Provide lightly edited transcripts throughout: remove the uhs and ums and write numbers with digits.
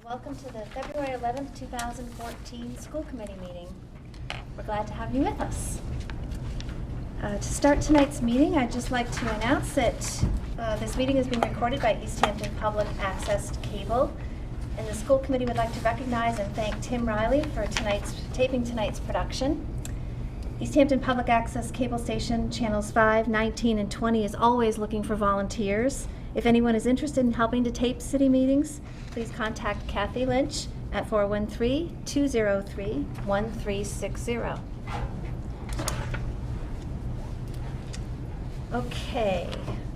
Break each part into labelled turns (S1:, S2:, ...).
S1: Welcome to the February 11th, 2014 School Committee meeting. We're glad to have you with us. To start tonight's meeting, I'd just like to announce that this meeting is being recorded by Easthampton Public Access Cable, and the School Committee would like to recognize and thank Tim Riley for taping tonight's production. Easthampton Public Access Cable Station, channels 5, 19, and 20 is always looking for volunteers. If anyone is interested in helping to tape city meetings, please contact Kathy Lynch at 413-203-1360. Okay,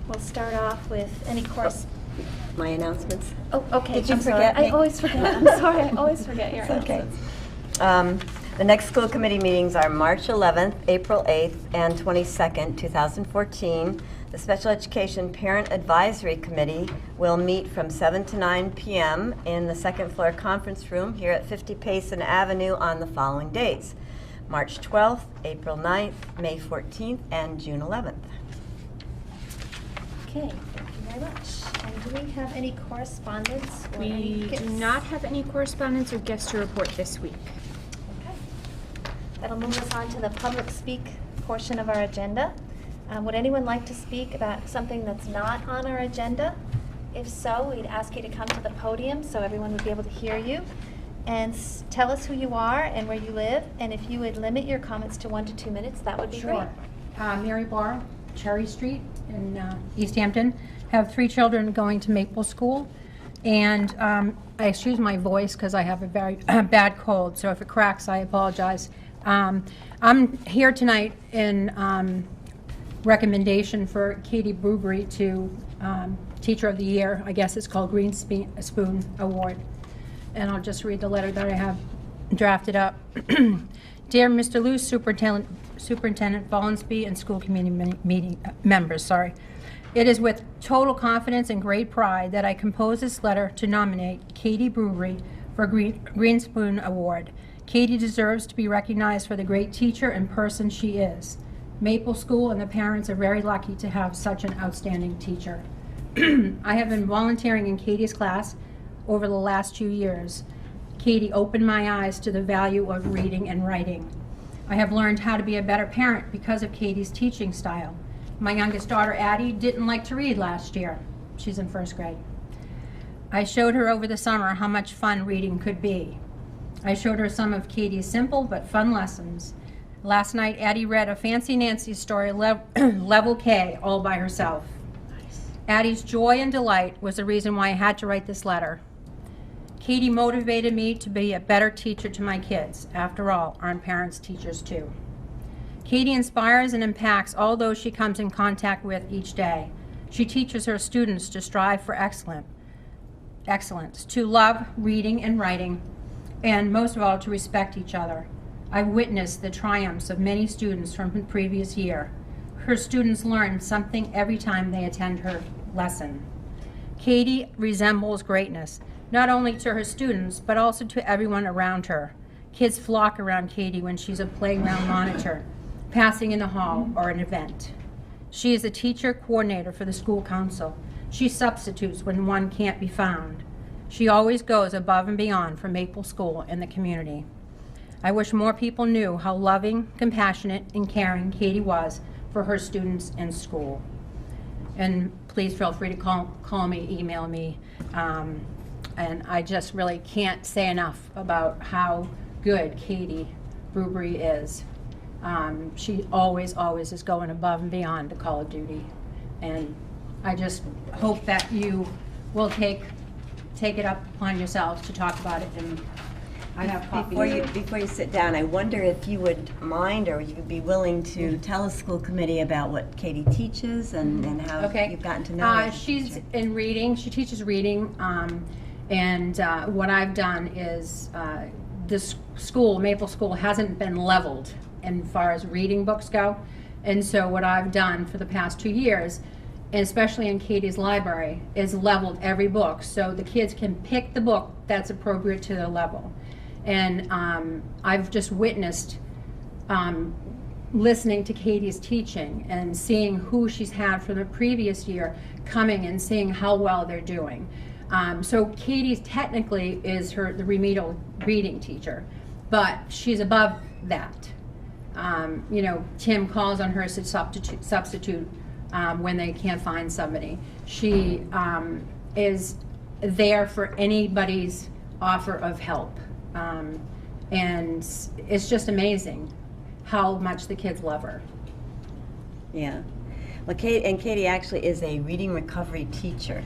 S1: we'll start off with any course.
S2: My announcements.
S1: Oh, okay.
S2: Did you
S1: I'm
S2: forget
S1: sorry.
S2: me?
S1: I always forget. I'm sorry. I always forget your announcements.
S2: Okay. The next school committee meetings are March 11th, April 8th, and 22nd, 2014. The Special Education Parent Advisory Committee will meet from 7 to 9 p.m. in the second floor conference room here at 50 Payson Avenue on the following dates: March 12th, April 9th, May 14th, and June 11th.
S1: Okay, thank you very much. And do we have any correspondence? Or any
S3: We
S1: gifts?
S3: do not have any correspondence or guests to report this week.
S1: Okay. That'll move us on to the public speak portion of our agenda. Would anyone like to speak about something that's not on our agenda? If so, we'd ask you to come to the podium so everyone would be able to hear you and tell us who you are and where you live. And if you would limit your comments to 1 to 2 minutes, that would be great.
S4: Mary Barr, Cherry Street in Easthampton. Have 3 children going to Maple School. And I excuse my voice because I have a very bad cold, so if it cracks, I apologize. I'm here tonight in recommendation for Katie Brubry to Teacher of the Year. I guess it's called Green Spoon Award. And I'll just read the letter that I have drafted up. Dear Mr. Luce, Superintendent Follansbee, and school committee members, it is with total confidence and great pride that I compose this letter to nominate Katie Brubry for Green Spoon Award. Katie deserves to be recognized for the great teacher and person she is. Maple School and the parents are very lucky to have such an outstanding teacher. I have been volunteering in Katie's class over the last 2 years. Katie opened my eyes to the value of reading and writing. I have learned how to be a better parent because of Katie's teaching style. My youngest daughter, Addie, didn't like to read last year. She's in 1st grade. I showed her over the summer how much fun reading could be. I showed her some of Katie's simple but fun lessons. Last night, Addie read a Fancy Nancy story, Level K, all by herself. Nice. Addie's joy and delight was the reason why I had to write this letter. Katie motivated me to be a better teacher to my kids. After all, aren't parents teachers too? Katie inspires and impacts all those she comes in contact with each day. She teaches her students to strive for excellence, to love reading and writing, and most of all, to respect each other. I've witnessed the triumphs of many students from the previous year. Her students learn something every time they attend her lesson. Katie resembles greatness, not only to her students, but also to everyone around her. Kids flock around Katie when she's a playground monitor, passing in the hall, or an event. She is a teacher coordinator for the school council. She substitutes when one can't be found. She always goes above and beyond for Maple School and the community. I wish more people knew how loving, compassionate, and caring Katie was for her students in school. And please feel free to call me, email me. And I just really can't say enough about how good Katie Brubry is. She always is going above and beyond the call of duty. And I just hope that you will take it up upon yourselves to talk about it. And I have copies.
S2: Before you sit down, I wonder if you would mind or you would be willing to tell the school committee about what Katie teaches and how you've gotten to know her.
S4: She's in reading. She teaches reading. And what I've done is this school, Maple School, hasn't been leveled as far as reading books go. And so what I've done for the past 2 years, and especially in Katie's library, is leveled every book so the kids can pick the book that's appropriate to their level. And I've just witnessed listening to Katie's teaching and seeing who she's had from the previous year coming and seeing how well they're doing. So Katie's technically is the remedial reading teacher, but she's above that. You know, Tim calls on her as a substitute when they can't find somebody. She is there for anybody's offer of help. And it's just amazing how much the kids love her.
S2: Yeah. Well, Katie actually is a reading recovery teacher.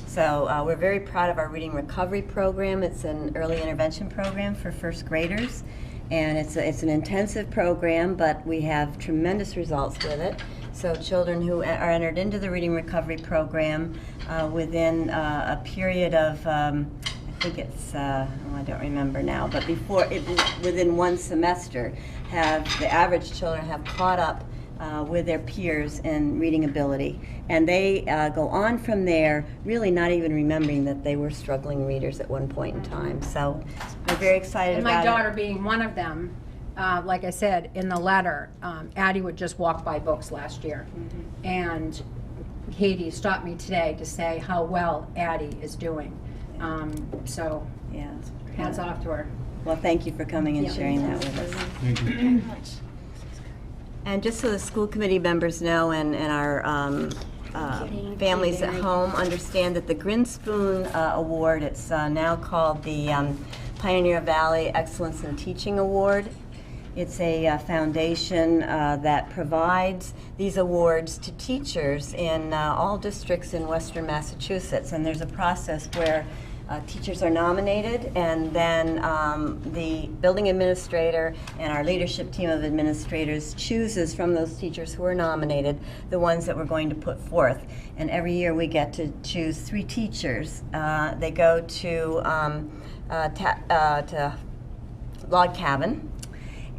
S2: So we're very proud of our reading recovery program. It's an early intervention program for first graders. And it's an intensive program, but we have tremendous results with it. So children who are entered into the reading recovery program within a period of, I think it's, I don't remember now, but within one semester, the average children have caught up with their peers in reading ability. And they go on from there really not even remembering that they were struggling readers at one point in time. So we're very excited
S4: And
S2: about
S4: my daughter being one of them, like I said in the letter, Addie would just walk by books last year. Mm-hmm. And Katie stopped me today to say how well Addie is doing. So
S2: yeah,
S4: hats off to her.
S2: Well, thank you for coming and sharing that with us.
S1: Thank you very much.
S2: And just so the school committee members know, and our families at home understand, that the Grinspoon Award, it's now called the Pioneer Valley Excellence in Teaching Award. It's a foundation that provides these awards to teachers in all districts in Western Massachusetts. And there's a process where teachers are nominated, and then the building administrator and our leadership team of administrators chooses from those teachers who are nominated the ones that we're going to put forth. And every year we get to choose 3 teachers. They go to Log Cabin.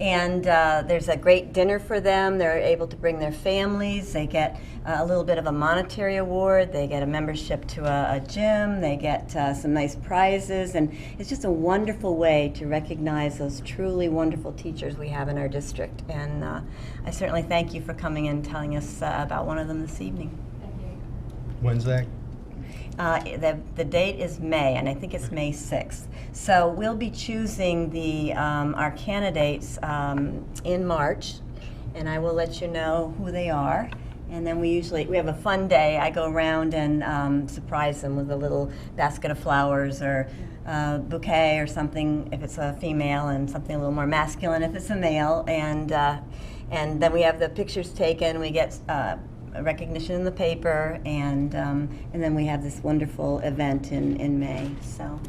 S2: And there's a great dinner for them. They're able to bring their families. They get a little bit of a monetary award. They get a membership to a gym. They get some nice prizes. And it's just a wonderful way to recognize those truly wonderful teachers we have in our district. And I certainly thank you for coming and telling us about one of them this evening.
S1: Thank you.
S5: When's that?
S2: The date is May, and I think it's May 6th. So we'll be choosing our candidates in March, and I will let you know who they are. And then we have a fun day. I go around and surprise them with a little basket of flowers or bouquet or something if it's a female, and something a little more masculine if it's a male. And then we have the pictures taken. We get recognition in the paper, and then we have this wonderful event in May. So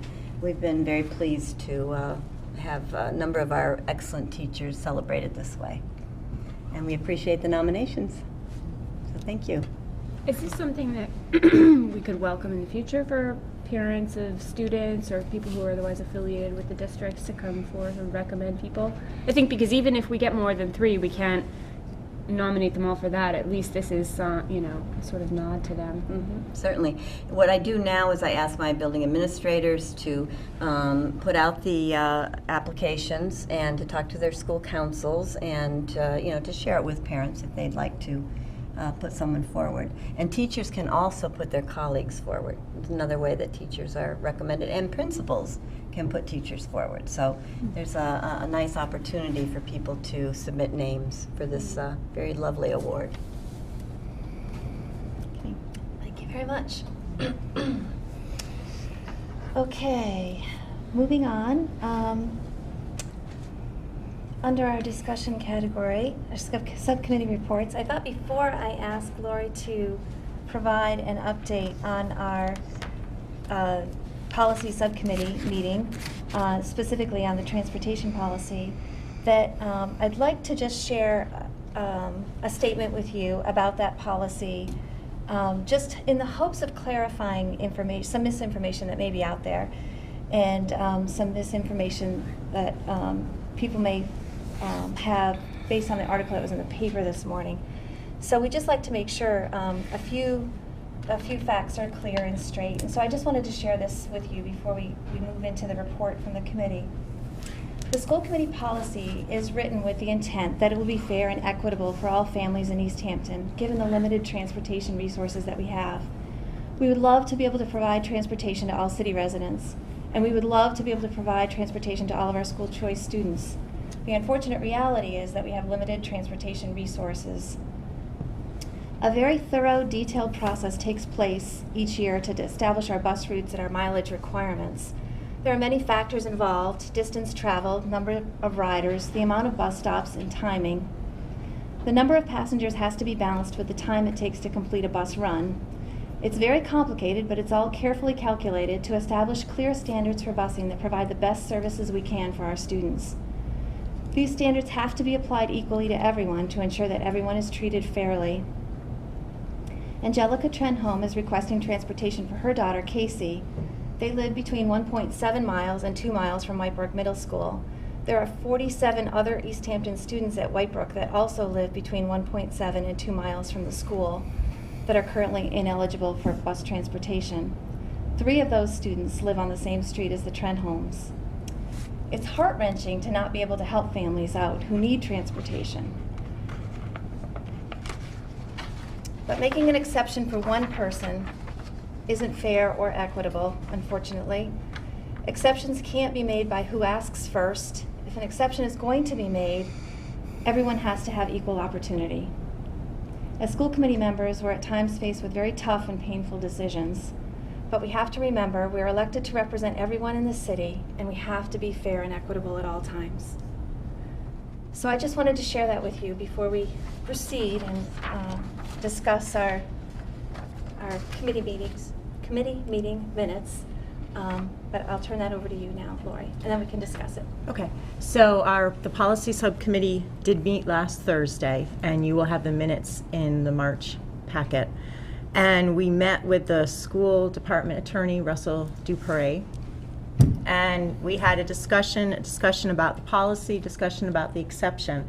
S2: we've been very pleased to have a number of our excellent teachers celebrated this way, and we appreciate the nominations. So thank you.
S3: Is this something that we could welcome in the future for parents of students or people who are otherwise affiliated with the districts to come forth and recommend people? I think because even if we get more than 3, we can't nominate them all for that. At least this is, you know, a sort of nod to them.
S2: Mm-hmm. Certainly. What I do now is I ask my building administrators to put out the applications and to talk to their school councils, and you know, to share it with parents if they'd like to put someone forward. And teachers can also put their colleagues forward. It's another way that teachers are recommended, and principals can put teachers forward. So there's a nice opportunity for people to submit names for this very lovely award. Okay.
S1: Thank you very much. Okay, moving on. Under our discussion category, our subcommittee reports, I thought before I asked Lori to provide an update on our policy subcommittee meeting, specifically on the transportation policy, that I'd like to just share a statement with you about that policy, just in the hopes of clarifying information, some misinformation that may be out there, and some misinformation that people may have based on the article that was in the paper this morning. So we'd just like to make sure a few facts are clear and straight. And so I just wanted to share this with you before we move into the report from the committee. The school committee policy is written with the intent that it will be fair and equitable for all families in Easthampton, given the limited transportation resources that we have. We would love to be able to provide transportation to all city residents, and we would love to be able to provide transportation to all of our school choice students. The unfortunate reality is that we have limited transportation resources. A very thorough, detailed process takes place each year to establish our bus routes and our mileage requirements. There are many factors involved: distance traveled, number of riders, the amount of bus stops, and timing. The number of passengers has to be balanced with the time it takes to complete a bus run. It's very complicated, but it's all carefully calculated to establish clear standards for busing that provide the best services we can for our students. These standards have to be applied equally to everyone to ensure that everyone is treated fairly. Angelica Trenholm is requesting transportation for her daughter, Casey. They live between 1.7 miles and 2 miles from Whitebrook Middle School. There are 47 other Easthampton students at Whitebrook that also live between 1.7 and 2 miles from the school that are currently ineligible for bus transportation. 3 of those students live on the same street as the Trenholms. It's heart-wrenching to not be able to help families out who need transportation. But making an exception for one person isn't fair or equitable, unfortunately. Exceptions can't be made by who asks first. If an exception is going to be made, everyone has to have equal opportunity. As school committee members, we're at times faced with very tough and painful decisions. But we have to remember we are elected to represent everyone in the city, and we have to be fair and equitable at all times. So I just wanted to share that with you before we proceed and discuss our committee meeting minutes. But I'll turn that over to you now, Lori, and then we can discuss it.
S5: Okay, so the policy subcommittee did meet last Thursday, and you will have the minutes in the March packet. And we met with the school department attorney, Russell Dupre, and we had a discussion about the policy, discussion about the exception.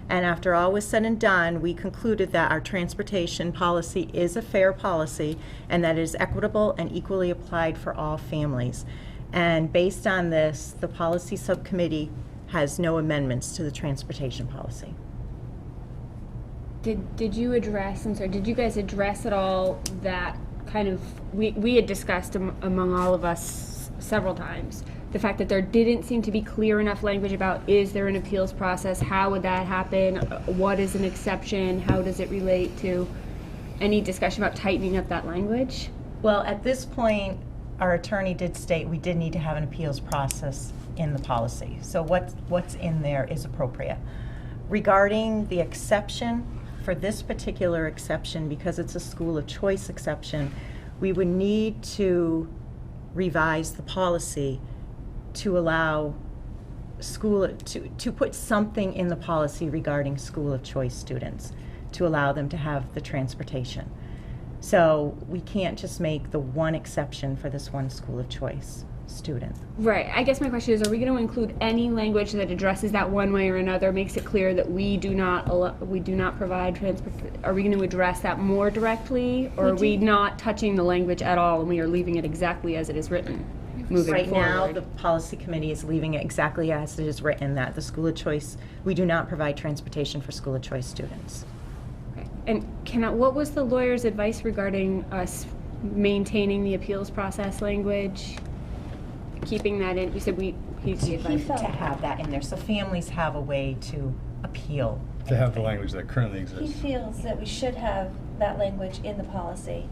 S5: And after all was said and done, we concluded that our transportation policy is a fair policy and that it is equitable and equally applied for all families. And based on this, the policy subcommittee has no amendments to the transportation policy.
S3: Did you address, I'm sorry, did you guys address at all that kind of, we had discussed among all of us several times, the fact that there didn't seem to be clear enough language about, is there an appeals process, how would that happen, what is an exception, how does it relate to any discussion about tightening up that language?
S5: Well, at this point, our attorney did state we did need to have an appeals process in the policy. So what's in there is appropriate. Regarding the exception, for this particular exception, because it's a school of choice exception, we would need to revise the policy to allow school, to put something in the policy regarding school of choice students, to allow them to have the transportation. So we can't just make the one exception for this one school of choice student.
S3: Right, I guess my question is, are we going to include any language that addresses that one way or another, makes it clear that we do not provide transport? Are we going to address that more directly, or are we not touching the language at all and we are leaving it exactly as it is written moving
S5: Right
S3: forward?
S5: now, the policy committee is leaving it exactly as it is written, that the school of choice, we do not provide transportation for school of choice students.
S3: Okay. And what was the lawyer's advice regarding us maintaining the appeals process language? Keeping that in, you said he advised
S5: To have that in there, so families have a way to appeal.
S6: To have the language that currently
S1: He
S6: exists.
S1: feels that we should have that language in the policy,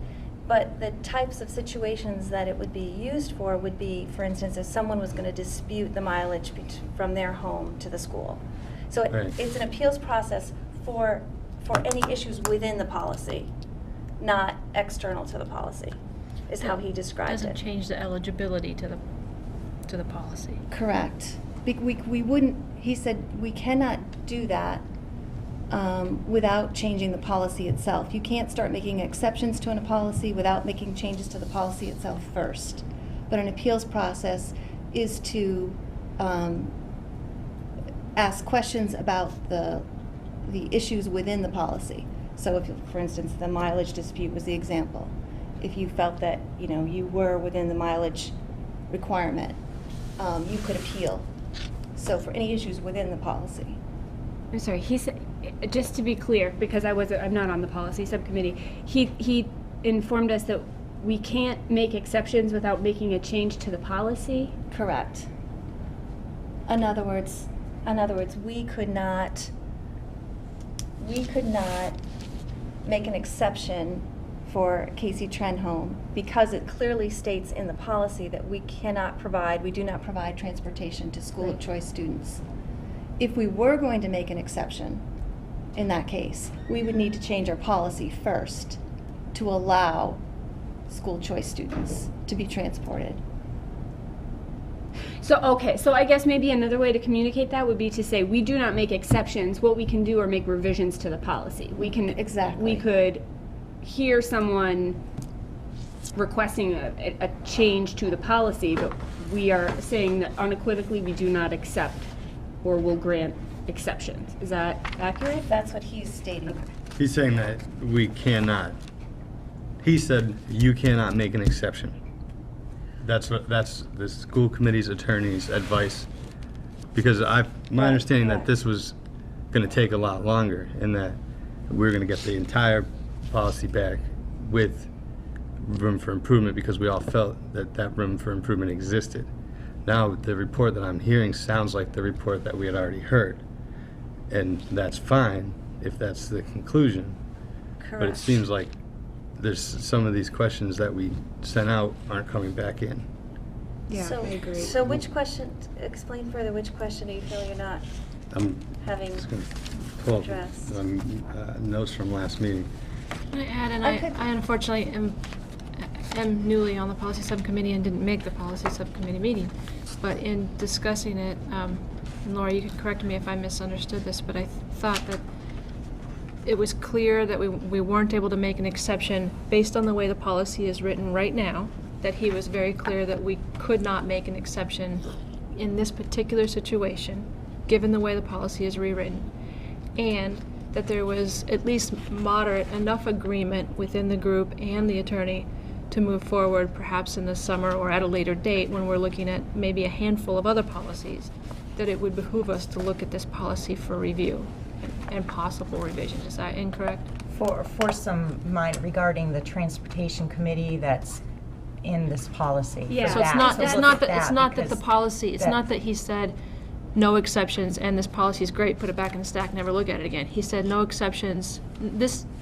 S1: but the types of situations that it would be used for would be, for instance, if someone was going to dispute the mileage from their home to the school. So
S6: Right.
S1: it's an appeals process for any issues within the policy, not external to the policy, is how he described
S7: Doesn't
S1: it.
S7: change the eligibility to the policy.
S1: Correct. We wouldn't, he said, we cannot do that without changing the policy itself. You can't start making exceptions to a policy without making changes to the policy itself first. But an appeals process is to ask questions about the issues within the policy. So if, for instance, the mileage dispute was the example. If you felt that, you were within the mileage requirement, you could appeal. So for any issues within the policy.
S3: I'm sorry, he said, just to be clear, because I'm not on the policy subcommittee, he informed us that we can't make exceptions without making a change to the policy?
S1: Correct. In other words, we could not make an exception for Casey Trenholm because it clearly states in the policy that we do not provide transportation to school of choice students. If we were going to make an exception in that case, we would need to change our policy first to allow school choice students to be transported.
S3: So, okay, so I guess maybe another way to communicate that would be to say, we do not make exceptions. What we can do are make revisions to the policy. We can,
S1: Exactly.
S3: we could hear someone requesting a change to the policy, but we are saying that unequivocally we do not accept or will grant exceptions. Is that accurate?
S1: That's what he's stating.
S6: He's saying that we cannot. He said you cannot make an exception. That's the school committee's attorney's advice. Because my understanding that this was going to take a lot longer and that we're going to get the entire policy back with room for improvement because we all felt that that room for improvement existed. Now the report that I'm hearing sounds like the report that we had already heard. And that's fine if that's the conclusion.
S1: Correct.
S6: But it seems like there's some of these questions that we sent out aren't coming back in.
S3: Yeah,
S1: So,
S3: I agree.
S1: so which question, explain further, which question do you feel you're not
S6: I'm
S1: having
S6: just going to pull up
S1: addressed?
S6: notes from last meeting.
S7: Can I add, and
S1: Okay.
S7: I unfortunately am newly on the policy subcommittee and didn't make the policy subcommittee meeting. But in discussing it, and Laura, you can correct me if I misunderstood this, but I thought that it was clear that we weren't able to make an exception based on the way the policy is written right now, that he was very clear that we could not make an exception in this particular situation, given the way the policy is rewritten, and that there was at least moderate enough agreement within the group and the attorney to move forward perhaps in the summer or at a later date when we're looking at maybe a handful of other policies, that it would behoove us to look at this policy for review and possible revision. Is that incorrect?
S5: For some mind regarding the transportation committee that's in this policy. for
S3: Yeah.
S7: So it's
S5: that,
S7: not,
S5: to
S7: it's
S5: look
S7: not
S5: at
S7: that, it's not that the
S5: because
S7: policy, it's
S5: that-
S7: not that he said no exceptions and this policy is great, put it back in the stack, never look at it again. He said no exceptions,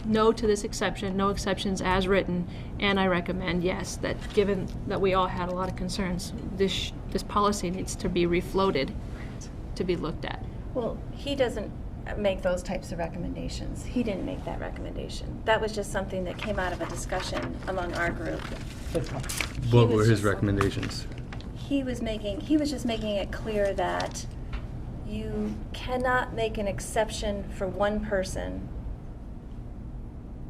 S7: no to this exception, no exceptions as written, and I recommend, yes, that given that we all had a lot of concerns, this policy needs to be refloated to be looked at.
S1: Well, he doesn't make those types of recommendations. He didn't make that recommendation. That was just something that came out of a discussion among our group.
S6: What
S1: was
S6: were his
S1: just-
S6: recommendations?
S1: He was just making it clear that you cannot make an exception for one person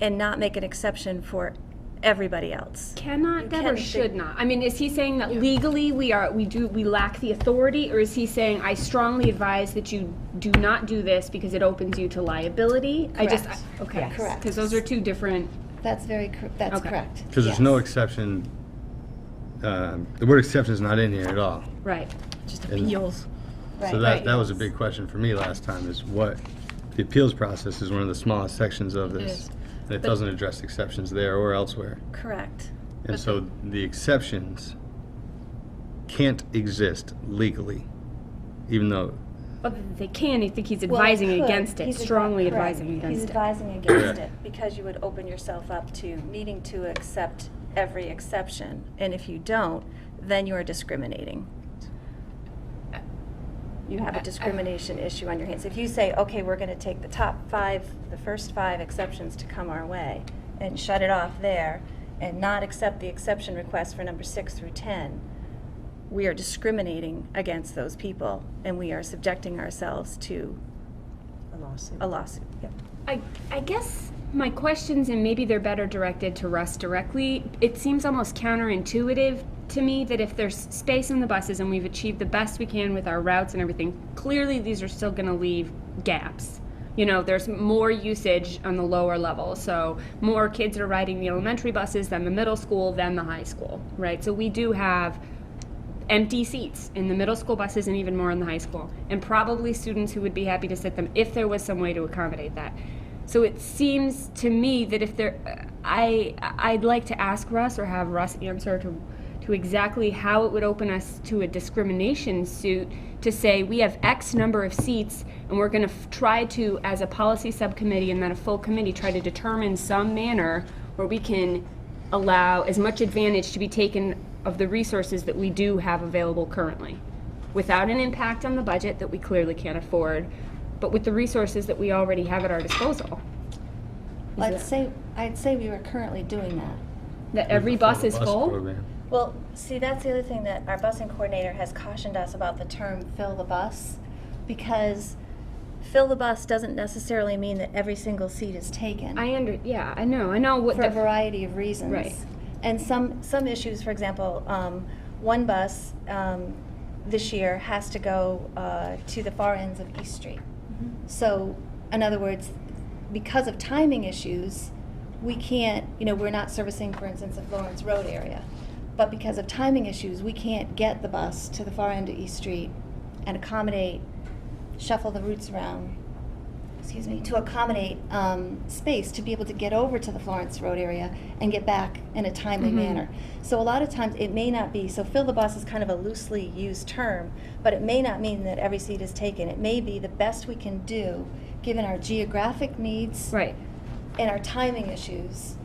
S1: and not make an exception for everybody else.
S3: Cannot
S1: You
S3: that
S1: can
S3: or
S1: think-
S3: should not? I mean, is he saying that legally we lack the authority, or is he saying I strongly advise that you do not do this because it opens you to liability?
S1: Correct.
S3: Okay.
S5: Yes.
S1: Correct.
S3: Because those are two different.
S1: That's that's
S3: Okay.
S1: correct.
S6: Because there's no exception. The word exception is not in here at all.
S3: Right.
S7: Just
S6: And-
S7: appeals.
S1: Right.
S6: So that was a big question for me last time, is what, the appeals process is one of the smallest sections of
S7: It
S6: this.
S7: is.
S6: And it doesn't address exceptions there or elsewhere.
S1: Correct.
S6: And so the exceptions can't exist legally, even though,
S3: But they can. I think he's
S1: Well, it
S3: advising
S1: could.
S3: against it.
S1: He's
S3: Strongly
S1: correct.
S3: advising against
S1: He's
S3: it.
S1: advising against
S6: Correct.
S1: it because you would open yourself up to needing to accept every exception. And if you don't, then you are discriminating. You have a discrimination issue on your hands. If you say, okay, we're going to take the first five exceptions to come our way and shut it off there and not accept the exception request for number 6 through 10, we are discriminating against those people and we are subjecting ourselves to
S5: A lawsuit.
S1: a lawsuit. Yep.
S3: I guess my questions, and maybe they're better directed to Russ directly, it seems almost counterintuitive to me that if there's space in the buses and we've achieved the best we can with our routes and everything, clearly these are still going to leave gaps. You know, there's more usage on the lower level, so more kids are riding the elementary buses than the middle school than the high school, right? So we do have empty seats in the middle school buses and even more in the high school, and probably students who would be happy to sit them if there was some way to accommodate that. So it seems to me that if there, I'd like to ask Russ or have Russ answer to exactly how it would open us to a discrimination suit to say we have X number of seats and we're going to try to, as a policy subcommittee and then a full committee, try to determine some manner where we can allow as much advantage to be taken of the resources that we do have available currently, without an impact on the budget that we clearly can't afford, but with the resources that we already have at our disposal.
S1: I'd say we were currently doing that.
S3: That every bus is full?
S6: Program.
S1: Well, see, that's the other thing that our busing coordinator has cautioned us about the term fill the bus, because fill the bus doesn't necessarily mean that every single seat is taken.
S3: I know what
S1: for a variety of reasons.
S3: Right.
S1: And some issues, for example, one bus this year has to go to the far ends of East Street. So, in other words, because of timing issues, we can't, we're not servicing, for instance, the Florence Road area. But because of timing issues, we can't get the bus to the far end of East Street and accommodate, shuffle the routes around, to accommodate space to be able to get over to the Florence Road area and get back in a timely manner. So a lot of times it may not be, so fill the bus is kind of a loosely used term, but it may not mean that every seat is taken. It may be the best we can do given our geographic needs
S3: Right.
S1: and our timing issues.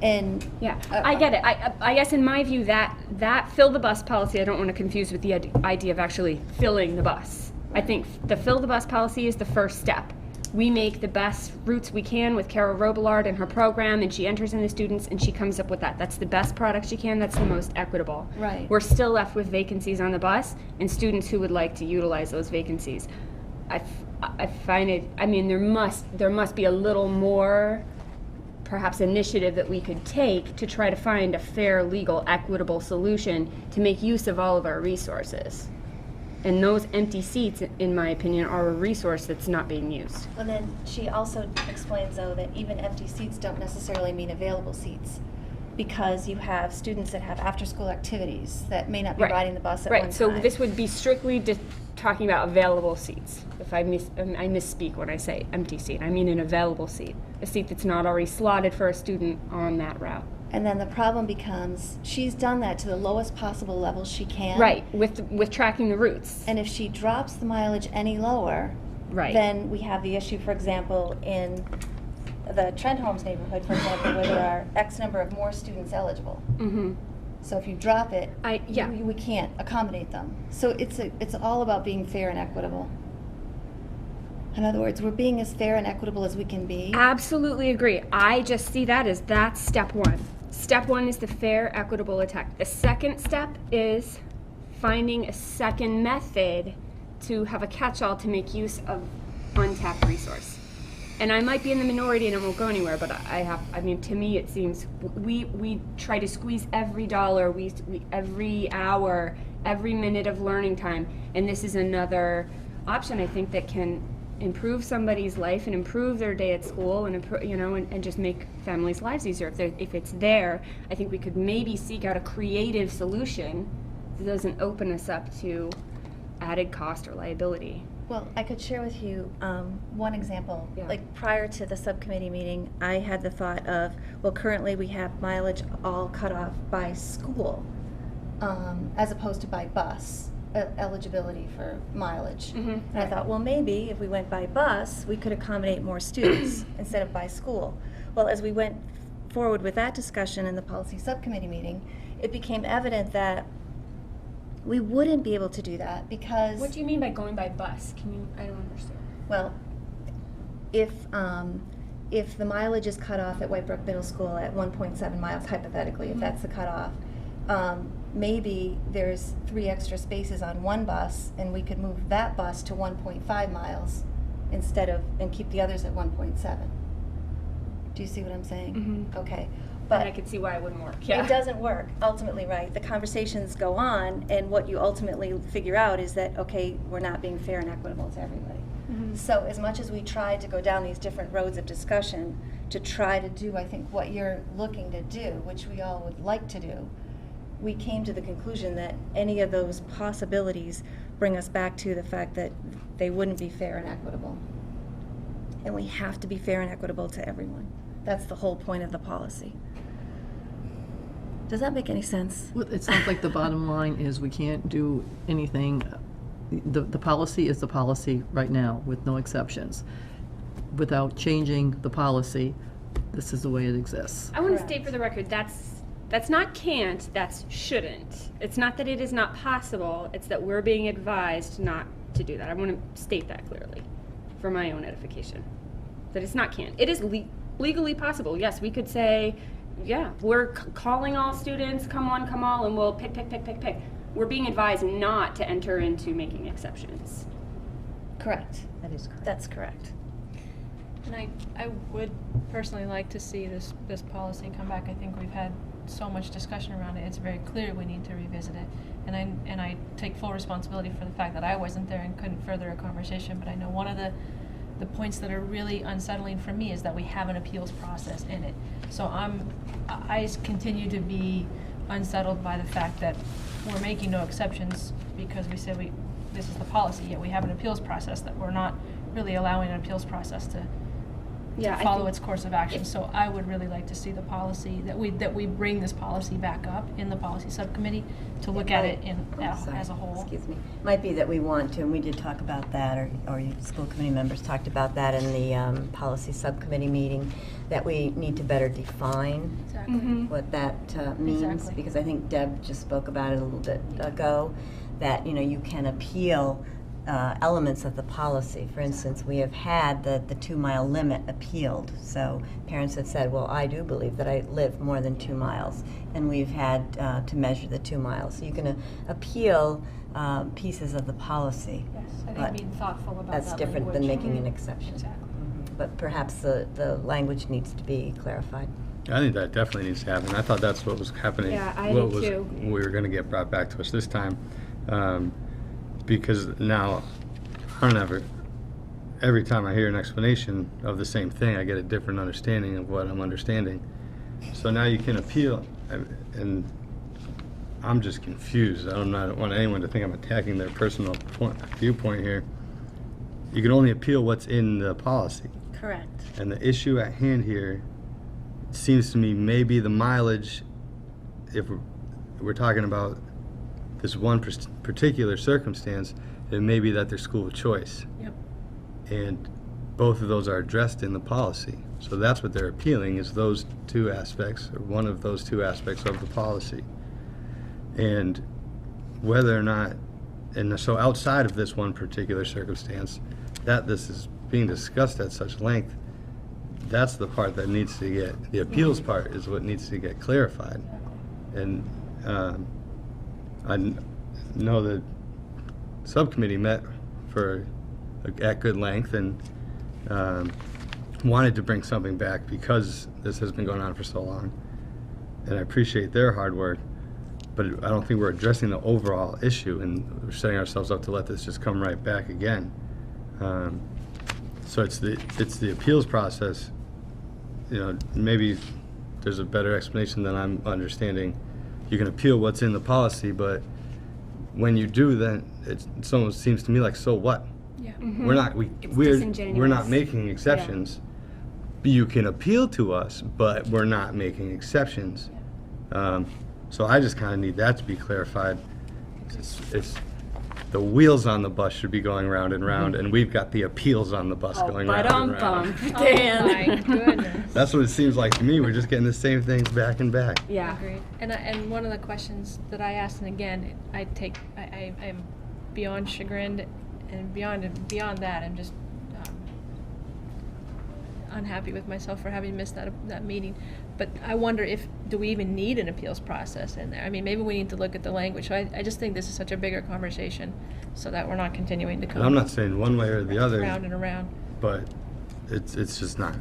S1: And
S3: Yeah, I get it. I guess in my view, that fill the bus policy, I don't want to confuse with the idea of actually filling the bus. I think the fill the bus policy is the first step. We make the best routes we can with Carol Robillard and her program, and she enters in the students and she comes up with that. That's the best product she can, that's the most equitable.
S1: Right.
S3: We're still left with vacancies on the bus and students who would like to utilize those vacancies. I find it, there must be a little more perhaps initiative that we could take to try to find a fair, legal, equitable solution to make use of all of our resources. And those empty seats, in my opinion, are a resource that's not being used.
S1: And then she also explains, though, that even empty seats don't necessarily mean available seats, because you have students that have after-school activities that may not be
S3: Right.
S1: riding the bus at one
S3: Right,
S1: time.
S3: so this would be strictly talking about available seats. If I misspeak when I say empty seat, I mean an available seat, a seat that's not already slotted for a student on that route.
S1: And then the problem becomes, she's done that to the lowest possible level she can.
S3: Right, with tracking the routes.
S1: And if she drops the mileage any lower,
S3: Right.
S1: then we have the issue, for example, in the Trent Holmes neighborhood, for example, where there are X number of more students eligible.
S3: Mm-hmm.
S1: So if you drop it,
S3: Yeah.
S1: we can't accommodate them. So it's all about being fair and equitable. In other words, we're being as fair and equitable as we can be.
S3: Absolutely agree. I just see that as that's step one. Step one is the fair, equitable attack. The second step is finding a second method to have a catch-all to make use of untapped resource. And I might be in the minority and it won't go anywhere, but to me it seems we try to squeeze every dollar, every hour, every minute of learning time, and this is another option I think that can improve somebody's life and improve their day at school and and just make families' lives easier. If it's there, I think we could maybe seek out a creative solution that doesn't open us up to added cost or liability.
S1: Well, I could share with you one example.
S3: Yeah.
S1: Like prior to the subcommittee meeting, I had the thought of, well, currently we have mileage all cut off by school as opposed to by bus. Eligibility for mileage.
S3: Mhm.
S1: And I thought, well, maybe if we went by bus, we could accommodate more students instead of by school. Well, as we went forward with that discussion in the policy subcommittee meeting, it became evident that we wouldn't be able to do that because,
S3: What do you mean by going by bus? I don't understand.
S1: well, if the mileage is cut off at White Brook Middle School at 1.7 miles, hypothetically, if that's the cutoff, maybe there's 3 extra spaces on one bus, and we could move that bus to 1.5 miles and keep the others at 1.7. Do you see what I'm saying?
S3: Mhm.
S1: Okay.
S3: But I
S1: But
S3: could see why it wouldn't work. Yeah.
S1: it doesn't work, ultimately, right? The conversations go on, and what you ultimately figure out is that, okay, we're not being fair and equitable to everybody.
S3: Mhm.
S1: So as much as we tried to go down these different roads of discussion to try to do, I think, what you're looking to do, which we all would like to do, we came to the conclusion that any of those possibilities bring us back to the fact that they wouldn't be fair and equitable. and we have to be fair and equitable to everyone. That's the whole point of the policy. Does that make any sense?
S8: Well, it sounds like the bottom line is we can't do anything. The policy is the policy right now with no exceptions. Without changing the policy, this is the way it exists.
S3: I want to
S1: Correct.
S3: state for the record, that's not can't, that's shouldn't. It's not that it is not possible, it's that we're being advised not to do that. I want to state that clearly for my own edification. That it's not can't. It is legally possible. Yes, we could say, yeah, we're calling all students, come on, come all, and we'll pick. We're being advised not to enter into making exceptions.
S1: Correct.
S5: That is correct.
S1: That's correct.
S7: And I would personally like to see this policy come back. I think we've had so much discussion around it. It's very clear we need to revisit it. And I take full responsibility for the fact that I wasn't there and couldn't further a conversation, but I know one of the points that are really unsettling for me is that we have an appeals process in it. So I continue to be unsettled by the fact that we're making no exceptions because we said this is the policy, yet we have an appeals process that we're not really allowing an appeals process to follow its course of action. So I would really like to see the policy, that we bring this policy back up in the policy subcommittee to look at it as a whole.
S2: Excuse me. Might be that we want to, and we did talk about that, or you school committee members talked about that in the policy subcommittee meeting, that we need to better define
S7: Exactly.
S2: what that means.
S7: Exactly.
S2: Because I think Deb just spoke about it a little bit ago, that you can appeal elements of the policy. For instance, we have had the 2-mile limit appealed. So parents have said, well, I do believe that I live more than 2 miles. And we've had to measure the 2 miles. So you can appeal pieces of the policy.
S7: Yes, I
S2: But
S7: think being thoughtful about
S2: that's
S7: that
S2: different than
S7: language.
S2: making an exception.
S7: Exactly.
S2: But perhaps the language needs to be clarified.
S6: I think that definitely needs to happen. I thought that's what was happening.
S3: Yeah, I
S6: what
S3: did
S6: was,
S3: too.
S6: We were going to get brought back to us this time. Because now, I don't ever, every time I hear an explanation of the same thing, I get a different understanding of what I'm understanding. So now you can appeal, and I'm just confused. I don't want anyone to think I'm attacking their personal viewpoint here. You can only appeal what's in the policy.
S1: Correct.
S6: And the issue at hand here seems to me maybe the mileage, if we're talking about this one particular circumstance, it may be that they're school of choice.
S7: Yep.
S6: And both of those are addressed in the policy. So that's what they're appealing, is those two aspects, or one of those two aspects of the policy. And whether or not, and so outside of this one particular circumstance, that this is being discussed at such length, that's the part that needs to get, the appeals part is what needs to get clarified. And I know the subcommittee met at good length and wanted to bring something back because this has been going on for so long. And I appreciate their hard work, but I don't think we're addressing the overall issue, and we're setting ourselves up to let this just come right back again. So it's the appeals process. Maybe there's a better explanation than I'm understanding. You can appeal what's in the policy, but when you do, then it almost seems to me like, so what?
S7: Yeah.
S6: We're not
S3: It's
S6: we're
S3: disingenuous.
S6: not making exceptions. You can appeal to us, but we're not making exceptions. So I just kind of need that to be clarified. It's the wheels on the bus should be going round and round, and we've got the appeals on the bus going round and round.
S7: Oh my goodness.
S6: That's what it seems like to me. We're just getting the same things back and back.
S3: Yeah.
S7: Agreed. And one of the questions that I asked, and again, I'm beyond chagrined, and beyond that, I'm just unhappy with myself for having missed that meeting. But I wonder do we even need an appeals process in there? I mean, maybe we need to look at the language. So I just think this is such a bigger conversation, so that we're not continuing to come
S6: And I'm not saying one way or the other,
S7: round and around.
S6: but it's just not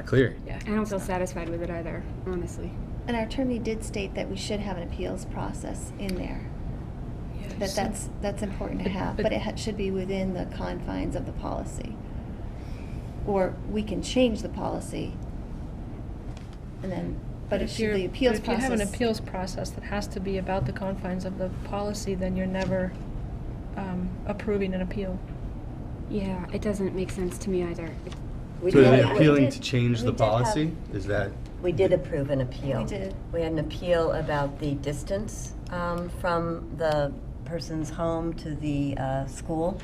S6: clear.
S7: Yeah.
S3: I don't feel satisfied with it either, honestly.
S1: And our attorney did state that we should have an appeals process in there. That's important to have, but it should be within the confines of the policy. Or we can change the policy, and then, but it should, the appeals process.
S7: If you have an appeals process that has to be about the confines of the policy, then you're never approving an appeal.
S3: Yeah, it doesn't make sense to me either.
S2: We
S6: So are
S2: did-
S6: they
S2: we
S6: appealing
S1: did-
S6: to change
S1: we
S6: the
S1: did have-
S6: policy? Is that,
S2: We did approve an appeal.
S1: We did.
S2: We had an appeal about the distance from the person's home to the school.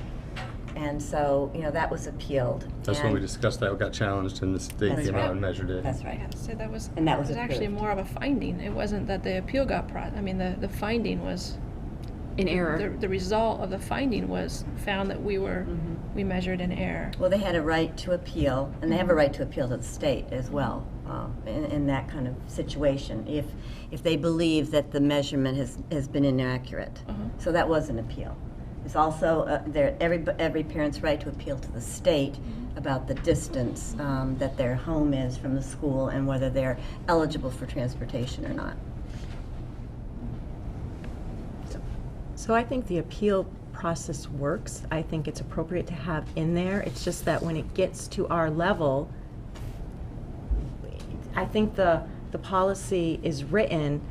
S2: And so, that was appealed.
S6: that's when we
S2: And-
S6: discussed that, got challenged, and the state
S2: That's
S6: came
S2: right.
S6: out and measured it.
S2: That's right.
S7: I gotta say, that was,
S2: And that was
S7: actually
S2: approved.
S7: more of a finding. It wasn't that the appeal got the finding was,
S3: In error.
S7: the result of the finding was found that we measured in error.
S2: Well, they had a right to appeal, and they have a right to appeal to the state as well, in that kind of situation, if they believe that the measurement has been inaccurate. So that was an appeal. It's also every parent's right to appeal to the state about the distance that their home is from the school and whether they're eligible for transportation or not.
S5: So I think the appeal process works. I think it's appropriate to have in there. It's just that when it gets to our level, I think the policy is written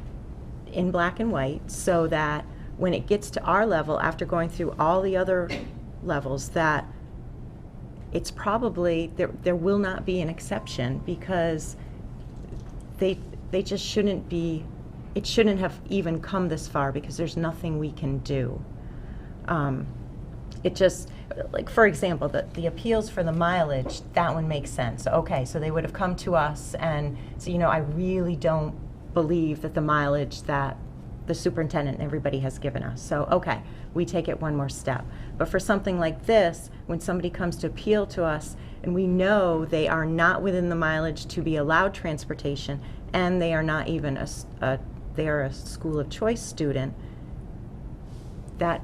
S5: in black and white so that when it gets to our level, after going through all the other levels, that it's probably, there will not be an exception because they just shouldn't be, it shouldn't have even come this far because there's nothing we can do. It just, like, for example, the appeals for the mileage, that one makes sense. Okay, so they would have come to us and so, I really don't believe that the mileage that the superintendent and everybody has given us. So, okay, we take it one more step. But for something like this, when somebody comes to appeal to us and we know they are not within the mileage to be allowed transportation and they are not even they are a school of choice student, that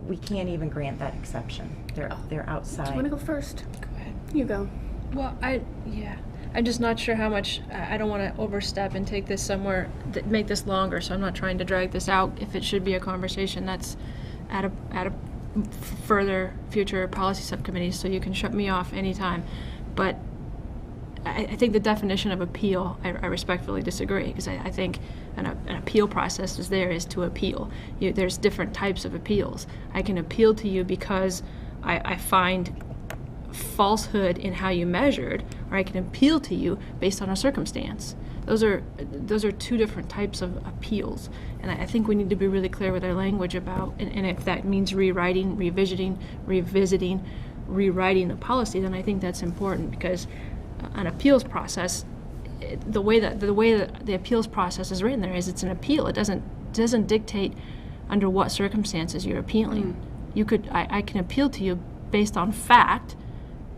S5: we can't even grant that exception. They're outside.
S3: Do you want to go first?
S7: Go ahead.
S3: You go.
S7: Well, I'm just not sure how much, I don't want to overstep and take this somewhere, make this longer, so I'm not trying to drag this out. If it should be a conversation that's at a further future policy subcommittee, so you can shut me off anytime. But I think the definition of appeal, I respectfully disagree, because I think an appeal process is to appeal. There's different types of appeals. I can appeal to you because I find falsehood in how you measured, or I can appeal to you based on a circumstance. Those are two different types of appeals, and I think we need to be really clear with our language about, and if that means rewriting, revisiting, rewriting the policy, then I think that's important, because an appeals process, the way that the appeals process is written there is it's an appeal. It doesn't dictate under what circumstances you're appealing. I can appeal to you based on fact.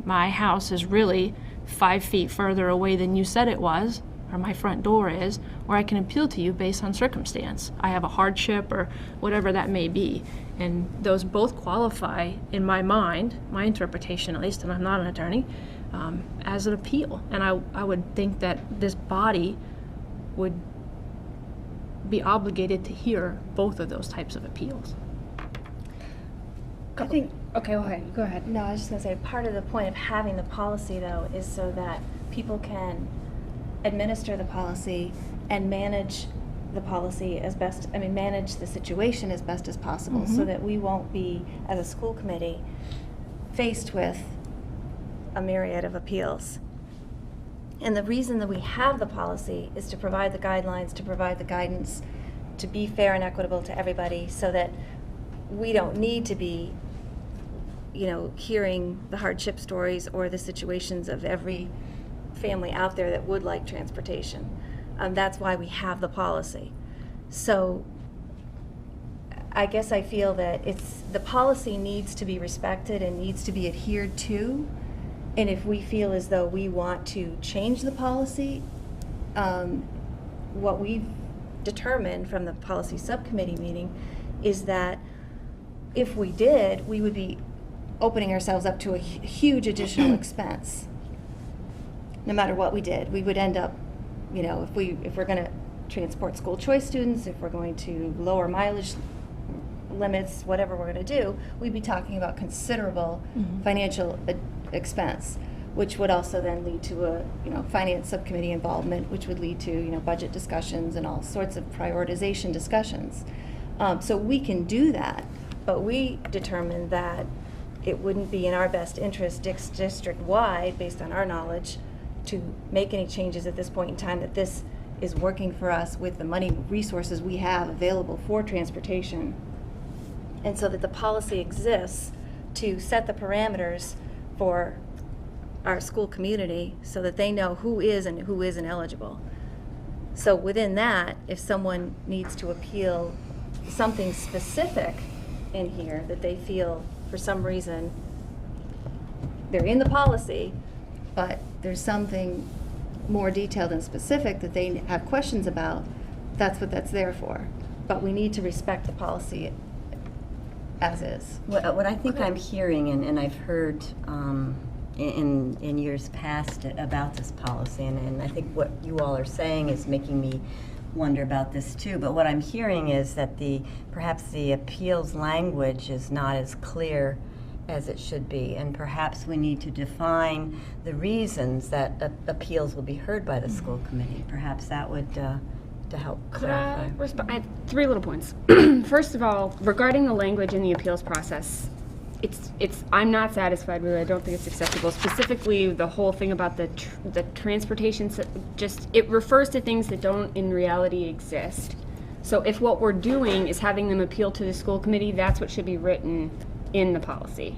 S7: My house is really 5 feet further away than you said it was, or my front door is, or I can appeal to you based on circumstance. I have a hardship or whatever that may be. And those both qualify, in my mind, my interpretation at least, and I'm not an attorney, as an appeal. And I would think that this body would be obligated to hear both of those types of appeals.
S1: I think,
S3: Okay, go ahead.
S1: no, I was just going to say, part of the point of having the policy, though, is so that people can administer the policy and manage the policy manage the situation as best as possible, so that we won't be, as a school committee, faced with a myriad of appeals. And the reason that we have the policy is to provide the guidelines, to provide the guidance, to be fair and equitable to everybody, so that we don't need to be hearing the hardship stories or the situations of every family out there that would like transportation. That's why we have the policy. So I guess I feel that the policy needs to be respected and needs to be adhered to. And if we feel as though we want to change the policy, what we've determined from the policy subcommittee meeting is that if we did, we would be opening ourselves up to a huge additional expense. No matter what we did, we would end up, if we're going to transport school choice students, if we're going to lower mileage limits, whatever we're going to do, we'd be talking about considerable financial expense, which would also then lead to a finance subcommittee involvement, which would lead to budget discussions and all sorts of prioritization discussions. So we can do that, but we determined that it wouldn't be in our best interest district-wide, based on our knowledge, to make any changes at this point in time, that this is working for us with the money resources we have available for transportation. And so that the policy exists to set the parameters for our school community so that they know who is and who isn't eligible. So within that, if someone needs to appeal something specific in here that they feel for some reason they're in the policy, but there's something more detailed and specific that they have questions about, that's what that's there for. But we need to respect the policy as is.
S2: What I think I'm hearing, and I've heard in years past about this policy, and I think what you all are saying is making me wonder about this too, but what I'm hearing is that perhaps the appeals language is not as clear as it should be, and perhaps we need to define the reasons that appeals will be heard by the school committee. Perhaps that would to help clarify.
S3: I have 3 little points. First of all, regarding the language in the appeals process, I'm not satisfied with it. I don't think it's acceptable. Specifically, the whole thing about the transportation, it refers to things that don't in reality exist. So if what we're doing is having them appeal to the school committee, that's what should be written in the policy.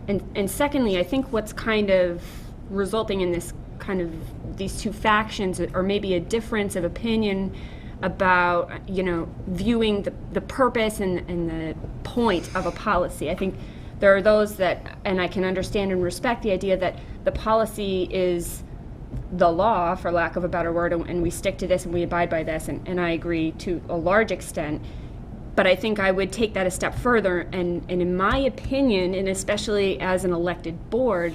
S3: And secondly, I think what's kind of resulting in this kind of these two factions, or maybe a difference of opinion about, viewing the purpose and the point of a policy. I think there are those that, and I can understand and respect the idea that the policy is the law, for lack of a better word, and we stick to this and we abide by this, and I agree to a large extent. But I think I would take that a step further, and in my opinion, and especially as an elected board,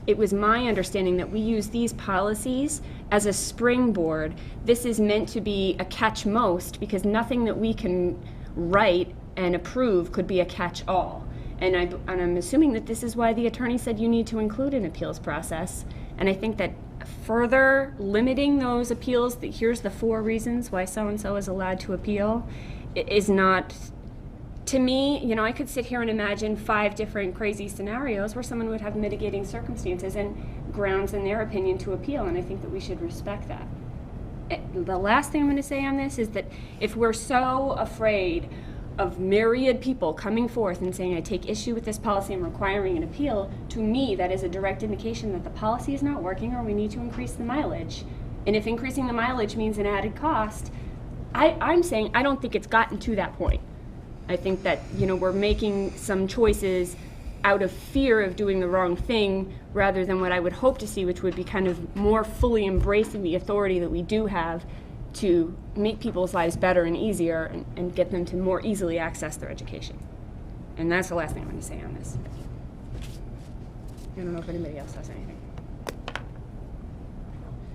S3: it was my understanding that we use these policies as a springboard. This is meant to be a catch-most, because nothing that we can write and approve could be a catch-all. And I'm assuming that this is why the attorney said you need to include an appeals process. And I think that further limiting those appeals, that here's the 4 reasons why so-and-so is allowed to appeal, is not, to me, I could sit here and imagine 5 different crazy scenarios where someone would have mitigating circumstances and grounds in their opinion to appeal, and I think that we should respect that. The last thing I'm going to say on this is that if we're so afraid of myriad people coming forth and saying, I take issue with this policy and requiring an appeal, to me that is a direct indication that the policy is not working, or we need to increase the mileage. And if increasing the mileage means an added cost, I'm saying I don't think it's gotten to that point. I think that, we're making some choices out of fear of doing the wrong thing, rather than what I would hope to see, which would be kind of more fully embracing the authority that we do have to make people's lives better and easier, and get them to more easily access their education. And that's the last thing I'm going to say on this. I don't know if anybody else has anything.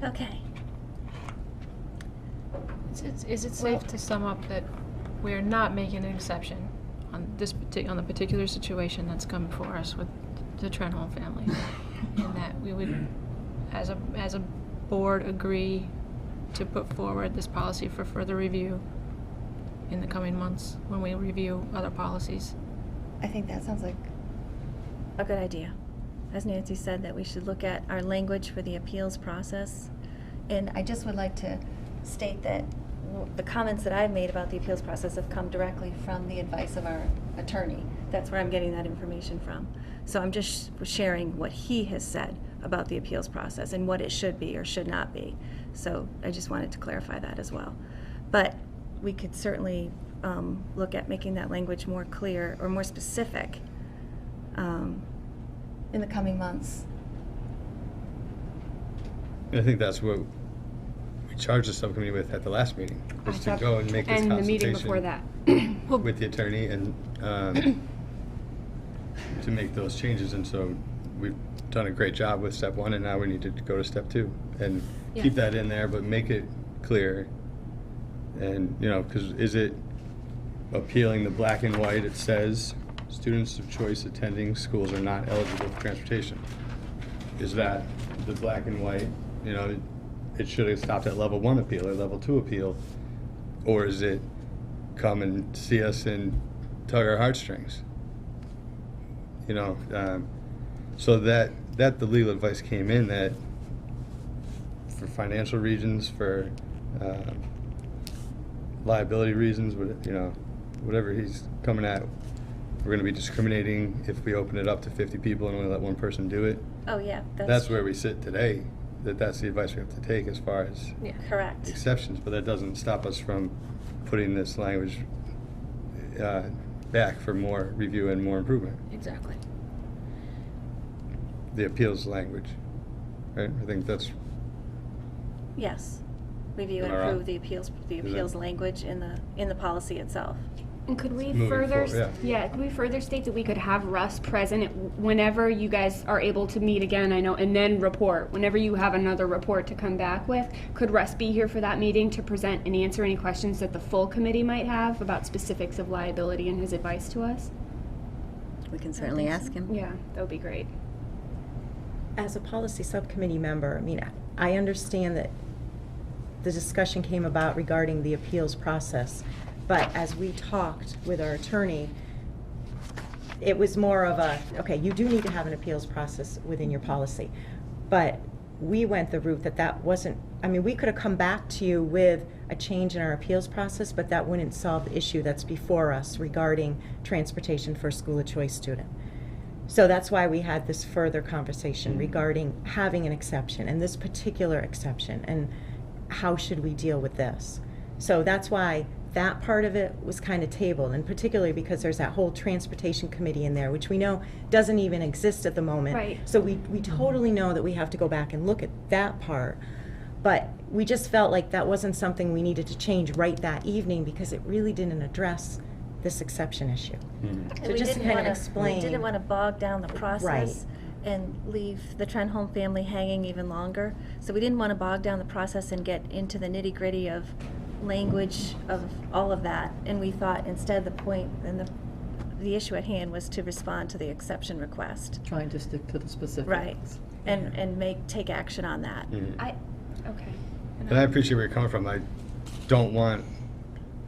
S1: Okay.
S7: Is it safe to sum up that we're not making an exception on on the particular situation that's come before us with the Trenholm family, and that we would, as a board, agree to put forward this policy for further review in the coming months when we review other policies?
S1: I think that sounds like a good idea. As Nancy said, that we should look at our language for the appeals process. And I just would like to state that the comments that I've made about the appeals process have come directly from the advice of our attorney. That's where I'm getting that information from. So I'm just sharing what he has said about the appeals process and what it should be or should not be. So I just wanted to clarify that as well. But we could certainly look at making that language more clear or more specific in the coming months.
S6: I think that's what we charged the subcommittee with at the last meeting, was to go and make this
S3: And the
S6: consultation
S3: meeting before that.
S6: with the attorney and to make those changes. And so we've done a great job with step 1, and now we need to go to step 2 and keep that in there, but make it clear. And, because is it appealing the black and white? It says students of choice attending schools are not eligible for transportation. Is that the black and white? It should have stopped at level 1 appeal or level 2 appeal. Or is it come and see us and tug our heartstrings? you know, so that the legal advice came in that for financial reasons, for liability reasons, you know, whatever he's coming at, we're going to be discriminating if we open it up to 50 people and only let one person do it.
S1: Oh, yeah.
S6: That's where we sit today, that's the advice we have to take as far as
S7: Yeah.
S1: Correct.
S6: exceptions, but that doesn't stop us from putting this language back for more review and more improvement.
S7: Exactly.
S6: The appeals language, right? I think that's,
S1: Yes. Review and
S6: Am I wrong?
S1: approve the appeals language in the policy itself.
S3: And could we
S6: Moving
S3: further,
S6: forward, yeah.
S3: could we further state that we could have Russ present whenever you guys are able to meet again, I know, and then report, whenever you have another report to come back with? Could Russ be here for that meeting to present and answer any questions that the full committee might have about specifics of liability and his advice to us?
S2: We can certainly ask him.
S3: Yeah, that would be great.
S5: As a policy subcommittee member, I mean, I understand that the discussion came about regarding the appeals process, but as we talked with our attorney, it was more of a, okay, you do need to have an appeals process within your policy, but we went the route that wasn't, I mean, we could have come back to you with a change in our appeals process, but that wouldn't solve the issue that's before us regarding transportation for a school of choice student. So that's why we had this further conversation regarding having an exception, and this particular exception, and how should we deal with this. So that's why that part of it was kind of tabled, and particularly because there's that whole transportation committee in there, which we know doesn't even exist at the moment.
S3: Right.
S5: So we totally know that we have to go back and look at that part, but we just felt like that wasn't something we needed to change right that evening because it really didn't address this exception issue.
S1: And
S5: So just to kind of explain.
S1: We didn't want to bog down the process
S5: Right.
S1: and leave the Trenholm family hanging even longer. So we didn't want to bog down the process and get into the nitty-gritty of language of all of that. And we thought instead the point and the issue at hand was to respond to the exception request.
S8: Trying to stick to the specifics.
S1: Right. And take action on that.
S3: Okay.
S6: And I appreciate where you're coming from. I don't want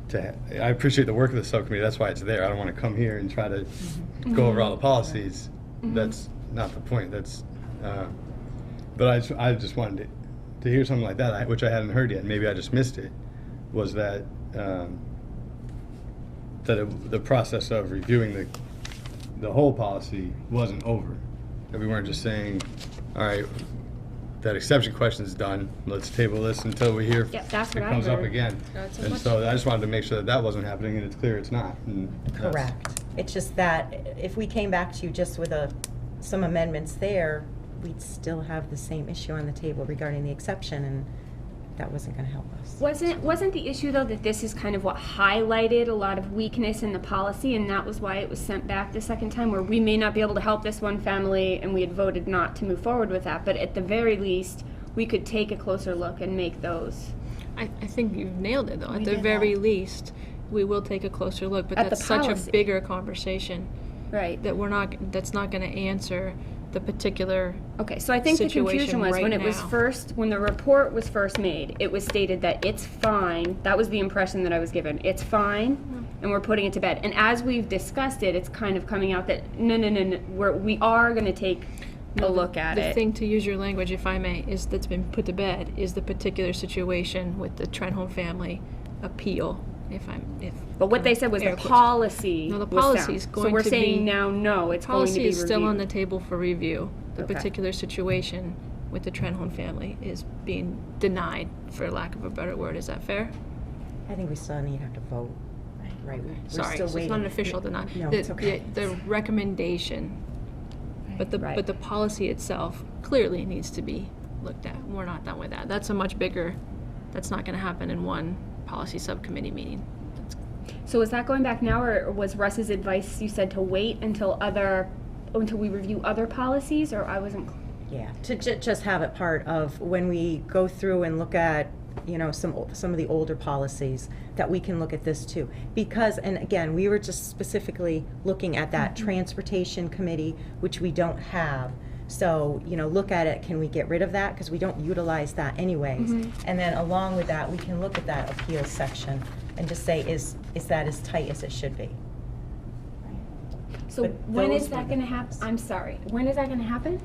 S6: to, I appreciate the work of the subcommittee, that's why it's there. I don't want to come here and try to go over all the policies. That's not the point, that's, but I just wanted to hear something like that, which I hadn't heard yet, maybe I just missed it, was that, the process of reviewing the whole policy wasn't over. That we weren't just saying, all right, that exception question's done, let's table this until we hear
S3: Yep, that's
S6: if it
S3: what I
S6: comes up
S3: heard.
S6: again.
S7: Not so
S6: And
S7: much.
S6: so I just wanted to make sure that wasn't happening, and it's clear it's not. And that's-
S5: Correct. It's just that if we came back to you just with some amendments there, we'd still have the same issue on the table regarding the exception, and that wasn't going to help us.
S3: Wasn't the issue though that this is kind of what highlighted a lot of weakness in the policy, and that was why it was sent back the second time, where we may not be able to help this one family and we had voted not to move forward with that, but at the very least we could take a closer look and make those.
S7: I think you've nailed it, though.
S1: We
S7: At the
S1: did
S7: very
S1: that.
S7: least, we will take a closer look, but
S3: At the
S7: that's such a
S3: policy.
S7: bigger conversation
S3: Right.
S7: that's not going to answer the particular.
S3: Okay, so I think the confusion
S7: situation
S3: was when
S7: right
S3: it was
S7: now.
S3: when the report was first made, it was stated that it's fine. That was the impression that I was given. It's fine, and we're putting it to bed. And as we've discussed it, it's kind of coming out that no, we are going to take a look at
S7: The
S3: it.
S7: thing, to use your language, if I may, is that's been put to bed is the particular situation with the Trenholm family appeal.
S3: But what they said was
S7: air
S3: the
S7: quotes.
S3: policy
S7: No, the
S3: was
S7: policy
S3: sound.
S7: is
S3: So
S7: going
S3: we're
S7: to
S3: saying
S7: be-
S3: now, no, it's going to
S7: Policy
S3: be
S7: is still on the
S3: reviewed.
S7: table for review. The
S3: Okay.
S7: particular situation with the Trenholm family is being denied, for lack of a better word. Is that fair?
S5: I think we still need to have to vote. Right. We're
S7: Sorry,
S5: still
S7: so
S5: waiting.
S7: it's not an official denial.
S5: No, it's okay.
S7: The recommendation, but
S3: Right.
S7: the policy itself clearly needs to be looked at. We're not done with that. That's a much bigger, that's not gonna happen in one policy subcommittee meeting.
S3: So is that going back now, or was Russ's advice, you said, to wait until we review other policies, or I wasn't?
S5: Yeah, to just have it part of when we go through and look at, some of the older policies, that we can look at this too. Because, and again, we were just specifically looking at that transportation committee, which we don't have. So, look at it, can we get rid of that? Because we don't utilize that anyways. And then along with that, we can look at that appeals section and just say, is that as tight as it should be?
S3: So
S5: But
S3: when
S5: those
S3: is that
S5: were
S3: going to
S5: the
S3: happen?
S5: ones.
S3: I'm sorry. When is that going to happen?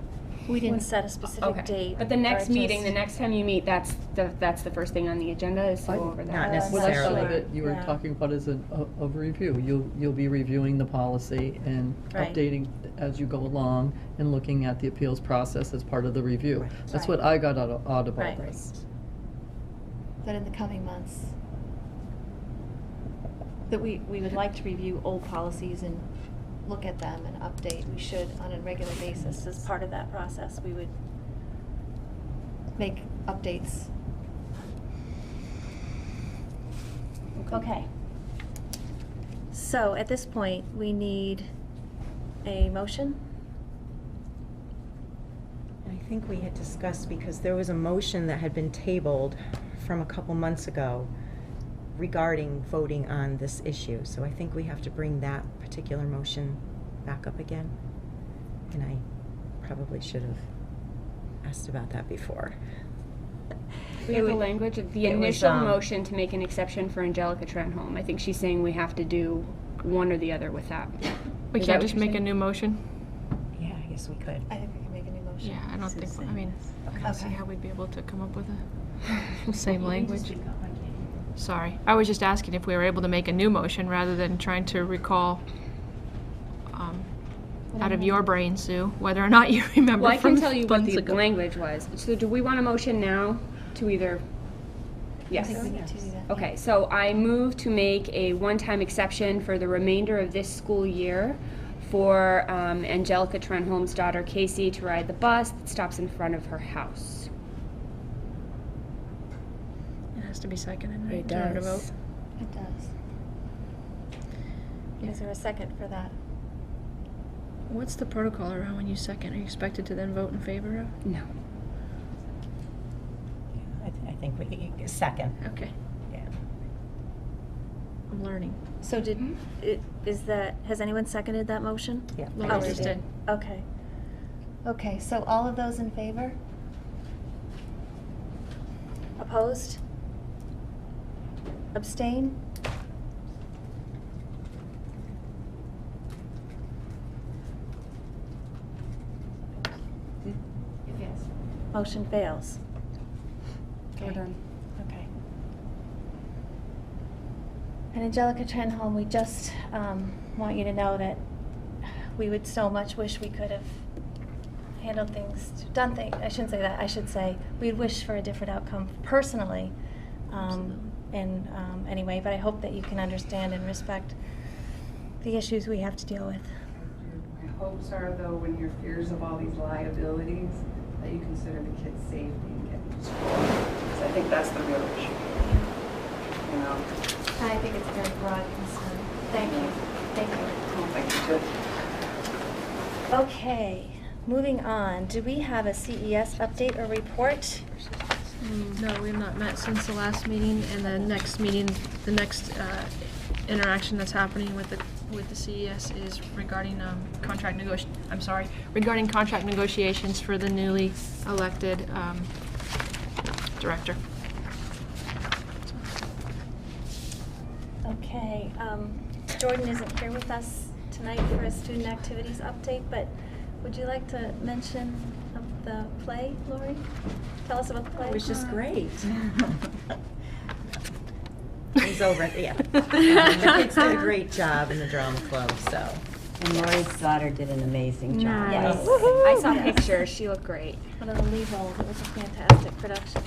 S1: We didn't set a specific date.
S3: But the next
S1: or
S3: meeting, the
S1: just-
S3: next time you meet, that's the first thing on the agenda is to go over that.
S5: Not
S8: Well, that's some
S5: necessarily.
S8: of it you were
S1: Yeah.
S8: talking about as a review. You'll be reviewing the policy and
S1: Right.
S8: updating as you go along and looking at the appeals process as part of the review. That's what I got out of all
S1: Right.
S8: this.
S1: That in the coming months, that we would like to review old policies and look at them and update. We should on a regular basis. As part of that process, we would make updates. Okay. So at this point, we need a motion.
S5: I think we had discussed, because there was a motion that had been tabled from a couple months ago regarding voting on this issue. So I think we have to bring that particular motion back up again. And I probably should have asked about that before.
S3: We have the language of the
S5: it was,
S3: initial motion to make an exception for Angelica Trenholm. I think she's saying we have to do one or the other with that.
S7: We
S3: Is that
S7: can't
S3: what
S7: just
S3: you're
S7: make a
S3: saying?
S7: new motion?
S5: Yeah, I guess we could.
S1: I think we can make a new motion.
S7: Yeah, I don't think, I mean, I
S1: Okay.
S7: don't see how we'd be able to come up with the same language. Sorry, I was just asking if we were able to make a new motion rather than trying to recall out of your brain, Sue, whether or not you remember
S3: Well, I can
S7: from
S3: tell you what
S7: months
S3: the
S7: ago.
S3: language was. So do we want a motion now to either?
S1: I
S3: Yes.
S1: think we need to do that.
S3: Okay, so I move to make a one-time exception for the remainder of this school year for Angelica Trenholm's daughter Casey to ride the bus that stops in front of her house.
S7: It has to be seconded, right?
S3: It
S7: in order to
S3: does.
S7: vote.
S1: It does. Is there a second for that?
S7: What's the protocol around when you second? Are you expected to then vote in favor of?
S3: No.
S5: I think we, second.
S7: Okay,
S5: Yeah.
S7: I'm learning.
S1: So has anyone seconded that motion?
S5: Yeah.
S7: Laura
S1: Oh,
S7: just
S1: we
S7: did.
S1: Okay. Okay, so all of those in favor? Opposed? Abstain?
S3: Yes.
S1: Motion fails.
S3: We're
S1: Okay.
S3: done.
S1: Okay. And Angelica Trenholm, we just want you to know that we would so much wish we could have handled things, done things, I shouldn't say that, I should say, we'd wish for a different outcome personally. Anyway, but I hope that you can understand and respect the issues we have to deal with.
S9: My hopes are, though, when your fears of all these liabilities, that you consider the kids' safety and getting to school. Because I think that's the real issue. You know?
S1: I think it's a very broad concern. Thank you. Thank you.
S9: Thank you, too.
S1: Okay, moving on. Do we have a CES update or report?
S7: No, we have not met since the last meeting, and the next meeting, the next interaction that's happening with the CES is regarding regarding contract negotiations for the newly elected director.
S1: Okay, Jordan isn't here with us tonight for a student activities update, but would you like to mention of the play, Lori? Tell us about the play.
S5: It was just great. It was over, yeah. The kids did a great job in the drama club, so.
S2: And Lori's daughter did an amazing job.
S1: Yes.
S3: I saw
S1: Yes.
S3: pictures. She looked great.
S1: One of the lead roles. It was a fantastic production.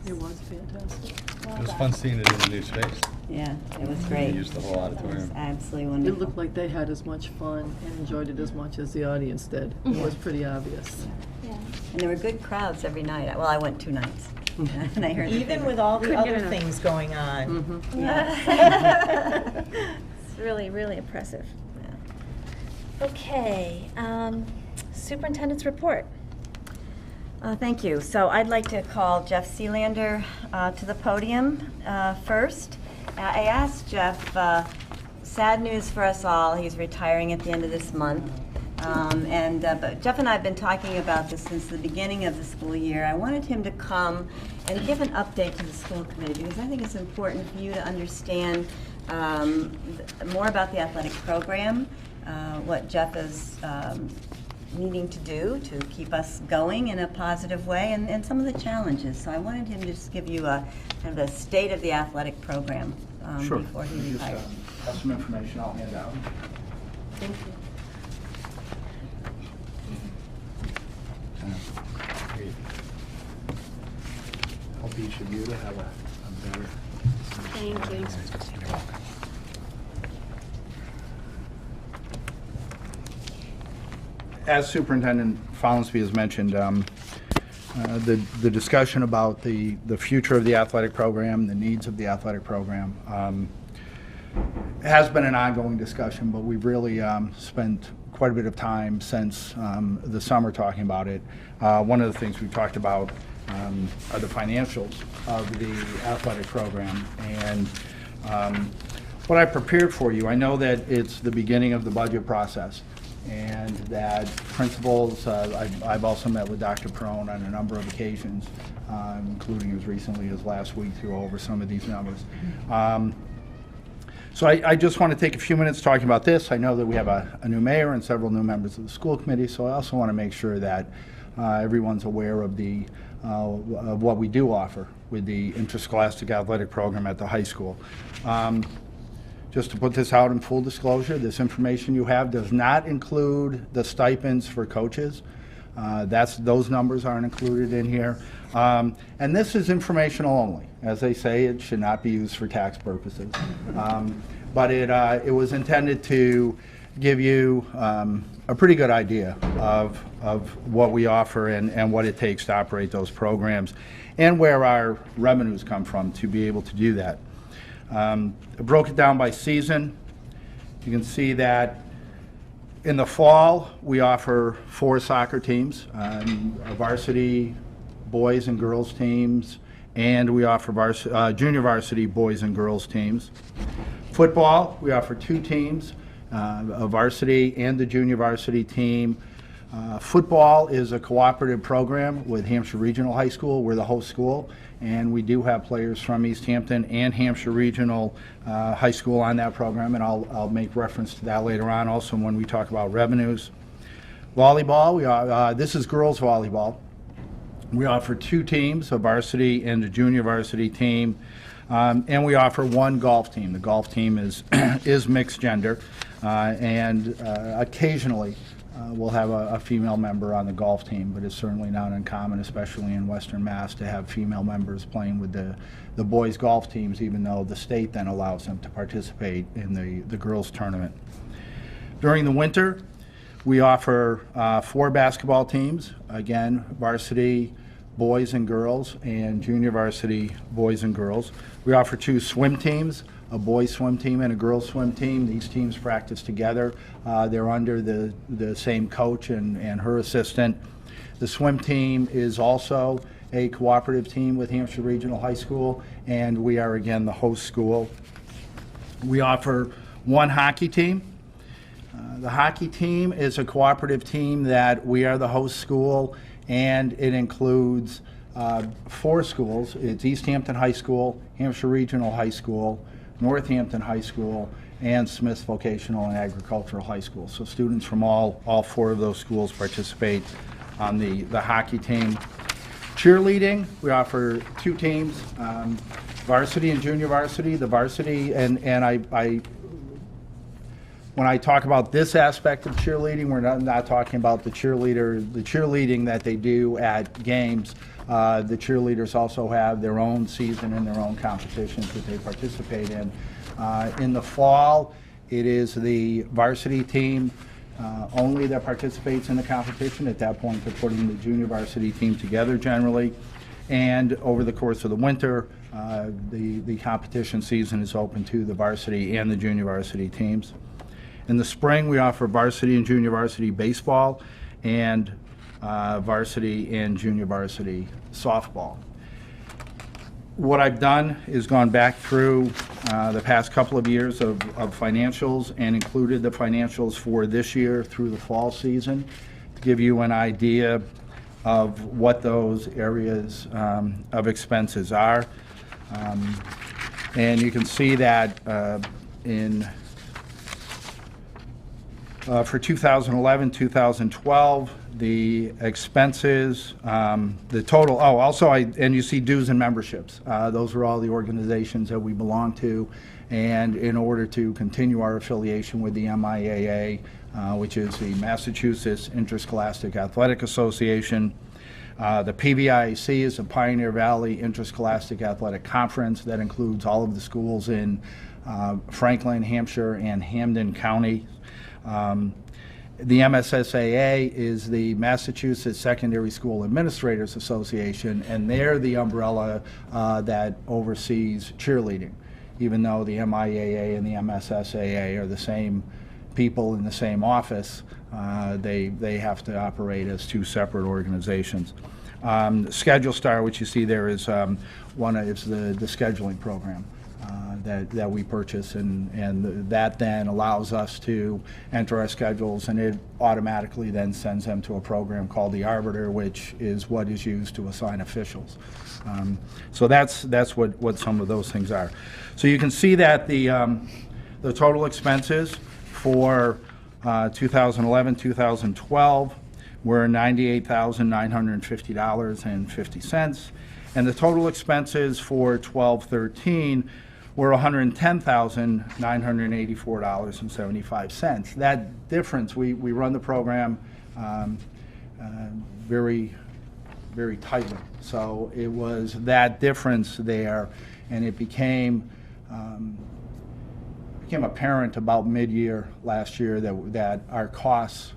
S8: It was fantastic.
S1: Well
S6: It was
S1: done.
S6: fun seeing it in the new space.
S2: Yeah, it was
S6: We
S2: great.
S6: used the whole
S2: It
S6: auditorium.
S2: was absolutely
S8: It
S2: wonderful.
S8: looked like they had as much fun and enjoyed it as much as the audience did. It was pretty obvious.
S1: Yeah.
S2: And there were good crowds every night. Well, I went 2 nights. And I heard
S5: Even with all the
S3: Couldn't get
S5: other
S3: enough.
S5: things going on.
S2: Yeah.
S1: It's really, really impressive. Okay, superintendent's report.
S2: Thank you. So I'd like to call Jeff Sealander to the podium first. I asked Jeff, sad news for us all, he's retiring at the end of this month. But Jeff and I have been talking about this since the beginning of the school year. I wanted him to come and give an update to the school committee because I think it's important for you to understand more about the athletic program. what Jeff is needing to do to keep us going in a positive way, and some of the challenges. So I wanted him to just give you a kind of a state of the athletic program
S10: Sure.
S2: before he
S10: We just
S2: retires.
S10: have some information I'll hand out.
S2: Thank you.
S10: Hope each of you to have a better.
S3: Thank you.
S10: As Superintendent Follansby has mentioned, the discussion about the future of the athletic program, the needs of the athletic program, has been an ongoing discussion, but we've really spent quite a bit of time since the summer talking about it. One of the things we've talked about are the financials of the athletic program. And what I prepared for you, I know that it's the beginning of the budget process, and that principals, I've also met with Dr. Perone on a number of occasions, including as recently as last week, to go over some of these numbers. So I just want to take a few minutes talking about this. I know that we have a new mayor and several new members of the school committee, so I also want to make sure that everyone's aware of of what we do offer with the interscholastic athletic program at the high school. Just to put this out in full disclosure, this information you have does not include the stipends for coaches. Those numbers aren't included in here. And this is informational only. As they say, it should not be used for tax purposes. But it was intended to give you a pretty good idea of what we offer and what it takes to operate those programs, and where our revenues come from to be able to do that. I broke it down by season. You can see that in the fall, we offer 4 soccer teams, varsity boys and girls teams, and we offer junior varsity boys and girls teams. Football, we offer 2 teams, a varsity and the junior varsity team. Football is a cooperative program with Hampshire Regional High School. We're the host school, and we do have players from Easthampton and Hampshire Regional High School on that program, and I'll make reference to that later on also when we talk about revenues. Volleyball, this is girls volleyball. We offer 2 teams, a varsity and a junior varsity team, and we offer 1 golf team. The golf team is mixed gender, and occasionally we'll have a female member on the golf team, but it's certainly not uncommon, especially in Western Mass, to have female members playing with the boys' golf teams, even though the state then allows them to participate in the girls' tournament. During the winter, we offer 4 basketball teams, again, varsity boys and girls, and junior varsity boys and girls. We offer 2 swim teams, a boys swim team and a girls swim team. These teams practice together. They're under the same coach and her assistant. The swim team is also a cooperative team with Hampshire Regional High School, and we are again the host school. We offer 1 hockey team. The hockey team is a cooperative team that we are the host school, and it includes 4 schools. It's Easthampton High School, Hampshire Regional High School, Northampton High School, and Smith's Vocational and Agricultural High School. So students from all 4 of those schools participate on the hockey team. Cheerleading, we offer 2 teams, varsity and junior varsity. The varsity, and when I talk about this aspect of cheerleading, we're not talking about the cheerleading that they do at games. The cheerleaders also have their own season and their own competitions that they participate in. In the fall, it is the varsity team only that participates in the competition. At that point, they're putting the junior varsity team together generally. And over the course of the winter, the competition season is open to the varsity and the junior varsity teams. In the spring, we offer varsity and junior varsity baseball, and varsity and junior varsity softball. What I've done is gone back through the past couple of years of financials and included the financials for this year through the fall season to give you an idea of what those areas of expenses are. And you can see that in For 2011, 2012, the expenses, the total, and you see dues and memberships. Those are all the organizations that we belong to. And in order to continue our affiliation with the MIAA, which is the Massachusetts Interscholastic Athletic Association, the PVIAC is the Pioneer Valley Interscholastic Athletic Conference that includes all of the schools in Franklin, Hampshire, and Hamden County. The MSSAA is the Massachusetts Secondary School Administrators Association, and they're the umbrella that oversees cheerleading, even though the MIAA and the MSSAA are the same people in the same office. They have to operate as two separate organizations. Schedule Star, which you see there, is the scheduling program that we purchase, and that then allows us to enter our schedules, and it automatically then sends them to a program called the Arbiter, which is what is used to assign officials. So that's what some of those things are. So you can see that the total expenses for 2011, 2012 were $98,950.50, and the total expenses for 12-13 were $110,984.75. That difference, we run the program very, very tightly. So it was that difference there, and it became apparent about mid-year last year that our costs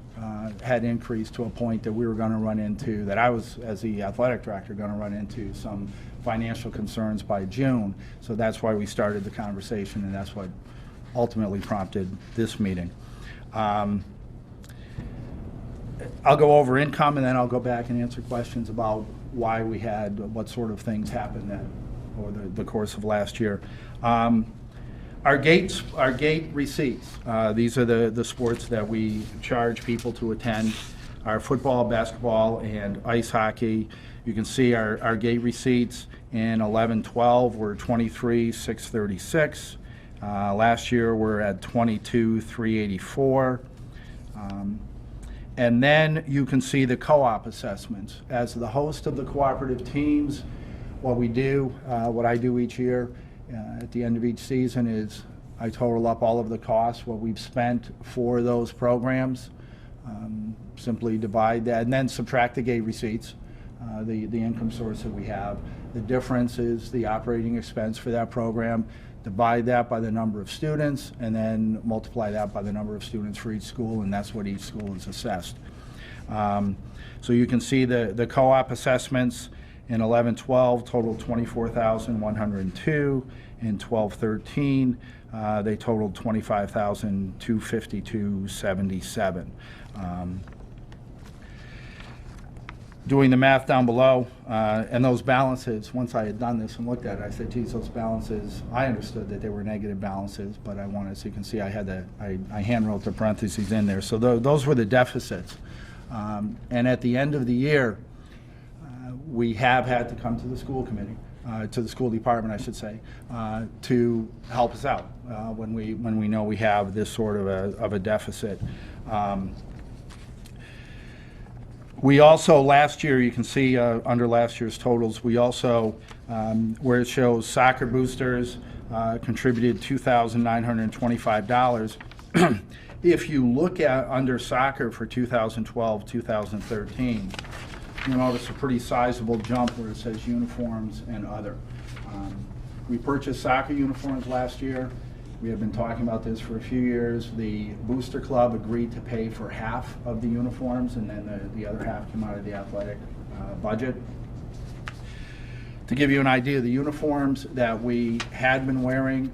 S10: had increased to a point that we were going to run into, that I was, as the athletic director, going to run into some financial concerns by June. So that's why we started the conversation, and that's what ultimately prompted this meeting. I'll go over income, and then I'll go back and answer questions about why we had, what sort of things happened over the course of last year. Our gate receipts, these are the sports that we charge people to attend. Our football, basketball, and ice hockey. You can see our gate receipts in 11-12 were $23,636. Last year we're at $22,384. And then you can see the co-op assessments. As the host of the cooperative teams, what I do each year at the end of each season is I total up all of the costs, what we've spent for those programs, simply divide that, and then subtract the gate receipts, the income source that we have. The difference is the operating expense for that program. Divide that by the number of students, and then multiply that by the number of students for each school, and that's what each school is assessed. So you can see the co-op assessments in 11-12 totaled $24,102. In 12-13, they totaled $25,252.77. Doing the math down below, and those balances, once I had done this and looked at it, I said, geez, those balances, I understood that they were negative balances, but I wanted, as you can see, I hand wrote the parentheses in there. So those were the deficits. And at the end of the year, we have had to come to the school committee, to the school department, I should say, to help us out when we know we have this sort of a deficit. We also, last year, you can see under last year's totals, we also, where it shows soccer boosters contributed $2,925. If you look at under soccer for 2012, 2013, you'll notice a pretty sizable jump where it says uniforms and other. We purchased soccer uniforms last year. We have been talking about this for a few years. The Booster Club agreed to pay for half of the uniforms, and then the other half came out of the athletic budget. To give you an idea, the uniforms that we had been wearing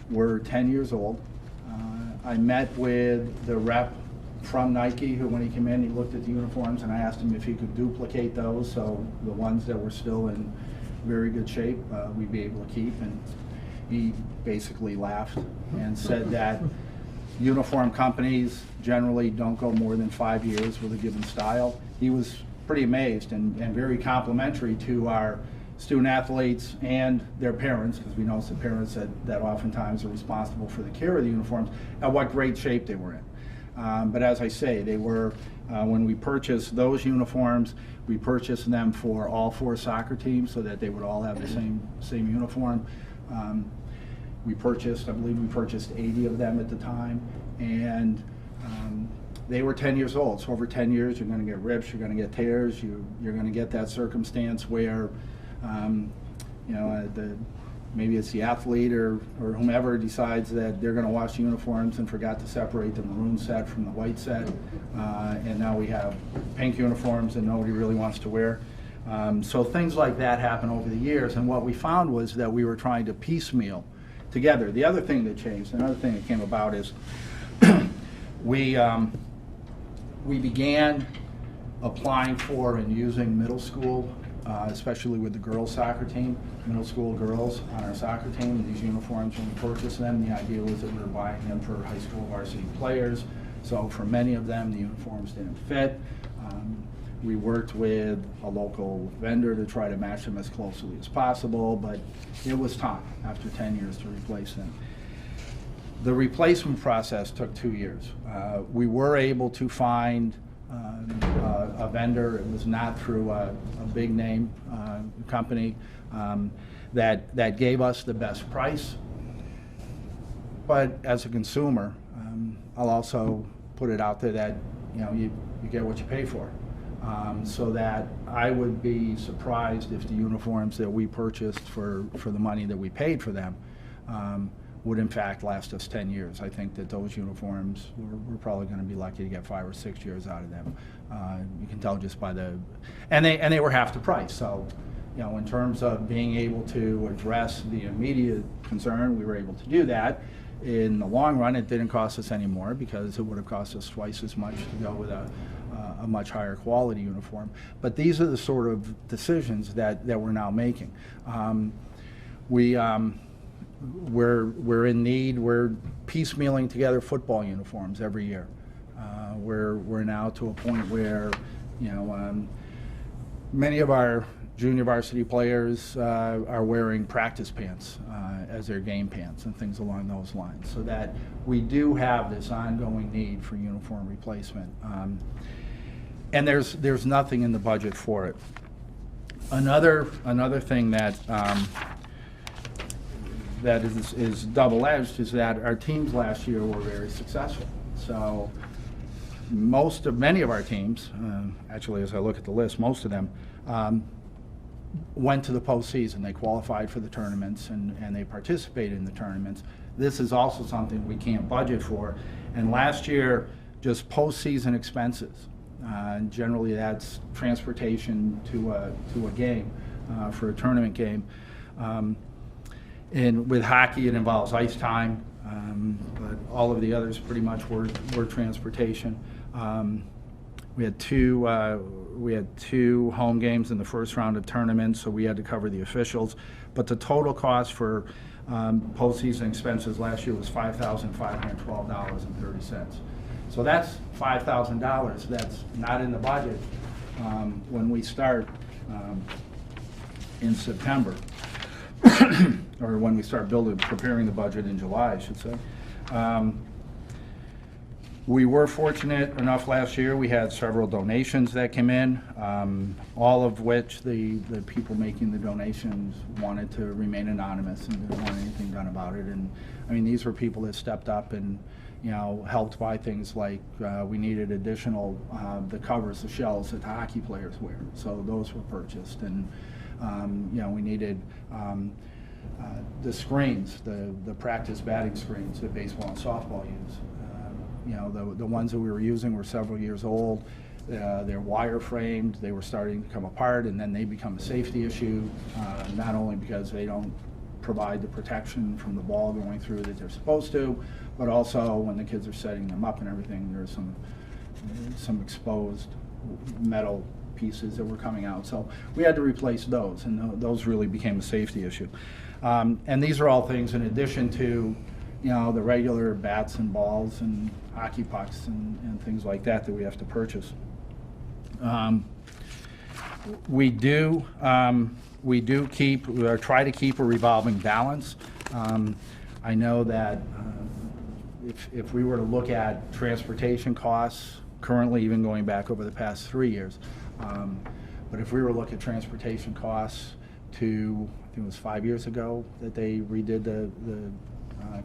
S10: were 10 years old. I met with the rep from Nike, who when he came in, he looked at the uniforms, and I asked him if he could duplicate those, so the ones that were still in very good shape, we'd be able to keep. And he basically laughed and said that uniform companies generally don't go more than 5 years with a given style. He was pretty amazed and very complimentary to our student athletes and their parents, because we know it's the parents that oftentimes are responsible for the care of the uniforms, at what great shape they were in. But as I say, they were, when we purchased those uniforms, we purchased them for all 4 soccer teams so that they would all have the same uniform. We purchased, I believe we purchased 80 of them at the time, and they were 10 years old. So over 10 years, you're going to get rips, you're going to get tears, you're going to get that circumstance where, you know, maybe it's the athlete or whomever decides that they're going to wash the uniforms and forgot to separate the maroon set from the white set, and now we have pink uniforms that nobody really wants to wear. So things like that happen over the years, and what we found was that we were trying to piecemeal together. The other thing that changed, another thing that came about is we began applying for and using middle school, especially with the girls soccer team, middle school girls on our soccer team. These uniforms, when we purchased them, the idea was that we were buying them for high school varsity players. So for many of them, the uniforms didn't fit. We worked with a local vendor to try to match them as closely as possible, but it was time after 10 years to replace them. The replacement process took 2 years. We were able to find a vendor. It was not through a big name company that gave us the best price. But as a consumer, I'll also put it out there that, you know, you get what you pay for. So that I would be surprised if the uniforms that we purchased for the money that we paid for them would in fact last us 10 years. I think that those uniforms, we're probably going to be lucky to get 5 or 6 years out of them. You can tell just by and they were half the price. So, you know, in terms of being able to address the immediate concern, we were able to do that. In the long run, it didn't cost us any more because it would have cost us twice as much to go with a much higher quality uniform. But these are the sort of decisions that we're now making. We're in need. We're piecemealing together football uniforms every year. We're now to a point where, you know, many of our junior varsity players are wearing practice pants as their game pants and things along those lines, so that we do have this ongoing need for uniform replacement. And there's nothing in the budget for it. Another thing that that is double-edged is that our teams last year were very successful. So many of our teams, actually as I look at the list, most of them went to the postseason. They qualified for the tournaments and they participated in the tournaments. This is also something we can't budget for. And last year, just postseason expenses. Generally that's transportation to a game, for a tournament game. And with hockey, it involves ice time, but all of the others pretty much were transportation. We had two home games in the first round of tournaments, so we had to cover the officials. But the total cost for postseason expenses last year was $5,512.30. So that's $5,000 that's not in the budget when we start in September. Or when we start preparing the budget in July, I should say. We were fortunate enough last year, we had several donations that came in, all of which the people making the donations wanted to remain anonymous and didn't want anything done about it. And I mean, these were people that stepped up and, you know, helped buy things like we needed additional, the covers, the shells that the hockey players wear. So those were purchased. And you know, we needed the screens, the practice batting screens that baseball and softball use. You know, the ones that we were using were several years old. They're wire framed. They were starting to come apart, and then they become a safety issue, not only because they don't provide the protection from the ball going through that they're supposed to, but also when the kids are setting them up and everything, there's some exposed metal pieces that were coming out. So we had to replace those, and those really became a safety issue. And these are all things in addition to, you know, the regular bats and balls and hockey pucks and things like that we have to purchase. We try to keep a revolving balance. I know that if we were to look at transportation costs, currently even going back over the past 3 years, but if we were to look at transportation costs to, I think it was 5 years ago that they redid the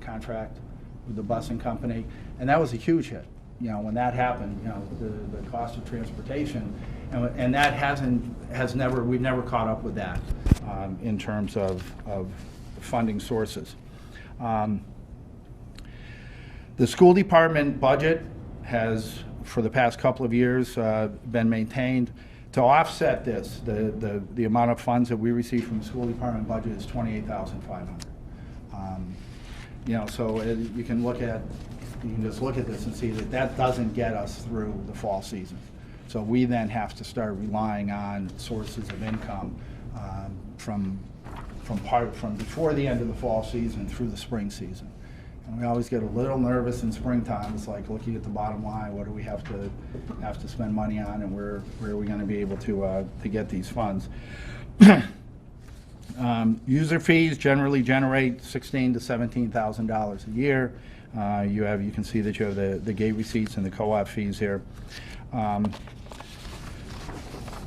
S10: contract with the busing company, and that was a huge hit. You know, when that happened, you know, the cost of transportation, and that we've never caught up with that in terms of funding sources. The school department budget has, for the past couple of years, been maintained. To offset this, the amount of funds that we receive from the school department budget is $28,500. You know, so you can just look at this and see that doesn't get us through the fall season. So we then have to start relying on sources of income from before the end of the fall season through the spring season. And we always get a little nervous in springtime. It's like looking at the bottom line. What do we have to spend money on, and where are we going to be able to get these funds? User fees generally generate $16,000 to $17,000 a year. You can see that you have the gate receipts and the co-op fees here.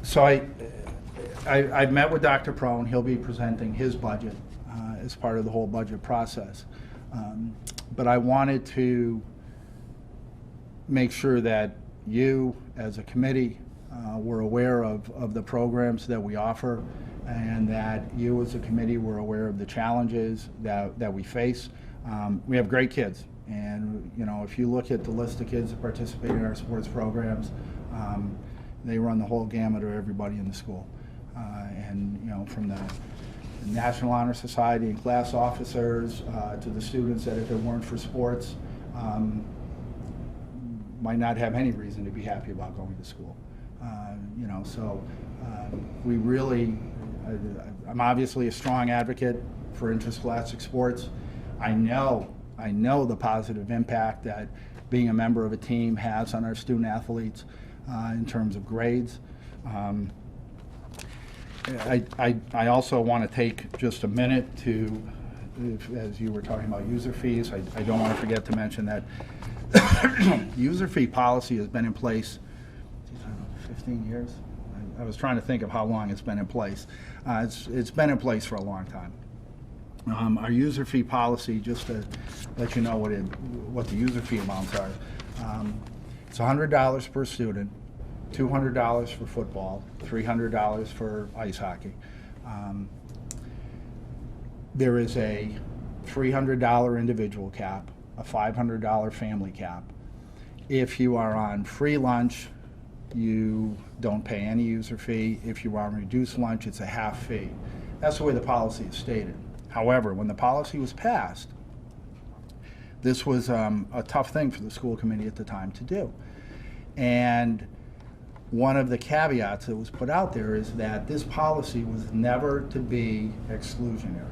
S10: So I've met with Dr. Prone. He'll be presenting his budget as part of the whole budget process. But I wanted to make sure that you, as a committee, were aware of the programs that we offer, and that you, as a committee, were aware of the challenges that we face. We have great kids, and you know, if you look at the list of kids that participate in our sports programs, they run the whole gamut of everybody in the school, and you know, from the National Honor Society and class officers to the students that, if it weren't for sports, might not have any reason to be happy about going to school. You know, so we really, I'm obviously a strong advocate for interscholastic sports. I know the positive impact that being a member of a team has on our student athletes in terms of grades. I also want to take just a minute to, as you were talking about user fees, I don't want to forget to mention that user fee policy has been in place, I don't know, 15 years? I was trying to think of how long it's been in place. It's been in place for a long time. Our user fee policy, just to let you know what the user fee amounts are, it's $100 per student, $200 for football, $300 for ice hockey. There is a $300 individual cap, a $500 family cap. If you are on free lunch, you don't pay any user fee. If you are on reduced lunch, it's a half fee. That's the way the policy is stated. However, when the policy was passed, this was a tough thing for the school committee at the time to do. And one of the caveats that was put out there is that this policy was never to be exclusionary.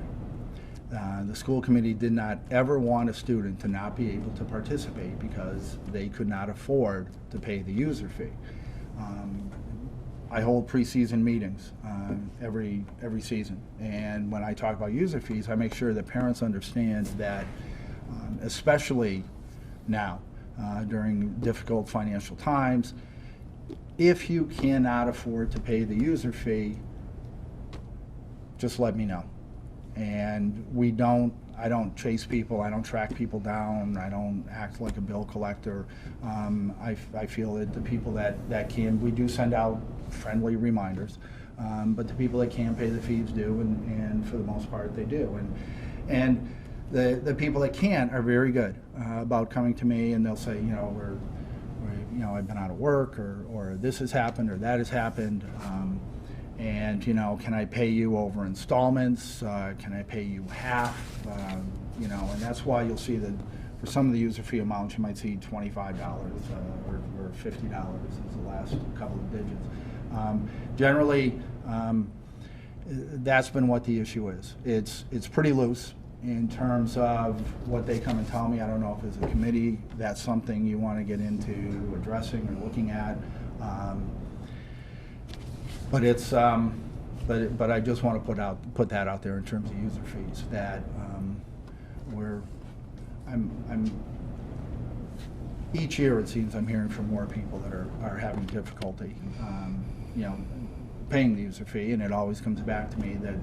S10: The school committee did not ever want a student to not be able to participate because they could not afford to pay the user fee. I hold preseason meetings every season, and when I talk about user fees, I make sure that parents understand that, especially now during difficult financial times, if you cannot afford to pay the user fee, just let me know. And I don't chase people, I don't track people down, I don't act like a bill collector. I feel that the people that can, we do send out friendly reminders, but the people that can pay the fees do, and for the most part they do. And the people that can't are very good about coming to me, and they'll say, you know, I've been out of work, or this has happened, or that has happened. And, you know, can I pay you over installments? Can I pay you half? You know, and that's why you'll see that for some of the user fee amounts, you might see $25 or $50 is the last couple of digits. Generally, that's been what the issue is. It's pretty loose in terms of what they come and tell me. I don't know if as a committee that's something you want to get into addressing or looking at. But it's, but I just want to put that out there in terms of user fees, that I'm each year it seems I'm hearing from more people that are having difficulty, paying the user fee, and it always comes back to me that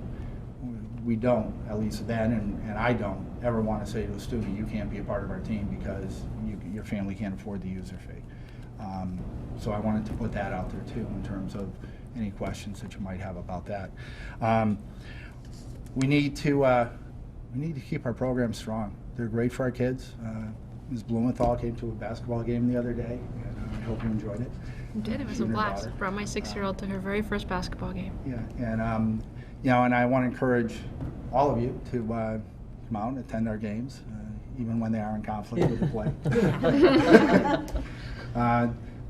S10: we don't, at least then, and I don't ever want to say to a student, you can't be a part of our team because your family can't afford the user fee. So I wanted to put that out there too in terms of any questions that you might have about that. We need to keep our programs strong. They're great for our kids. Ms. Blumenthal came to a basketball game the other day, and I hope you enjoyed it.
S7: I did. It was a blast. Brought my 6-year-old to her very first basketball game.
S10: Yeah, and and I want to encourage all of you to come out and attend our games, even when they are in conflict with the play.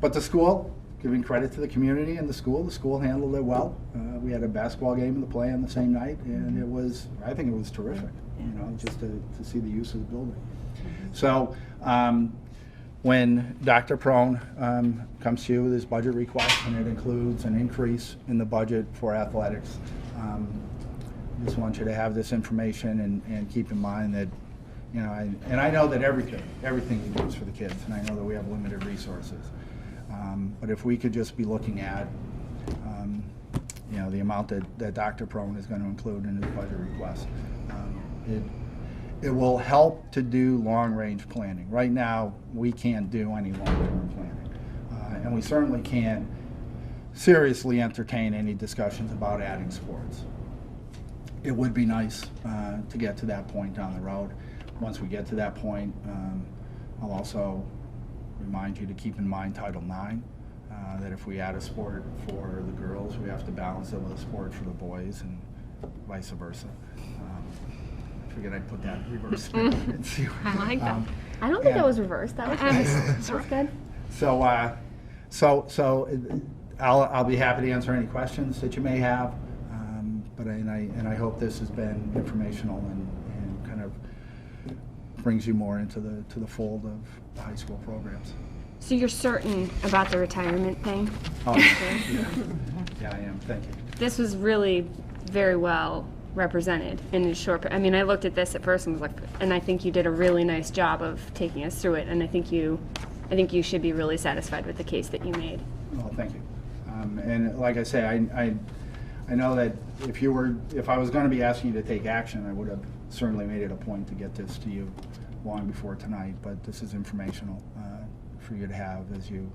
S10: But the school, giving credit to the community and the school handled it well. We had a basketball game and the play on the same night, and I think it was terrific, just to see the use of the building. So when Dr. Prone comes to you with his budget request, and it includes an increase in the budget for athletics, I just want you to have this information and keep in mind that, and I know that everything we do is for the kids, and I know that we have limited resources. But if we could just be looking at, the amount that Dr. Prone is going to include in his budget request, it will help to do long-range planning. Right now, we can't do any long-term planning, and we certainly can't seriously entertain any discussions about adding sports. It would be nice to get to that point down the road. Once we get to that point, I'll also remind you to keep in mind Title IX, that if we add a sport for the girls, we have to balance it with a sport for the boys, and vice versa. I figured I'd put that in reverse and see.
S7: I like that.
S3: I don't think that was reversed. That was nice. That was good.
S10: So I'll be happy to answer any questions that you may have, but I hope this has been informational and kind of brings you more into the fold of the high school programs.
S3: So you're certain about the retirement thing?
S10: Oh, yeah, I am. Thank you.
S3: This was really very well represented in a short. I mean, I looked at this at first and was like, and I think you did a really nice job of taking us through it. And I think you should be really satisfied with the case that you made.
S10: Well, thank you. And like I say, I know that if I was going to be asking you to take action, I would have certainly made it a point to get this to you long before tonight. But this is informational for you to have as you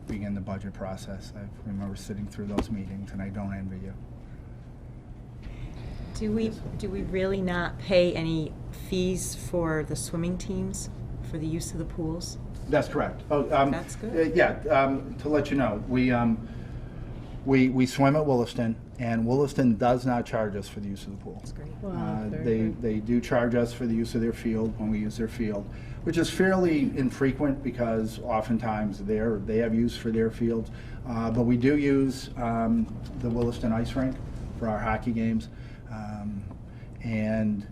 S10: begin the budget process. I remember sitting through those meetings, and I don't envy you.
S5: Do we really not pay any fees for the swimming teams for the use of the pools?
S10: That's correct. Oh,
S5: That's good.
S10: To let you know, we swim at Williston, and Williston does not charge us for the use of the pool.
S5: That's great.
S10: They do charge us for the use of their field when we use their field, which is fairly infrequent because oftentimes they have use for their fields. But we do use the Williston ice rink for our hockey games, and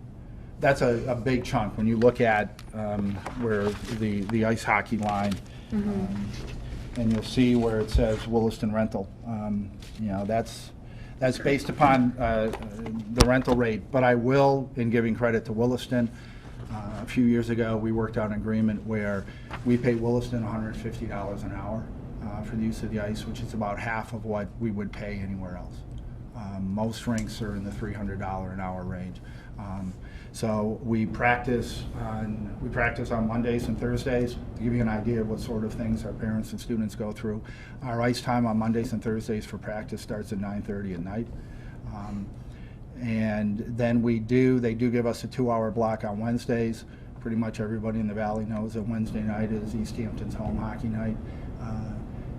S10: that's a big chunk when you look at where the ice hockey line. And you'll see where it says Williston rental. That's based upon the rental rate. But I will, in giving credit to Williston, a few years ago we worked out an agreement where we pay Williston $150 an hour for the use of the ice, which is about half of what we would pay anywhere else. Most rinks are in the $300 an hour range. So we practice on Mondays and Thursdays. To give you an idea of what sort of things our parents and students go through, our ice time on Mondays and Thursdays for practice starts at 9:30 at night. And then they do give us a 2-hour block on Wednesdays. Pretty much everybody in the Valley knows that Wednesday night is Easthampton's home hockey night.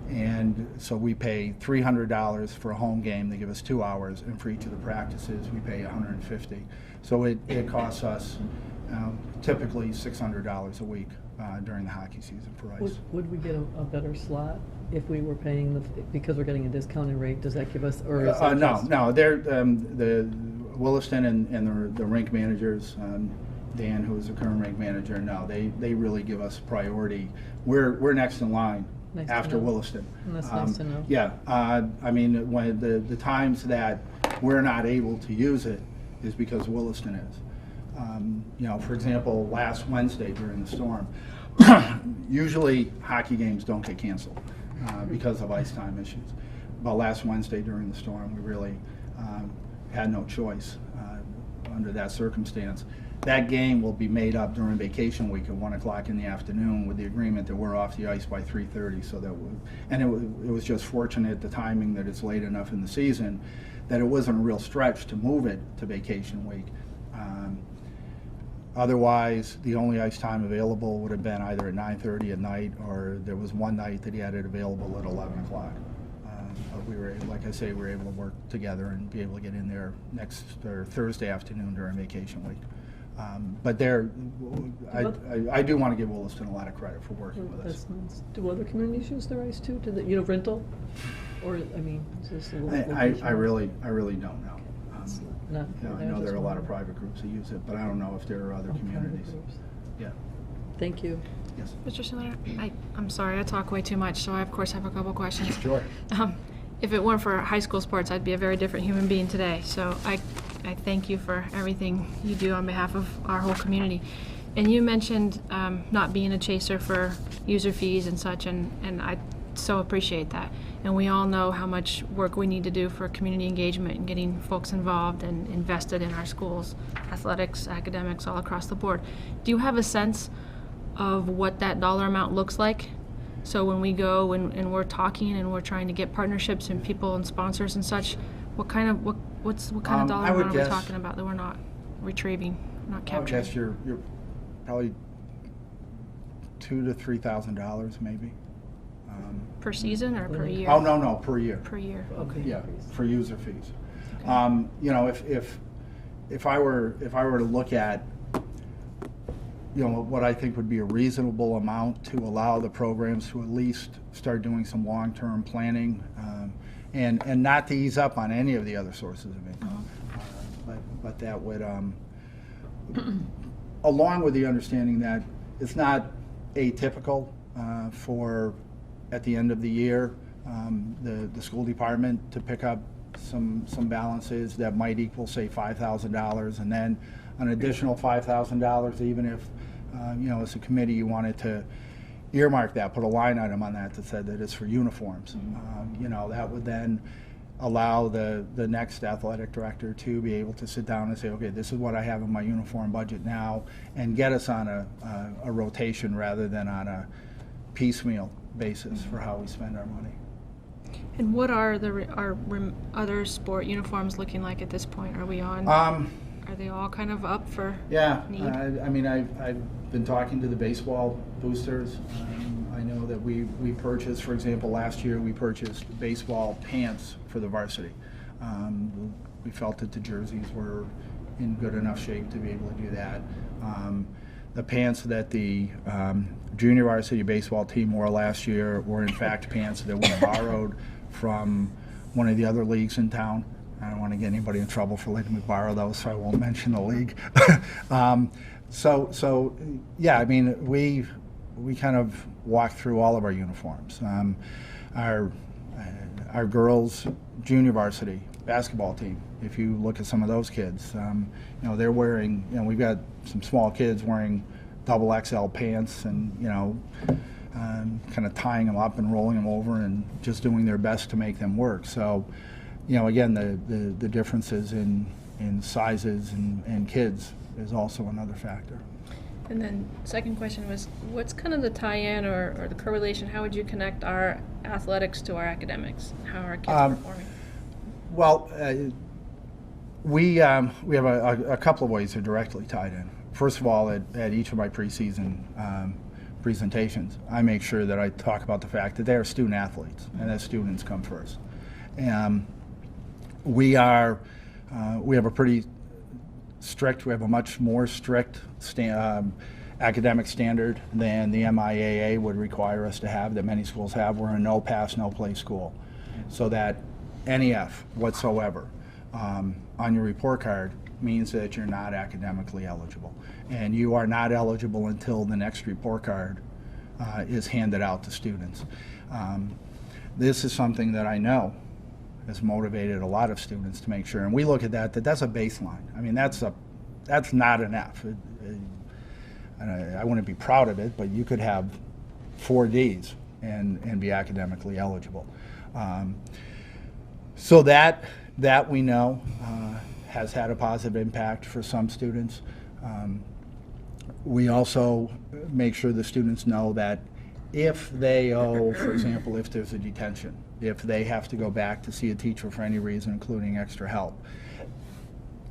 S10: And so we pay $300 for a home game. They give us 2 hours, and for each of the practices, we pay $150. So it costs us typically $600 a week during the hockey season for ice.
S8: Would we get a better slot if we were paying because we're getting a discounted rate? Does that give us, or is that
S10: no. They're the Williston and the rink managers. Dan, who is the current rink manager, no, they really give us priority. We're next in line.
S8: Nice to
S10: After
S8: know.
S10: Williston.
S8: And that's nice to know.
S10: Yeah, I mean, when the times that we're not able to use it is because Williston is. For example, last Wednesday during the storm, Usually, hockey games don't get canceled because of ice time issues. But last Wednesday during the storm, we really had no choice under that circumstance. That game will be made up during vacation week at 1 o'clock in the afternoon with the agreement that we're off the ice by 3:30. So that it was just fortunate, the timing, that it's late enough in the season that it wasn't a real stretch to move it to vacation week. Otherwise, the only ice time available would have been either at 9:30 at night, or there was one night that he had it available at 11 o'clock. But we were, like I say, we were able to work together and be able to get in there Thursday afternoon during vacation week. But I do want to give Williston a lot of credit for working with us.
S8: Do other communities use their ice too? Do they, rental? Or, I mean, is this a little
S10: I really don't know.
S8: not?
S10: I know there are a lot of private groups that use it, but I don't know if there are other communities. Yeah.
S8: Thank you.
S10: Yes.
S7: Mr. Schindler, I'm sorry, I talk way too much, so I of course have a couple questions.
S10: Sure.
S7: If it weren't for high school sports, I'd be a very different human being today. So I thank you for everything you do on behalf of our whole community. And you mentioned not being a chaser for user fees and such, and I so appreciate that. And we all know how much work we need to do for community engagement and getting folks involved and invested in our schools, athletics, academics, all across the board. Do you have a sense of what that dollar amount looks like? So when we go and we're talking and we're trying to get partnerships and people and sponsors and such, what kind of dollar
S10: I would
S7: amount are we
S10: guess-
S7: talking about that we're not retrieving, not
S10: I would
S7: capturing?
S10: guess you're probably $2,000 to $3,000 maybe.
S7: Per season or per year?
S10: Oh, no, per year.
S7: Per year.
S8: Okay.
S10: Yeah, for user fees. You know, if I were to look at, you know, what I think would be a reasonable amount to allow the programs to at least start doing some long-term planning, and not to ease up on any of the other sources of income, but that would, along with the understanding that it's not atypical for, at the end of the year, the school department to pick up some balances that might equal, say, $5,000, and then an additional $5,000, even if, you know, as a committee you wanted to earmark that, put a line item on that said that it's for uniforms. You know, that would then allow the next athletic director to be able to sit down and say, okay, this is what I have in my uniform budget now, and get us on a rotation rather than on a piecemeal basis for how we spend our money.
S7: And what are our other sport uniforms looking like at this point? Are we on? Are they all kind of up for
S10: Yeah,
S7: need?
S10: I mean, I've been talking to the baseball boosters. I know that we purchased, for example, last year we purchased baseball pants for the varsity. We felt that the jerseys were in good enough shape to be able to do that. The pants that the junior varsity baseball team wore last year were in fact pants that we borrowed from one of the other leagues in town. I don't want to get anybody in trouble for letting me borrow those, so I won't mention the league. So yeah, I mean, we kind of walked through all of our uniforms. Our girls' junior varsity basketball team, if you look at some of those kids, you know, they're wearing, you know, we've got some small kids wearing double XL pants and, you know, kind of tying them up and rolling them over and just doing their best to make them work. So, you know, again, the differences in sizes and kids is also another factor.
S7: And then second question was, what's kind of the tie-in or the correlation? How would you connect our athletics to our academics? How are our kids performing?
S10: Well, we have a couple of ways they're directly tied in. First of all, at each of my preseason presentations, I make sure that I talk about the fact that they are student athletes and that students come first. We have a pretty strict, we have a much more strict academic standard than the MIAA would require us to have, that many schools have. We're a no pass, no play school. So that any F whatsoever on your report card means that you're not academically eligible. And you are not eligible until the next report card is handed out to students. This is something that I know has motivated a lot of students to make sure, and we look at that's a baseline. I mean, that's not an F. and I wouldn't be proud of it, but you could have 4 Ds and be academically eligible. So that we know has had a positive impact for some students. We also make sure the students know that if they owe, for example, if there's a detention, if they have to go back to see a teacher for any reason, including extra help,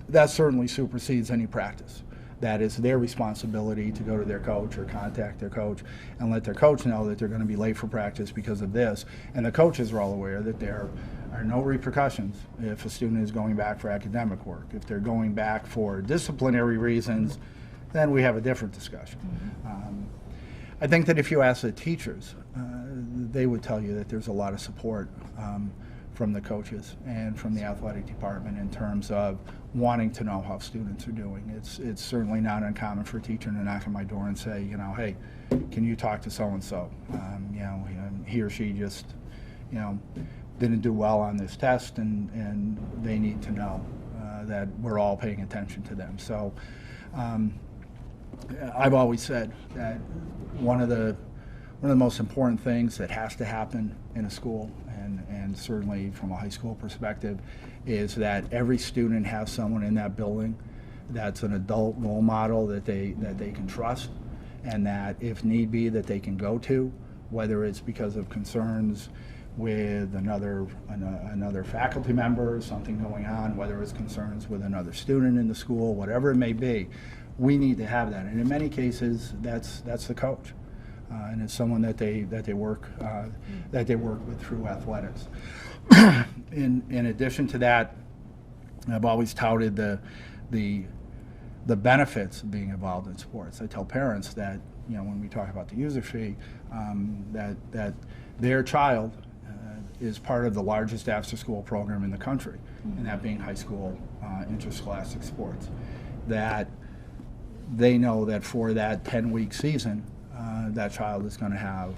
S10: that certainly supersedes any practice. That is their responsibility to go to their coach or contact their coach and let their coach know that they're going to be late for practice because of this. And the coaches are all aware that there are no repercussions if a student is going back for academic work. If they're going back for disciplinary reasons, then we have a different discussion. I think that if you ask the teachers, they would tell you that there's a lot of support from the coaches and from the athletic department in terms of wanting to know how students are doing. It's certainly not uncommon for a teacher to knock on my door and say, you know, hey, can you talk to so-and-so? You know, he or she just, you know, didn't do well on this test, and they need to know that we're all paying attention to them. So I've always said that one of the most important things that has to happen in a school, and certainly from a high school perspective, is that every student has someone in that building that's an adult role model that they can trust, and that if need be that they can go to, whether it's because of concerns with another faculty member, something going on, whether it's concerns with another student in the school, whatever it may be. We need to have that, and in many cases, that's the coach, and it's someone that they work with through athletics. In addition to that, I've always touted the benefits of being involved in sports. I tell parents that, you know, when we talk about the user fee, that their child is part of the largest after-school program in the country, and that being high school interscholastic sports. That they know that for that 10-week season, that child is going to have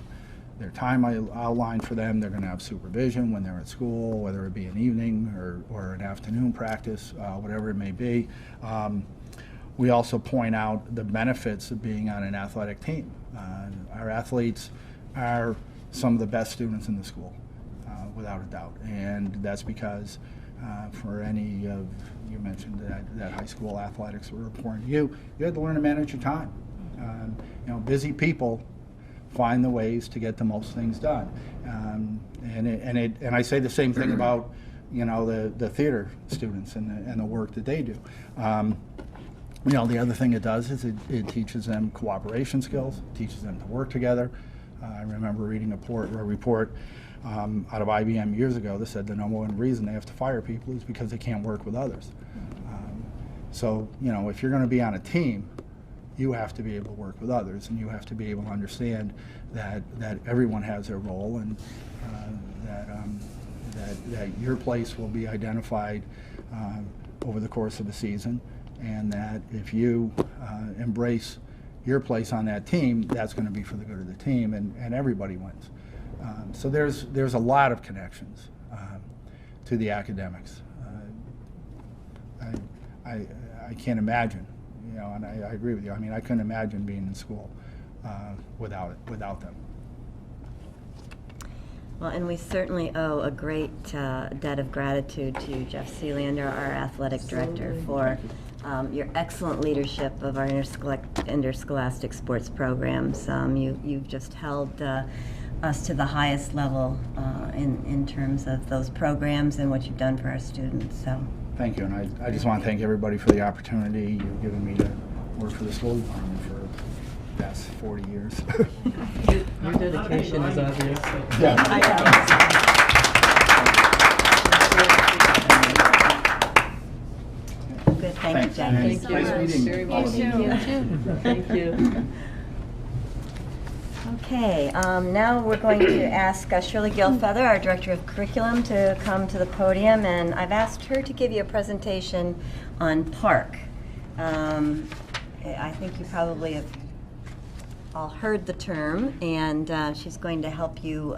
S10: their time outlined for them. They're going to have supervision when they're at school, whether it be an evening or an afternoon practice, whatever it may be. We also point out the benefits of being on an athletic team. Our athletes are some of the best students in the school, without a doubt, and that's because for any of, you mentioned that high school athletics were important to you, you had to learn to manage your time. You know, busy people find the ways to get the most things done, and I say the same thing about, you know, the theater students and the work that they do. You know, the other thing it does is it teaches them cooperation skills, teaches them to work together. I remember reading a report out of IBM years ago that said the number one reason they have to fire people is because they can't work with others. So, you know, if you're going to be on a team, you have to be able to work with others, and you have to be able to understand that everyone has their role, and that your place will be identified over the course of a season, and that if you embrace your place on that team, that's going to be for the good of the team, and everybody wins. So there's a lot of connections to the academics. I can't imagine, you know, and I agree with you. I mean, I couldn't imagine being in school without them.
S2: Well, and we certainly owe a great debt of gratitude to Jeff Sealander, our athletic director, for your excellent leadership of our interscholastic sports programs. You've just held us to the highest level in terms of those programs and what you've done for our students. So.
S10: Thank you, and I just want to thank everybody for the opportunity you've given me to work for the school department for the past 40 years.
S8: Your dedication is obvious.
S2: Good, thank you, Jeff.
S10: Thank you. Nice meeting all of you.
S8: Thank you.
S2: Okay, now we're going to ask Shirley Gilfeather, our Director of Curriculum, to come to the podium, and I've asked her to give you a presentation on PARC. I think you probably have all heard the term, and she's going to help you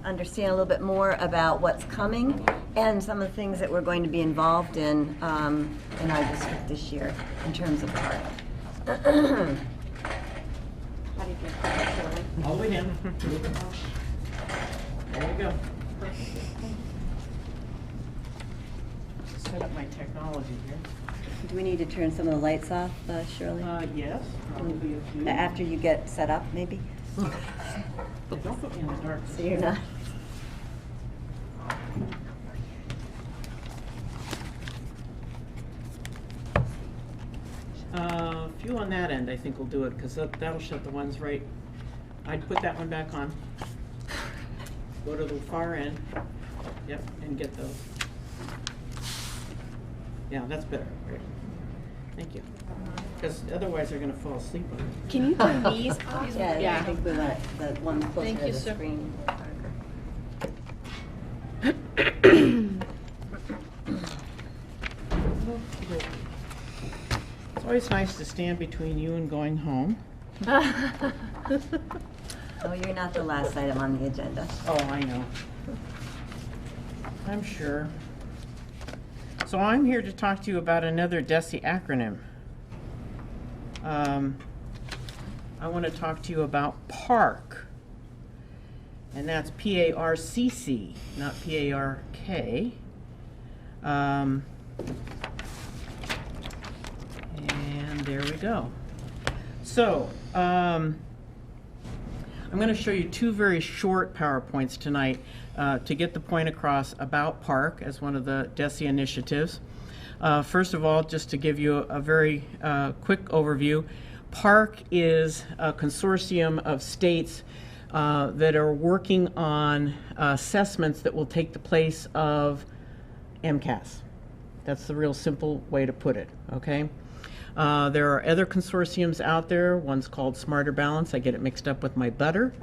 S2: understand a little bit more about what's coming and some of the things that we're going to be involved in our district this year in terms of park.
S1: How do you get that, Shirley?
S11: All the way down. There you go. Set up my technology here.
S2: Do we need to turn some of the lights off, Shirley?
S11: Yes, probably a few.
S2: After you get set up, maybe?
S11: But don't put me in the dark.
S2: So you're not...
S11: A few on that end, I think will do it, because that'll shut the ones right. I'd put that one back on. Go to the far end. Yep, and get those. Yeah, that's better. Great. Thank you. Because otherwise they're going to fall asleep on me.
S3: Can you turn these off?
S2: Yeah, I think we want the one closer
S7: Thank
S2: to
S7: you,
S2: the
S7: sir.
S2: screen.
S11: It's always nice to stand between you and going home.
S2: Oh, you're not the last item on the agenda.
S11: Oh, I know. I'm sure. So I'm here to talk to you about another DESE acronym. I want to talk to you about PARC. And that's P-A-R-C-C, not P-A-R-K. And there we go. So, I'm going to show you two very short PowerPoints tonight to get the point across about PARC as one of the DESE initiatives. First of all, just to give you a very quick overview, PARC is a consortium of states that are working on assessments that will take the place of MCAS. That's the real simple way to put it, okay? There are other consortiums out there. One's called Smarter Balance. I get it mixed up with my butter.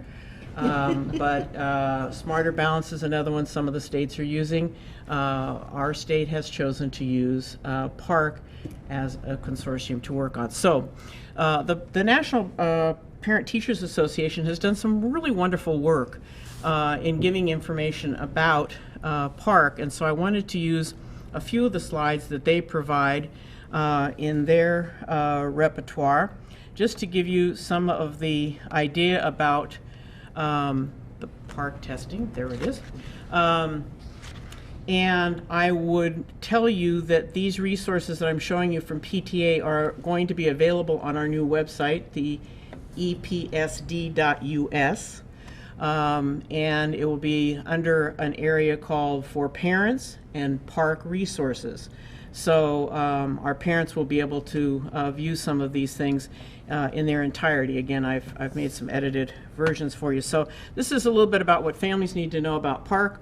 S11: But Smarter Balance is another one some of the states are using. Our state has chosen to use PARC as a consortium to work on. So the National Parent Teachers Association has done some really wonderful work in giving information about PARC, and so I wanted to use a few of the slides that they provide in their repertoire, just to give you some of the idea about the PARC testing. There it is. And I would tell you that these resources that I'm showing you from PTA are going to be available on our new website, the epsd.us. And it will be under an area called For Parents and PARC Resources. So our parents will be able to view some of these things in their entirety. Again, I've made some edited versions for you. So this is a little bit about what families need to know about PARC.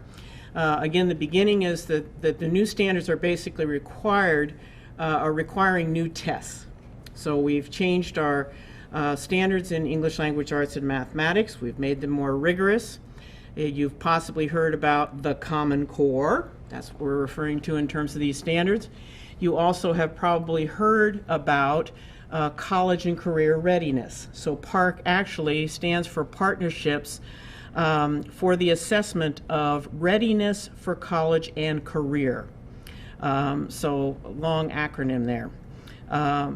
S11: Again, the beginning is that the new standards are basically requiring new tests. So we've changed our standards in English language arts and mathematics. We've made them more rigorous. You've possibly heard about the Common Core. That's what we're referring to in terms of these standards. You also have probably heard about college and career readiness. So PARC actually stands for Partnerships for the Assessment of Readiness for College and Career. So long acronym there.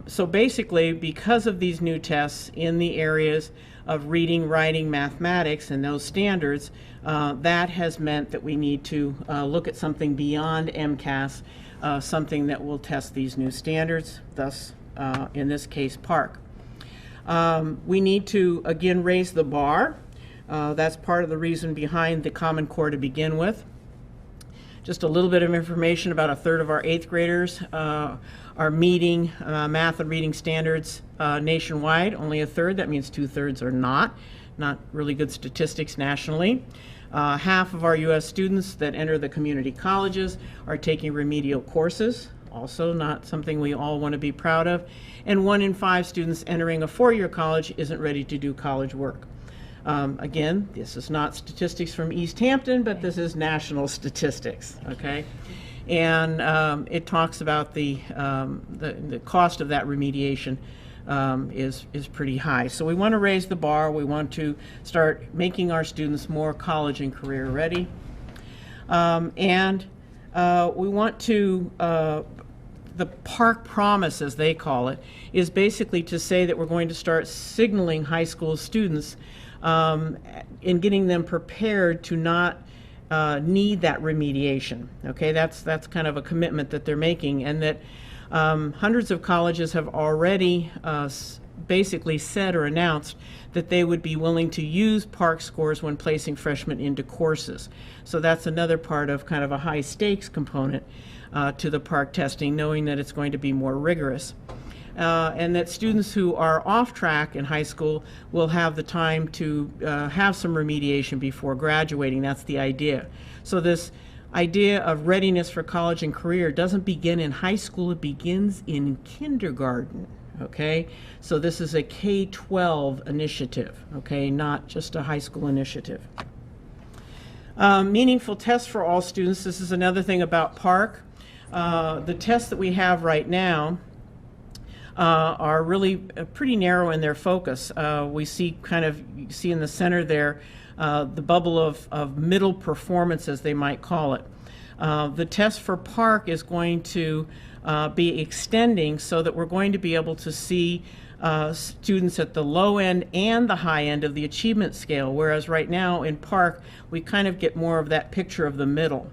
S11: So basically, because of these new tests in the areas of reading, writing, mathematics, and those standards, that has meant that we need to look at something beyond MCAS, something that will test these new standards, thus, in this case, PARC. We need to, again, raise the bar. That's part of the reason behind the Common Core to begin with. Just a little bit of information: about a third of our 8th graders are meeting math and reading standards nationwide. Only a third, that means 2/3 are not. Not really good statistics nationally. Half of our U.S. students that enter the community colleges are taking remedial courses, also not something we all want to be proud of. And 1 in 5 students entering a 4-year college isn't ready to do college work. Again, this is not statistics from Easthampton, but this is national statistics, okay? And it talks about the cost of that remediation is pretty high. So we want to raise the bar. We want to start making our students more college and career ready. And We want to, the park promise, as they call it, is basically to say that we're going to start signaling high school students in getting them prepared to not need that remediation. Okay, that's kind of a commitment that they're making, and that hundreds of colleges have already basically said or announced that they would be willing to use park scores when placing freshmen into courses. So that's another part of kind of a high stakes component to the park testing, knowing that it's going to be more rigorous. And that students who are off track in high school will have the time to have some remediation before graduating. That's the idea. So this idea of readiness for college and career doesn't begin in high school, it begins in kindergarten. Okay, so this is a K-12 initiative, okay, not just a high school initiative. Meaningful tests for all students. This is another thing about Park. The tests that we have right now are really pretty narrow in their focus. We see kind of, you see in the center there, the bubble of middle performance, as they might call it. The test for Park is going to be extending so that we're going to be able to see students at the low end and the high end of the achievement scale, whereas right now in Park we kind of get more of that picture of the middle.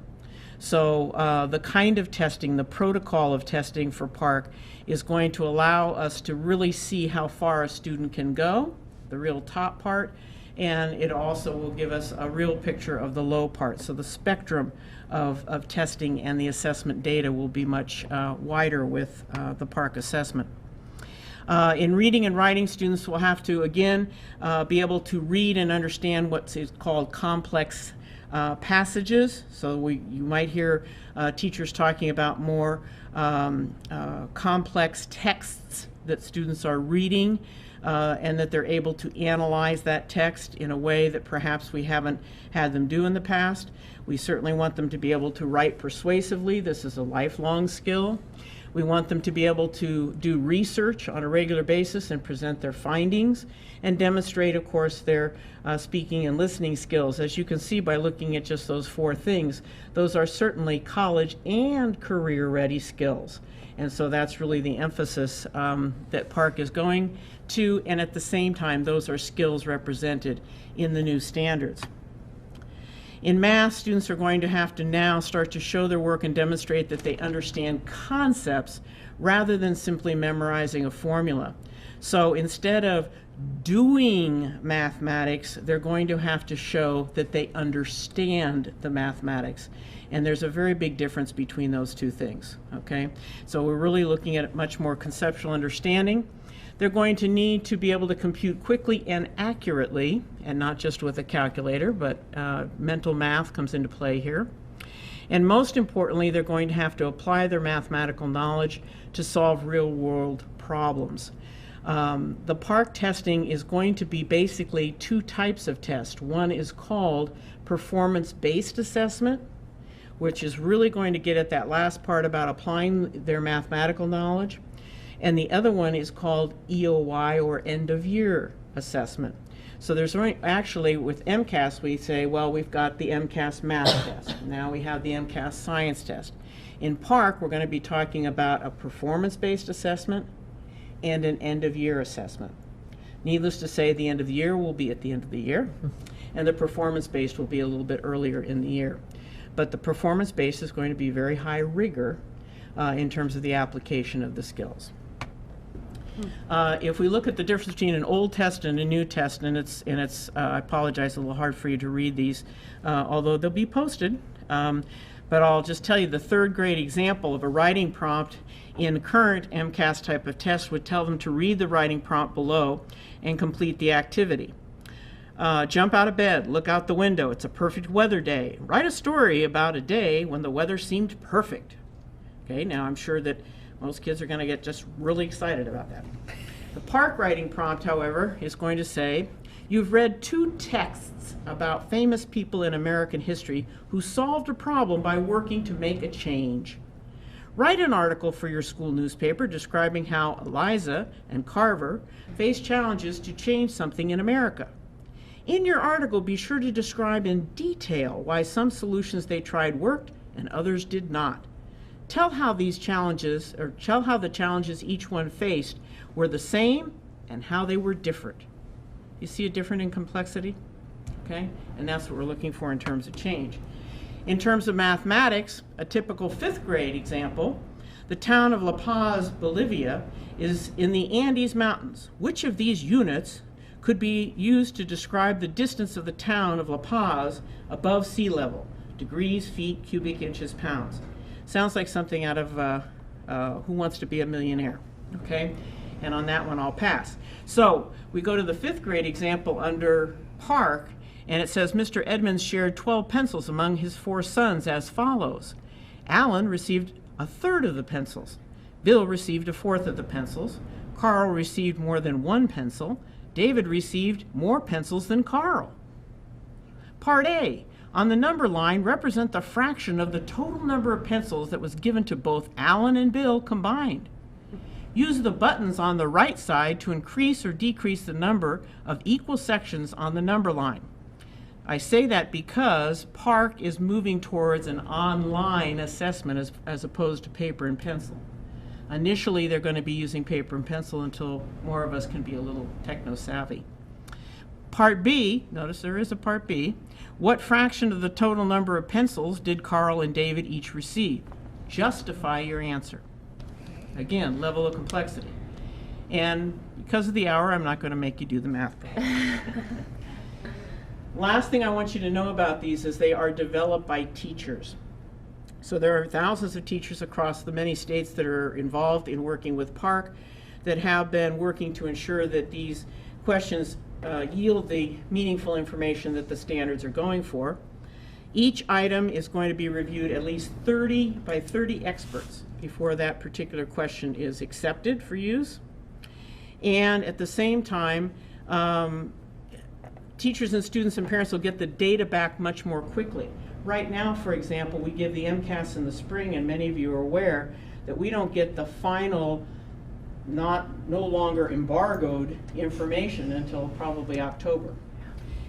S11: So the kind of testing, the protocol of testing for Park is going to allow us to really see how far a student can go, the real top part, and it also will give us a real picture of the low part. So the spectrum of testing and the assessment data will be much wider with the Park assessment. In reading and writing, students will have to, again, be able to read and understand what's called complex passages. So you might hear teachers talking about more complex texts that students are reading, and that they're able to analyze that text in a way that perhaps we haven't had them do in the past. We certainly want them to be able to write persuasively. This is a lifelong skill. We want them to be able to do research on a regular basis and present their findings and demonstrate, of course, their speaking and listening skills. As you can see by looking at just those 4 things, those are certainly college and career-ready skills. And so that's really the emphasis that Park is going to, and at the same time, those are skills represented in the new standards. In math, students are going to have to now start to show their work and demonstrate that they understand concepts rather than simply memorizing a formula. So instead of doing mathematics, they're going to have to show that they understand the mathematics. And there's a very big difference between those two things, okay? So we're really looking at much more conceptual understanding. They're going to need to be able to compute quickly and accurately, and not just with a calculator, but mental math comes into play here. And most importantly, they're going to have to apply their mathematical knowledge to solve real-world problems. The Park testing is going to be basically 2 types of tests. One is called performance-based assessment, which is really going to get at that last part about applying their mathematical knowledge. And the other one is called EOY, or end of year assessment. So there's actually, with MCAS, we say, well, we've got the MCAS math test. Now we have the MCAS science test. In Park, we're going to be talking about a performance-based assessment and an end of year assessment. Needless to say, the end of the year will be at the end of the year, and the performance-based will be a little bit earlier in the year. But the performance-based is going to be very high rigor in terms of the application of the skills. If we look at the difference between an old test and a new test, and it's I apologize, a little hard for you to read these, although they'll be posted, but I'll just tell you the 3rd grade example of a writing prompt in current MCAS type of test would tell them to read the writing prompt below and complete the activity. Jump out of bed, look out the window, it's a perfect weather day. Write a story about a day when the weather seemed perfect. Okay, now I'm sure that most kids are going to get just really excited about that. The Park writing prompt, however, is going to say, you've read 2 texts about famous people in American history who solved a problem by working to make a change. Write an article for your school newspaper describing how Eliza and Carver faced challenges to change something in America. In your article, be sure to describe in detail why some solutions they tried worked and others did not. Tell how the challenges each one faced were the same and how they were different. You see a difference in complexity? Okay? And that's what we're looking for in terms of change. In terms of mathematics, a typical 5th grade example, the town of La Paz, Bolivia, is in the Andes Mountains. Which of these units could be used to describe the distance of the town of La Paz above sea level? Degrees, feet, cubic inches, pounds. Sounds like something out of Who Wants to Be a Millionaire, okay? And on that one, I'll pass. So we go to the 5th grade example under Park, and it says, Mr. Edmonds shared 12 pencils among his 4 sons as follows. Alan received 1/3 of the pencils. Bill received 1/4 of the pencils. Carl received more than 1 pencil. David received more pencils than Carl. Part A. On the number line, represent the fraction of the total number of pencils that was given to both Alan and Bill combined. Use the buttons on the right side to increase or decrease the number of equal sections on the number line. I say that because Park is moving towards an online assessment as opposed to paper and pencil. Initially, they're going to be using paper and pencil until more of us can be a little techno-savvy. Part B, notice there is a Part B. What fraction of the total number of pencils did Carl and David each receive? Justify your answer. Again, level of complexity. And because of the hour, I'm not going to make you do the math problem. Last thing I want you to know about these is they are developed by teachers. So there are thousands of teachers across the many states that are involved in working with Park that have been working to ensure that these questions yield the meaningful information that the standards are going for. Each item is going to be reviewed at least 30 by 30 experts before that particular question is accepted for use. And at the same time, teachers and students and parents will get the data back much more quickly. Right now, for example, we give the MCAS in the spring, and many of you are aware that we don't get the final, no longer embargoed information until probably October.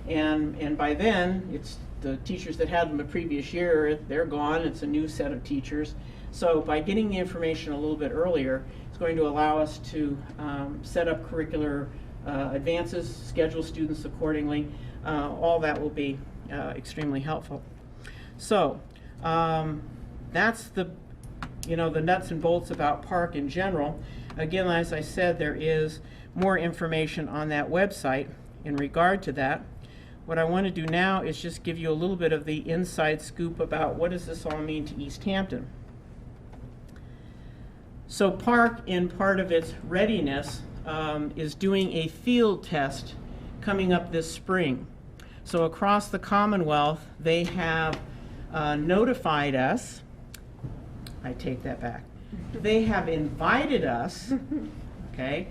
S11: And by then, it's the teachers that had them the previous year, they're gone, it's a new set of teachers. So by getting the information a little bit earlier, it's going to allow us to set up curricular advances, schedule students accordingly. All that will be extremely helpful. So that's the nuts and bolts about Park in general. Again, as I said, there is more information on that website in regard to that. What I want to do now is just give you a little bit of the inside scoop about what does this all mean to Easthampton. So Park, in part of its readiness, is doing a field test coming up this spring. So across the Commonwealth, they have notified us, I take that back, they have invited us, okay,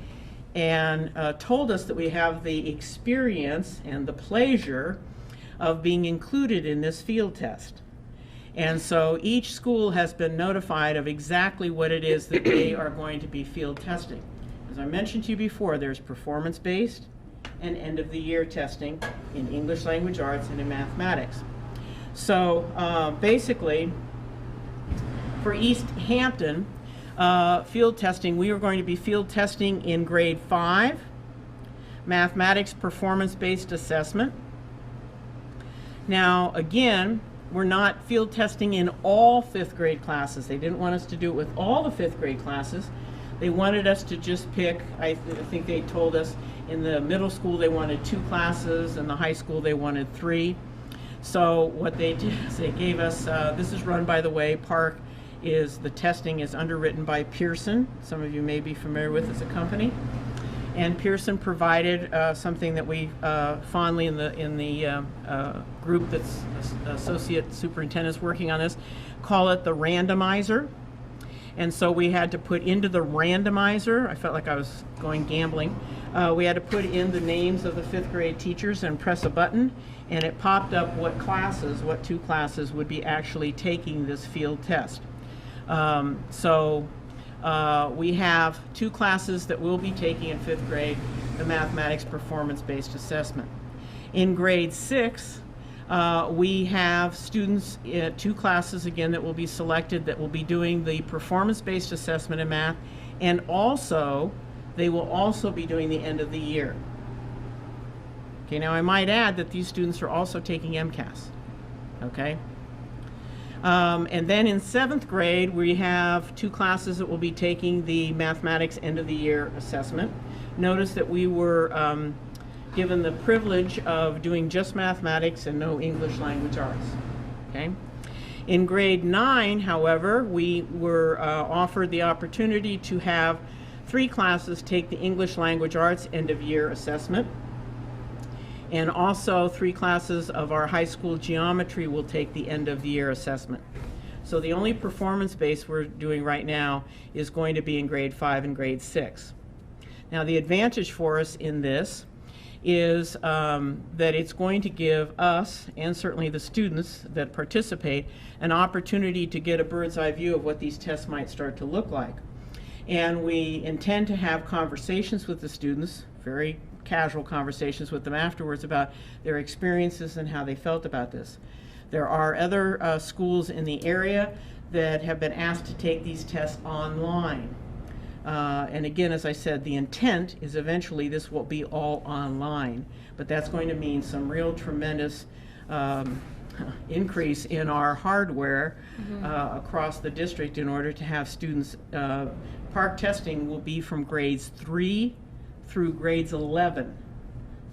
S11: and told us that we have the experience and the pleasure of being included in this field test. And so each school has been notified of exactly what it is that they are going to be field testing. As I mentioned to you before, there's performance-based and end-of-the-year testing in English language arts and in mathematics. So basically, for Easthampton, field testing, we are going to be field testing in grade 5, mathematics performance-based assessment. Now, again, we're not field testing in all 5th grade classes. They didn't want us to do it with all the 5th grade classes. They wanted us to just pick, I think they told us in the middle school they wanted 2 classes, in the high school they wanted 3. So what they did is they gave us, this is run, by the way, Park the testing is underwritten by Pearson. Some of you may be familiar with as a company. And Pearson provided something that we fondly in the group that's associate superintendents working on this, call it the randomizer. And so we had to put into the randomizer, I felt like I was going gambling, we had to put in the names of the 5th grade teachers and press a button, and it popped up what 2 classes would be actually taking this field test. We have 2 classes that we'll be taking in 5th grade, the mathematics performance-based assessment. In grade 6, We have students, 2 classes again that will be selected that will be doing the performance-based assessment in math, and also they will also be doing the end of the year. Okay, now I might add that these students are also taking MCAS. Okay? And then in 7th grade, we have 2 classes that will be taking the mathematics end of the year assessment. Notice that we were given the privilege of doing just mathematics and no English language arts. Okay? In grade 9, however, we were offered the opportunity to have 3 classes take the English language arts end of year assessment. And also 3 classes of our high school geometry will take the end of the year assessment. So the only performance base we're doing right now is going to be in grade 5 and grade 6. Now the advantage for us in this is that it's going to give us, and certainly the students that participate, an opportunity to get a bird's eye view of what these tests might start to look like. And we intend to have conversations with the students, very casual conversations with them afterwards about their experiences and how they felt about this. There are other schools in the area that have been asked to take these tests online. And again, as I said, the intent is eventually this will be all online, but that's going to mean some real tremendous increase in our hardware across the district in order to have students. Park testing will be from grades 3 through grades 11,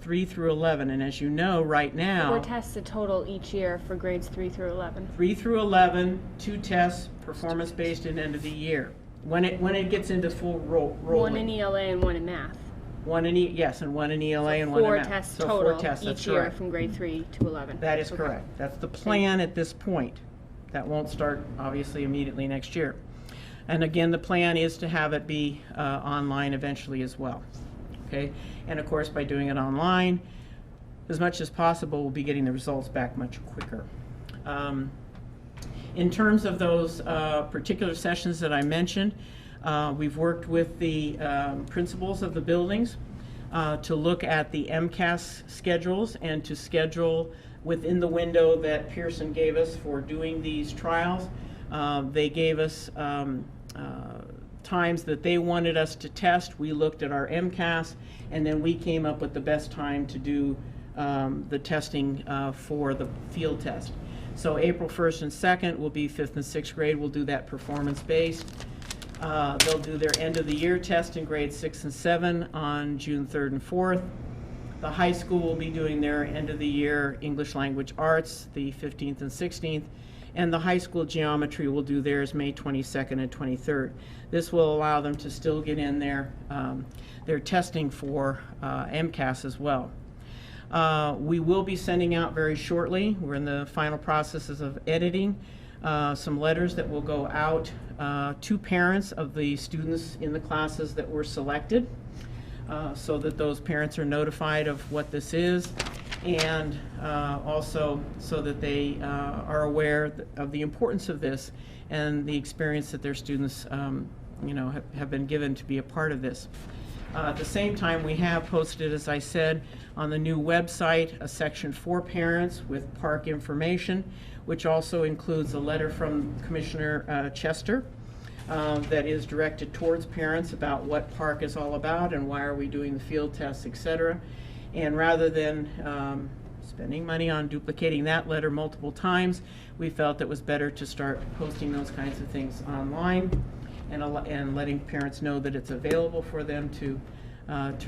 S11: 3 through 11, and as you know, right now,
S3: 4 tests a total each year for grades 3 through 11.
S11: 3 through 11, 2 tests, performance-based and end of the year. When it gets into full rolling.
S3: 1 in ELA and 1 in math.
S11: 1 in yes, and 1 in ELA and 1 in
S3: 4
S11: math.
S3: tests
S11: So
S3: total
S11: 4 tests, that's
S3: each year
S11: correct.
S3: from grade 3 to 11.
S11: That is
S3: Okay.
S11: correct. That's the plan at this point. That won't start obviously immediately next year. And again, the plan is to have it be online eventually as well. Okay, and of course by doing it online, as much as possible, we'll be getting the results back much quicker. In terms of those particular sessions that I mentioned, we've worked with the principals of the buildings to look at the MCAS schedules and to schedule within the window that Pearson gave us for doing these trials. They gave us times that they wanted us to test. We looked at our MCAS, and then we came up with the best time to do the testing for the field test. So April 1st and 2nd will be 5th and 6th grade. We'll do that performance-based. They'll do their end of the year test in grades 6 and 7 on June 3rd and 4th. The high school will be doing their end of the year English language arts the 15th and 16th. And the high school geometry will do theirs May 22nd and 23rd. This will allow them to still get in their testing for MCAS as well. We will be sending out very shortly, we're in the final processes of editing, some letters that will go out to parents of the students in the classes that were selected, so that those parents are notified of what this is, and also so that they are aware of the importance of this and the experience that their students have been given to be a part of this. At the same time, we have posted, as I said, on the new website a section for parents with park information, which also includes a letter from Commissioner Chester that is directed towards parents about what park is all about and why are we doing the field tests, etc. And rather than spending money on duplicating that letter multiple times, we felt it was better to start posting those kinds of things online and letting parents know that it's available for them to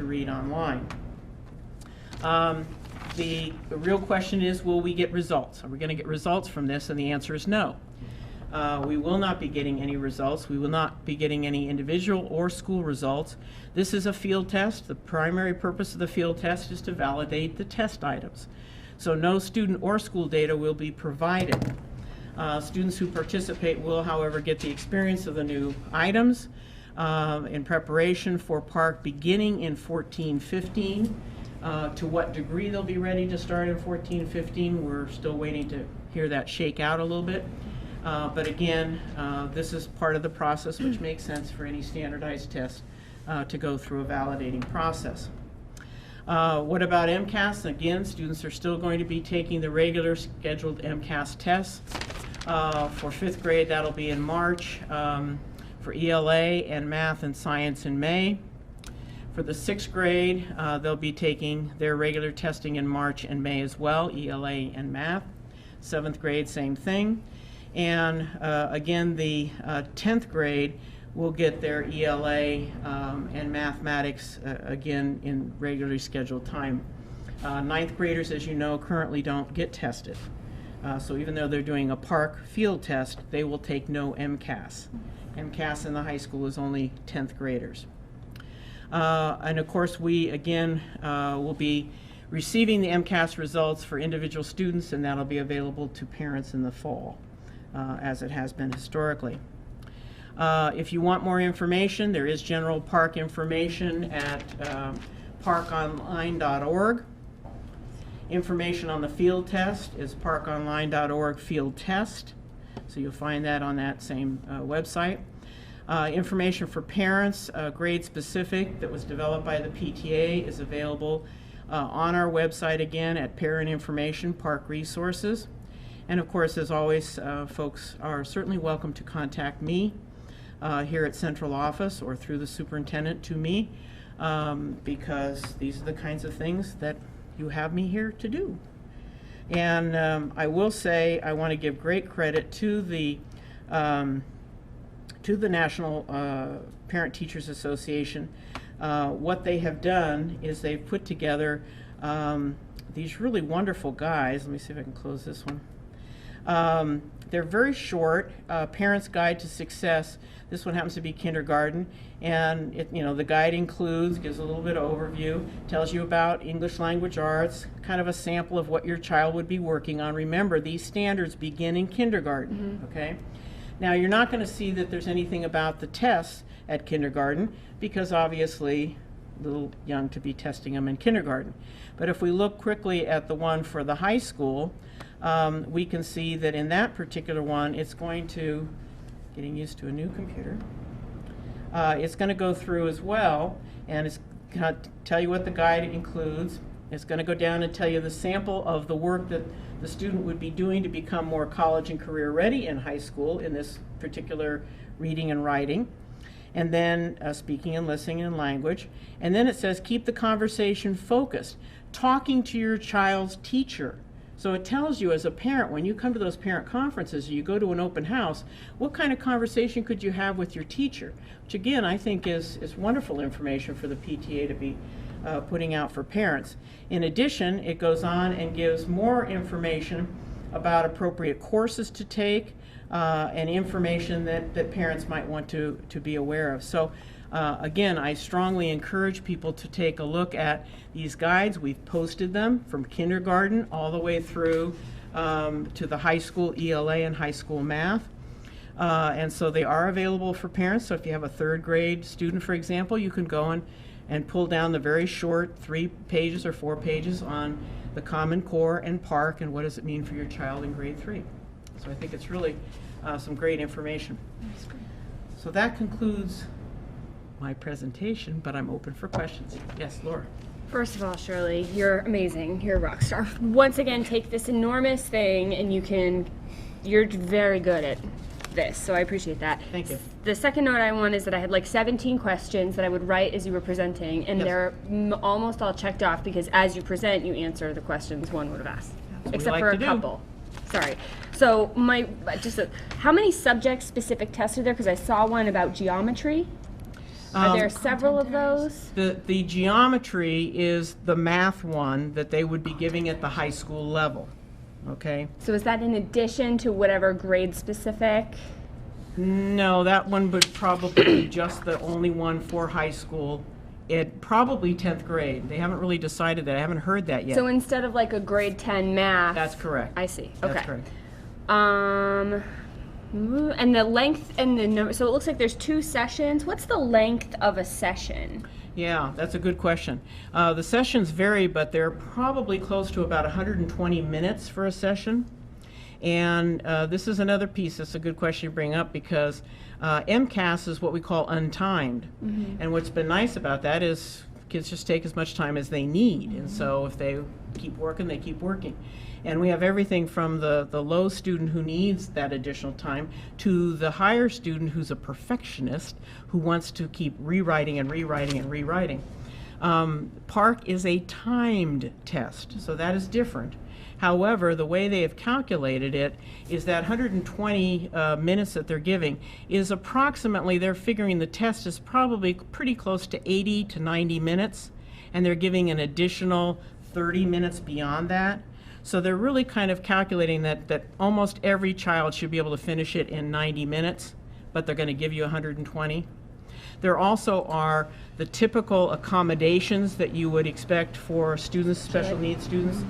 S11: read online. The real question is, will we get results? Are we going to get results from this? And the answer is no. We will not be getting any results. We will not be getting any individual or school results. This is a field test. The primary purpose of the field test is to validate the test items. So no student or school data will be provided. Students who participate will, however, get the experience of the new items in preparation for park beginning in 14-15. To what degree they'll be ready to start in 14-15, we're still waiting to hear that shake out a little bit. But again, this is part of the process, which makes sense for any standardized test to go through a validating process. What about MCAS? Again, students are still going to be taking the regular scheduled MCAS tests. For 5th grade, that'll be in March. For ELA and math and science in May. For the 6th grade, they'll be taking their regular testing in March and May as well, ELA and math. 7th grade, same thing. And again, the 10th grade will get their ELA and mathematics again in regularly scheduled time. 9th graders, as you know, currently don't get tested. So even though they're doing a park field test, they will take no MCAS. MCAS in the high school is only 10th graders. And of course, we again will be receiving the MCAS results for individual students, and that'll be available to parents in the fall, as it has been historically. If you want more information, there is general park information at parkonline.org. Information on the field test is parkonline.org field test. So you'll find that on that same website. Information for parents, grade specific, that was developed by the PTA, is available on our website again at Parent Information, Park Resources. And of course, as always, folks are certainly welcome to contact me here at Central Office or through the superintendent to me, because these are the kinds of things that you have me here to do. And I will say I want to give great credit to the National Parent Teachers Association. What they have done is they've put together these really wonderful guides. Let me see if I can close this one. They're very short, Parent's Guide to Success. This one happens to be kindergarten, and the guide gives a little bit of overview, tells you about English language arts, kind of a sample of what your child would be working on. Remember, these standards begin in kindergarten, okay? Now, you're not going to see that there's anything about the tests at kindergarten, because obviously a little young to be testing them in kindergarten. But if we look quickly at the one for the high school, we can see that in that particular one, it's going to, getting used to a new computer, it's going to go through as well, and it's going to tell you what the guide includes. It's going to go down and tell you the sample of the work that the student would be doing to become more college and career ready in high school in this particular reading and writing. And then speaking and listening and language. And then it says keep the conversation focused, talking to your child's teacher. So it tells you as a parent, when you come to those parent conferences or you go to an open house, what kind of conversation could you have with your teacher? Which again, I think is wonderful information for the PTA to be putting out for parents. In addition, it goes on and gives more information about appropriate courses to take and information that parents might want to be aware of. So again, I strongly encourage people to take a look at these guides. We've posted them from kindergarten all the way through to the high school ELA and high school math. And so they are available for parents. So if you have a 3rd grade student, for example, you can go and pull down the very short 3 pages or 4 pages on the Common Core and Park and what does it mean for your child in grade 3. So I think it's really some great information. So that concludes my presentation, but I'm open for questions. Yes, Laura.
S3: First of all, Shirley, you're amazing. You're a rock star. Once again, take this enormous thing and you're very good at this, so I appreciate that.
S11: Thank you.
S3: The second note I want is that I had like 17 questions that I would write as you were presenting, and they're almost all checked off because as you present, you answer the questions one would have asked, except for a couple. Sorry. So how many subject-specific tests are there? Because I saw one about geometry. Are there several of those?
S11: The geometry is the math one that they would be giving at the high school level. Okay?
S3: So is that in addition to whatever grade specific?
S11: No, that one would probably be just the only one for high school. It probably 10th grade. They haven't really decided that. I haven't heard that yet.
S3: So instead of like a grade 10 math.
S11: That's correct.
S3: I see.
S11: That's
S3: Okay.
S11: correct.
S3: And the length and the number. So it looks like there's 2 sessions. What's the length of a session?
S11: Yeah, that's a good question. The sessions vary, but they're probably close to about 120 minutes for a session. And this is another piece. That's a good question to bring up because MCAS is what we call untimed. And what's been nice about that is Kids just take as much time as they need, and so if they keep working, they keep working. And we have everything from the low student who needs that additional time to the higher student who's a perfectionist who wants to keep rewriting and rewriting and rewriting. PARCC is a timed test, so that is different. However, the way they have calculated it is that 120 minutes that they're giving is approximately, they're figuring the test is probably pretty close to 80 to 90 minutes, and they're giving an additional 30 minutes beyond that. So they're really kind of calculating that almost every child should be able to finish it in 90 minutes, but they're going to give you 120. There also are the typical accommodations that you would expect for students, special needs students.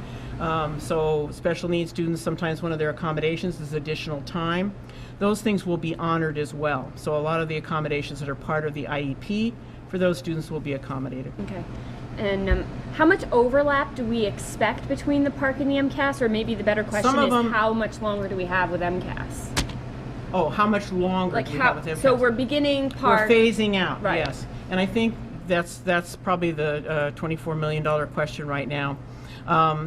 S11: So special needs students, sometimes one of their accommodations is additional time. Those things will be honored as well. So a lot of the accommodations that are part of the IEP for those students will be accommodated.
S3: Okay. And how much overlap do we expect between the PARCC and the MCAS? Or maybe the better question is how much longer do we have with MCAS?
S11: Oh, how much longer do we have with MCAS?
S3: So we're beginning PARCC.
S11: We're phasing out,
S3: right.
S11: Yes. And I think that's probably the $24 million question right now.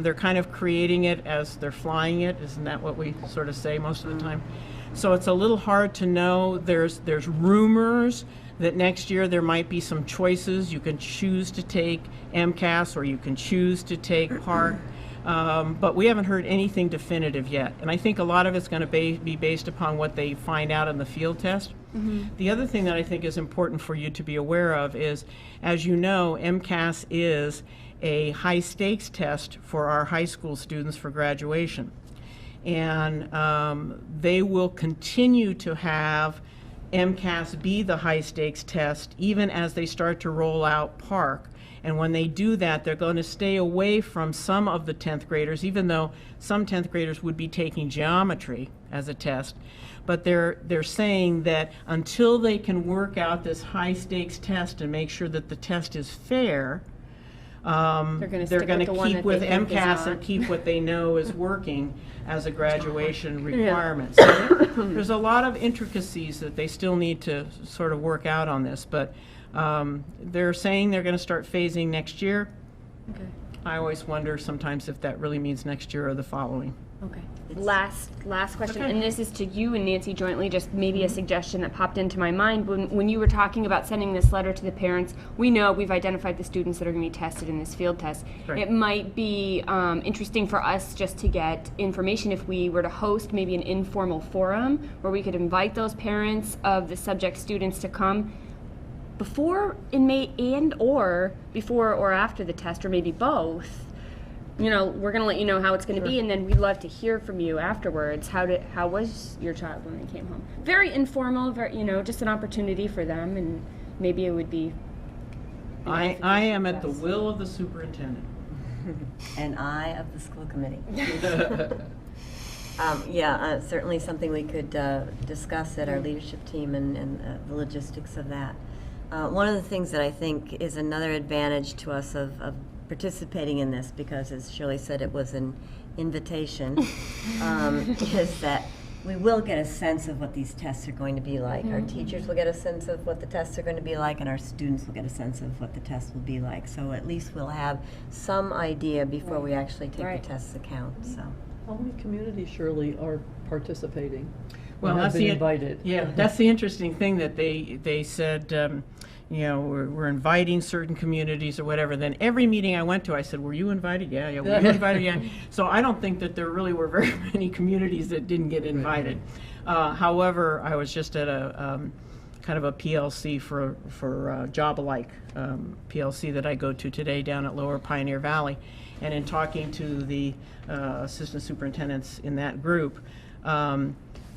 S11: They're kind of creating it as they're flying it. Isn't that what we sort of say most of the time? So it's a little hard to know. There's rumors that next year there might be some choices. You can choose to take MCAS or you can choose to take PARCC. But we haven't heard anything definitive yet. And I think a lot of it's going to be based upon what they find out in the field test. The other thing that I think is important for you to be aware of is, as you know, MCAS is a high stakes test for our high school students for graduation. And they will continue to have MCAS be the high stakes test even as they start to roll out PARCC. And when they do that, they're going to stay away from some of the 10th graders, even though some 10th graders would be taking geometry as a test. But they're saying that until they can work out this high stakes test and make sure that the test is fair, they're going to keep with MCAS and keep what they know is working as a graduation requirement. So there's a lot of intricacies that they still need to sort of work out on this, but they're saying they're going to start phasing next year.
S3: Okay.
S11: I always wonder sometimes if that really means next year or the following.
S3: Okay. Last question,
S11: Okay.
S3: and this is to you and Nancy jointly, just maybe a suggestion that popped into my mind. When you were talking about sending this letter to the parents, we know we've identified the students that are going to be tested in this field test.
S11: Right.
S3: It might be interesting for us just to get information if we were to host maybe an informal forum where we could invite those parents of the subject students to come before in May and or before or after the test, or maybe both. You know, we're going to let you know how it's going to be, and then we'd love to hear from you afterwards. How was your child when they came home? Very informal, very, just an opportunity for them, and maybe it would be.
S11: I am at the will of the superintendent.
S2: And I of the school committee. Certainly something we could discuss at our leadership team and the logistics of that. One of the things that I think is another advantage to us of participating in this, because as Shirley said, it was an invitation, is that we will get a sense of what these tests are going to be like. Our teachers will get a sense of what the tests are going to be like, and our students will get a sense of what the tests will be like. So at least we'll have some idea before we actually take the tests account. So.
S8: How many communities, Shirley, are participating?
S11: Well,
S8: have
S11: that's
S8: been
S11: the
S8: invited.
S11: Yeah, that's the interesting thing that they said. We're inviting certain communities or whatever. Then every meeting I went to, I said, "Were you invited?" Yeah, were you invited? Yeah. So I don't think that there really were very many communities that didn't get invited. However, I was just at a kind of a PLC for Job Alike PLC that I go to today down at Lower Pioneer Valley, and in talking to the assistant superintendents in that group.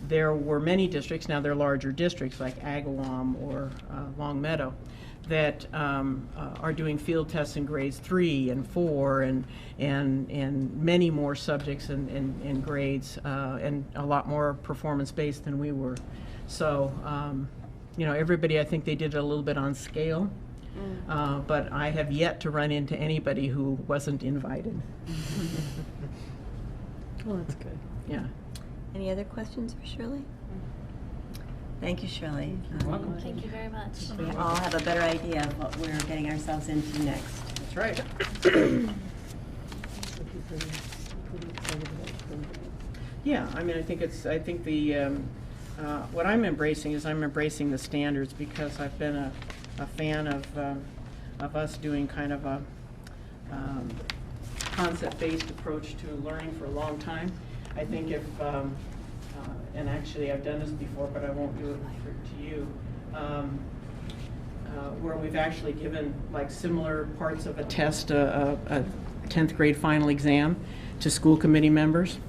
S11: There were many districts, now they're larger districts like Agawam or Longmeadow, that are doing field tests in grades 3 and 4 and many more subjects and grades and a lot more performance-based than we were. So, everybody, I think they did it a little bit on scale, but I have yet to run into anybody who wasn't invited.
S8: Oh, that's good.
S11: Yeah.
S2: Any other questions for Shirley? Thank you, Shirley.
S1: Thank you very much.
S2: We all have a better idea of what we're getting ourselves into next.
S11: That's right. Yeah, I mean, I think what I'm embracing is I'm embracing the standards, because I've been a fan of us doing kind of a concept-based approach to learning for a long time. I think if, and actually I've done this before, but I won't do it to you, where we've actually given like similar parts of a test, a 10th grade final exam, to school committee members.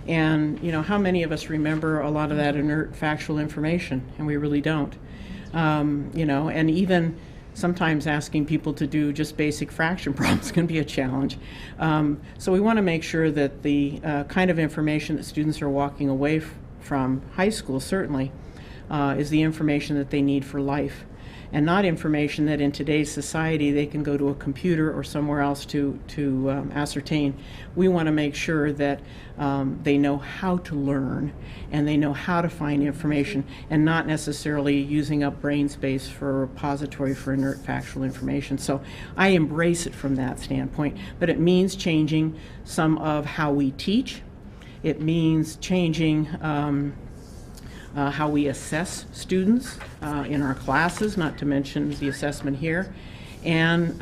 S11: And how many of us remember a lot of that inert factual information? And we really don't. And even sometimes asking people to do just basic fraction problems can be a challenge. So we want to make sure that the kind of information that students are walking away from high school, certainly, is the information that they need for life, and not information that in today's society they can go to a computer or somewhere else to ascertain. We want to make sure that they know how to learn, and they know how to find information, and not necessarily using up brain space for a repository for inert factual information. So I embrace it from that standpoint, but it means changing some of how we teach. It means changing how we assess students in our classes, not to mention the assessment here. And,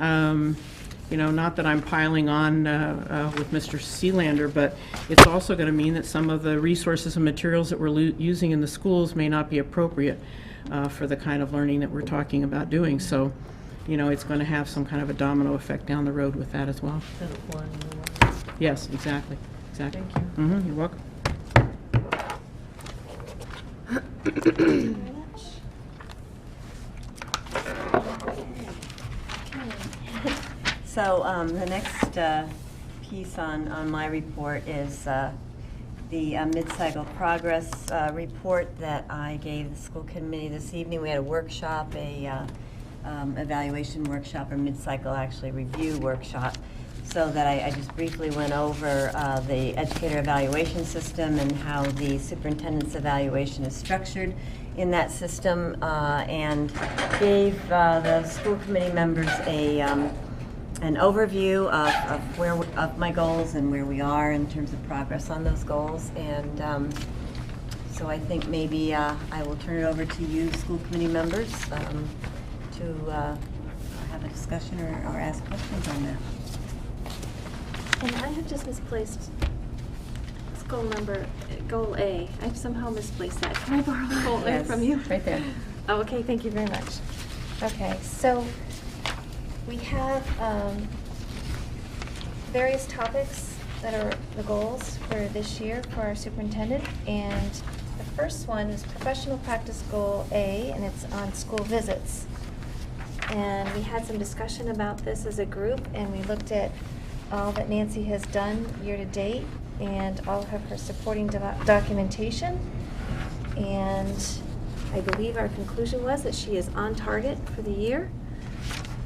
S11: not that I'm piling on with Mr. Sealander, but it's also going to mean that some of the resources and materials that we're using in the schools may not be appropriate for the kind of learning that we're talking about doing. So, it's going to have some kind of a domino effect down the road with that as well. Yes, exactly. Exactly.
S7: Thank you.
S11: You're welcome.
S1: Thank you very much. Okay.
S2: So the next piece on my report is the mid-cycle progress report that I gave the school committee this evening. We had a workshop, evaluation workshop, or mid-cycle actually review workshop, so that I just briefly went over the educator evaluation system and how the superintendent's evaluation is structured in that system, and gave the school committee members an overview of my goals and where we are in terms of progress on those goals. And so I think maybe I will turn it over to you, school committee members, to have a discussion or ask questions on that.
S1: And I have just misplaced goal A. I've somehow misplaced that. Can I borrow goal A from you?
S2: Right there.
S1: Oh, okay, thank you very much. Okay, so we have various topics that are the goals for this year for our superintendent. And the first one is professional practice goal A, and it's on school visits. And we had some discussion about this as a group, and we looked at all that Nancy has done year to date and all of her supporting documentation. And I believe our conclusion was that she is on target for the year.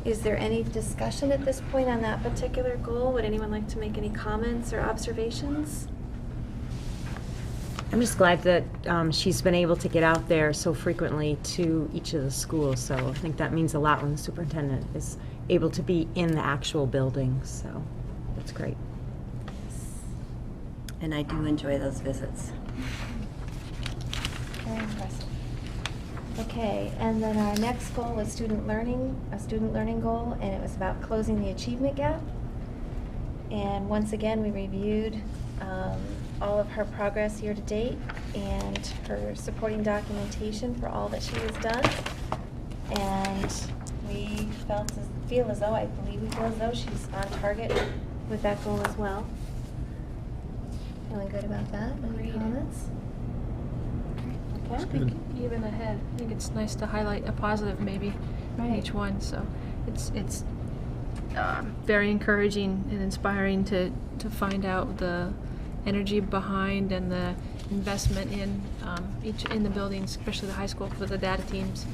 S1: Is there any discussion at this point on that particular goal? Would anyone like to make any comments or observations?
S12: I'm just glad that she's been able to get out there so frequently to each of the schools. So I think that means a lot when the superintendent is able to be in the actual buildings. So that's great.
S2: And I do enjoy those visits.
S1: Very impressive. Okay, and then our next goal was student learning, a student learning goal, and it was about closing the achievement gap. And once again, we reviewed all of her progress year to date and her supporting documentation for all that she has done. And we feel as though she's on target with that goal as well. Feeling good about that? Any comments? Okay.
S7: I think even ahead, I think it's nice to highlight a positive maybe in each one. So it's very encouraging and inspiring to find out the energy behind and the investment in in the buildings, especially the high school, for the data teams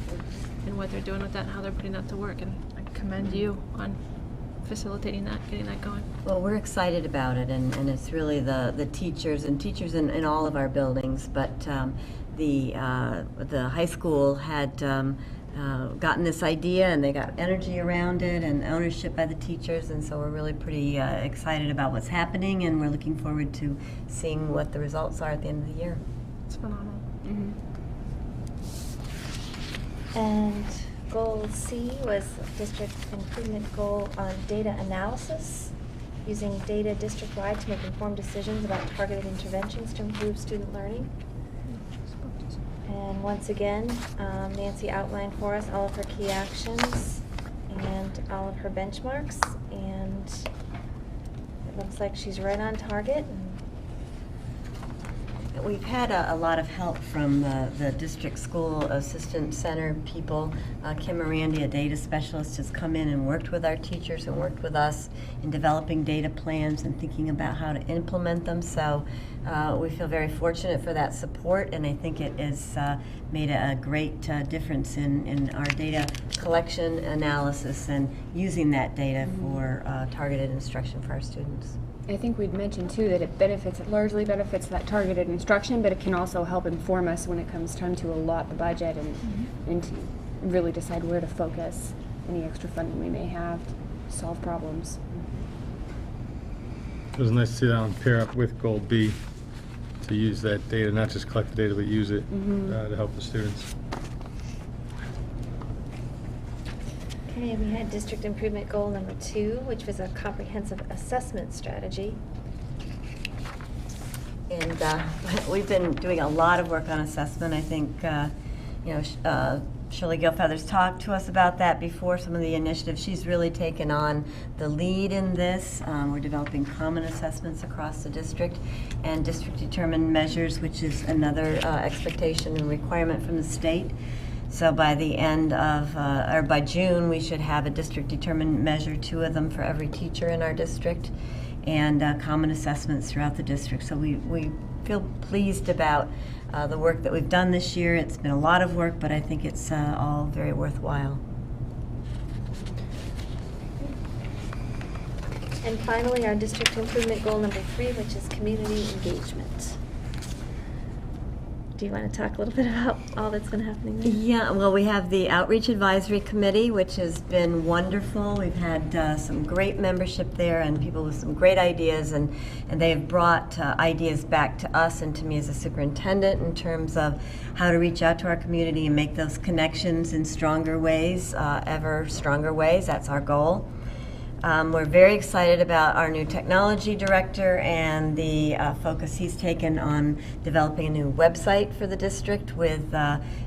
S7: and what they're doing with that and how they're putting that to work. And I commend you on facilitating that, getting that going.
S2: Well, we're excited about it, and it's really the teachers in all of our buildings, but the high school had gotten this idea, and they got energy around it and ownership by the teachers, and so we're really pretty excited about what's happening, and we're looking forward to seeing what the results are at the end of the year.
S3: It's phenomenal.
S1: And goal C was district improvement goal on data analysis, using data district-wide to make informed decisions about targeted interventions to improve student learning. And once again, Nancy outlined for us all of her key actions and all of her benchmarks, and it looks like she's right on target.
S2: We've had a lot of help from the district school assistant center people. Kim Morandi, a data specialist, has come in and worked with our teachers and worked with us in developing data plans and thinking about how to implement them. So we feel very fortunate for that support, and I think it has made a great difference in our data collection, analysis, and using that data for targeted instruction for our students.
S3: I think we'd mentioned too that it largely benefits that targeted instruction, but it can also help inform us when it comes time to allot the budget and to really decide where to focus any extra funding we may have to solve problems.
S6: It was nice to see that one pair up with Goal B, to use that data, not just collect the data, but use it to help the students.
S1: Okay, we had district improvement goal number 2, which was a comprehensive assessment strategy.
S2: And we've been doing a lot of work on assessment. I think, Shirley Gilfeather's talked to us about that before, some of the initiatives. She's really taken on the lead in this. We're developing common assessments across the district, and district-determined measures, which is another expectation and requirement from the state. So by the end of, or by June, we should have a district-determined measure, 2 of them for every teacher in our district, and common assessments throughout the district. So we feel pleased about the work that we've done this year. It's been a lot of work, but I think it's all very worthwhile.
S1: And finally, our district improvement goal number 3, which is community engagement. Do you want to talk a little bit about all that's been happening there?
S2: Yeah, well, we have the Outreach Advisory Committee, which has been wonderful. We've had some great membership there and people with some great ideas, and they have brought ideas back to us and to me as a superintendent in terms of how to reach out to our community and make those connections in stronger ways, ever stronger ways. That's our goal. We're very excited about our new technology director and the focus he's taken on developing a new website for the district with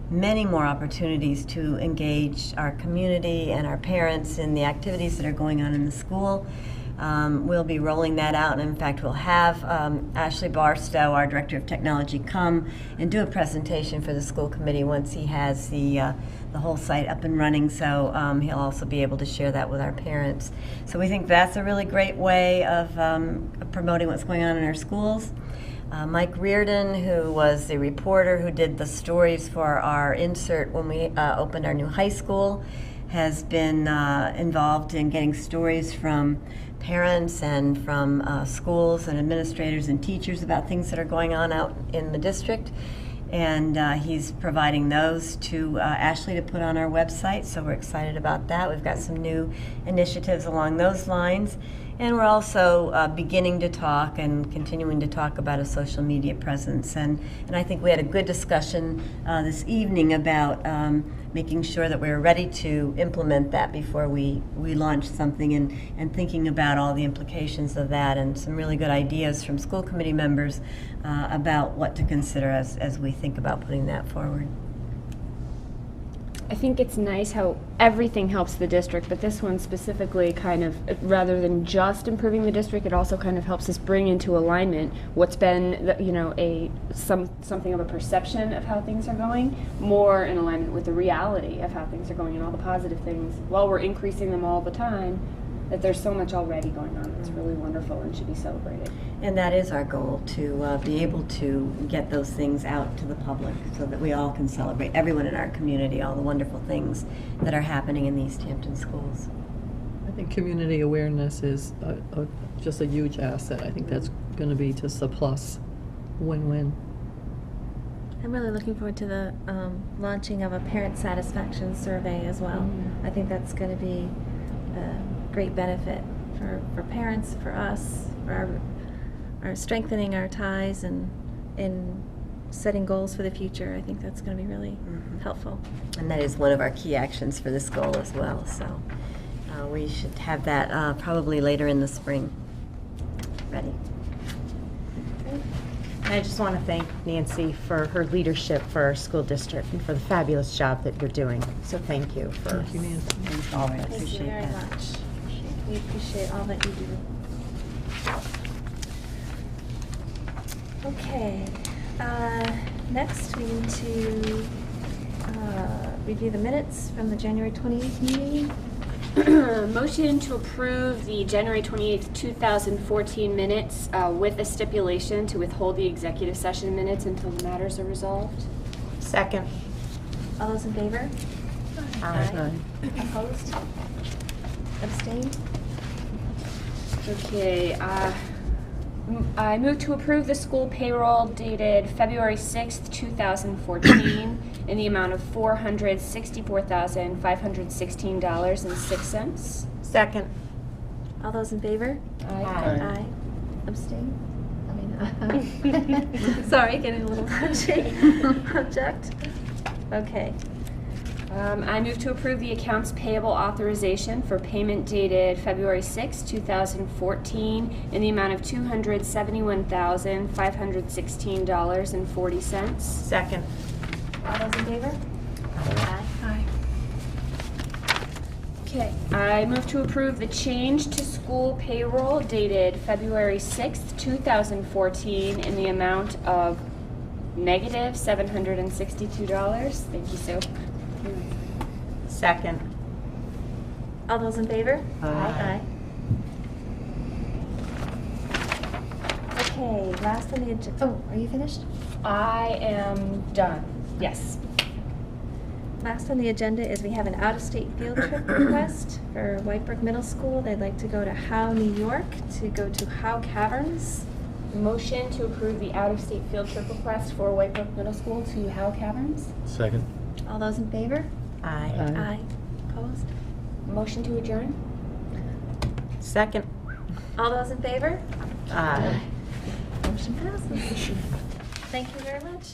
S2: many more opportunities to engage our community and our parents in the activities that are going on in the school. We'll be rolling that out, and in fact we'll have Ashley Barstow, our Director of Technology, come and do a presentation for the school committee once he has the whole site up and running, so he'll also be able to share that with our parents. So we think that's a really great way of promoting what's going on in our schools. Mike Reardon, who was the reporter who did the stories for our insert when we opened our new high school, has been involved in getting stories from parents and from schools and administrators and teachers about things that are going on out in the district. And he's providing those to Ashley to put on our website, so we're excited about that. We've got some new initiatives along those lines. And we're also beginning to talk and continuing to talk about a social media presence. And I think we had a good discussion this evening about making sure that we were ready to implement that before we launch something, and thinking about all the implications of that, and some really good ideas from school committee members about what to consider as we think about putting that forward.
S3: I think it's nice how everything helps the district, but this one specifically kind of, rather than just improving the district, it also kind of helps us bring into alignment what's been, you know, something of a perception of how things are going, more in alignment with the reality of how things are going and all the positive things, while we're increasing them all the time, that there's so much already going on that's really wonderful and should be celebrated.
S2: And that is our goal, to be able to get those things out to the public so that we all can celebrate, everyone in our community, all the wonderful things that are happening in the Easthampton schools.
S8: I think community awareness is just a huge asset. I think that's going to be just a plus, win-win.
S1: I'm really looking forward to the launching of a parent satisfaction survey as well. I think that's going to be a great benefit for parents, for us, for our strengthening our ties and in setting goals for the future. I think that's going to be really helpful.
S2: And that is one of our key actions for this goal as well. So we should have that probably later in the spring. Ready?
S12: And I just want to thank Nancy for her leadership for our school district and for the fabulous job that you're doing. So thank you for
S8: Thank you, Nancy.
S2: all of us.
S1: Thank you
S2: Appreciate
S1: very
S2: that.
S1: much. We appreciate all that you do. Okay. Next, we need to review the minutes from the January 28th meeting.
S3: Motion to approve the January 28th, 2014 minutes with a stipulation to withhold the executive session minutes until the matters are resolved.
S5: Second.
S1: All those in favor?
S8: Aye.
S1: Opposed? Abstained?
S3: Okay, I move to approve the school payroll dated February 6th, 2014 in the amount of $464,516.06.
S5: Second.
S1: All those in favor?
S3: Aye.
S1: Aye. Abstain? Sorry, getting a little touchy. Object? Okay.
S3: I move to approve the accounts payable authorization for payment dated February 6, 2014 in the amount of $271,516.40.
S5: Second.
S1: All those in favor? Aye.
S3: Okay, I move to approve the change to school payroll dated February 6, 2014 in the amount of negative $762. Thank you, Sue.
S5: Second.
S1: All those in favor?
S8: Aye.
S1: Okay, last on the agenda. Oh, are you finished?
S3: I am done. Yes.
S1: Last on the agenda is we have an out-of-state field trip request for Whitebrook Middle School. They'd like to go to Howe, New York, to go to Howe Caverns.
S3: Motion to approve the out-of-state field trip request for Whitebrook Middle School to Howe Caverns.
S6: Second.
S1: All those in favor?
S5: Aye.
S1: Aye. Opposed?
S3: Motion to adjourn.
S5: Second.
S1: All those in favor?
S5: Aye.
S1: Motion passes. Thank you very much.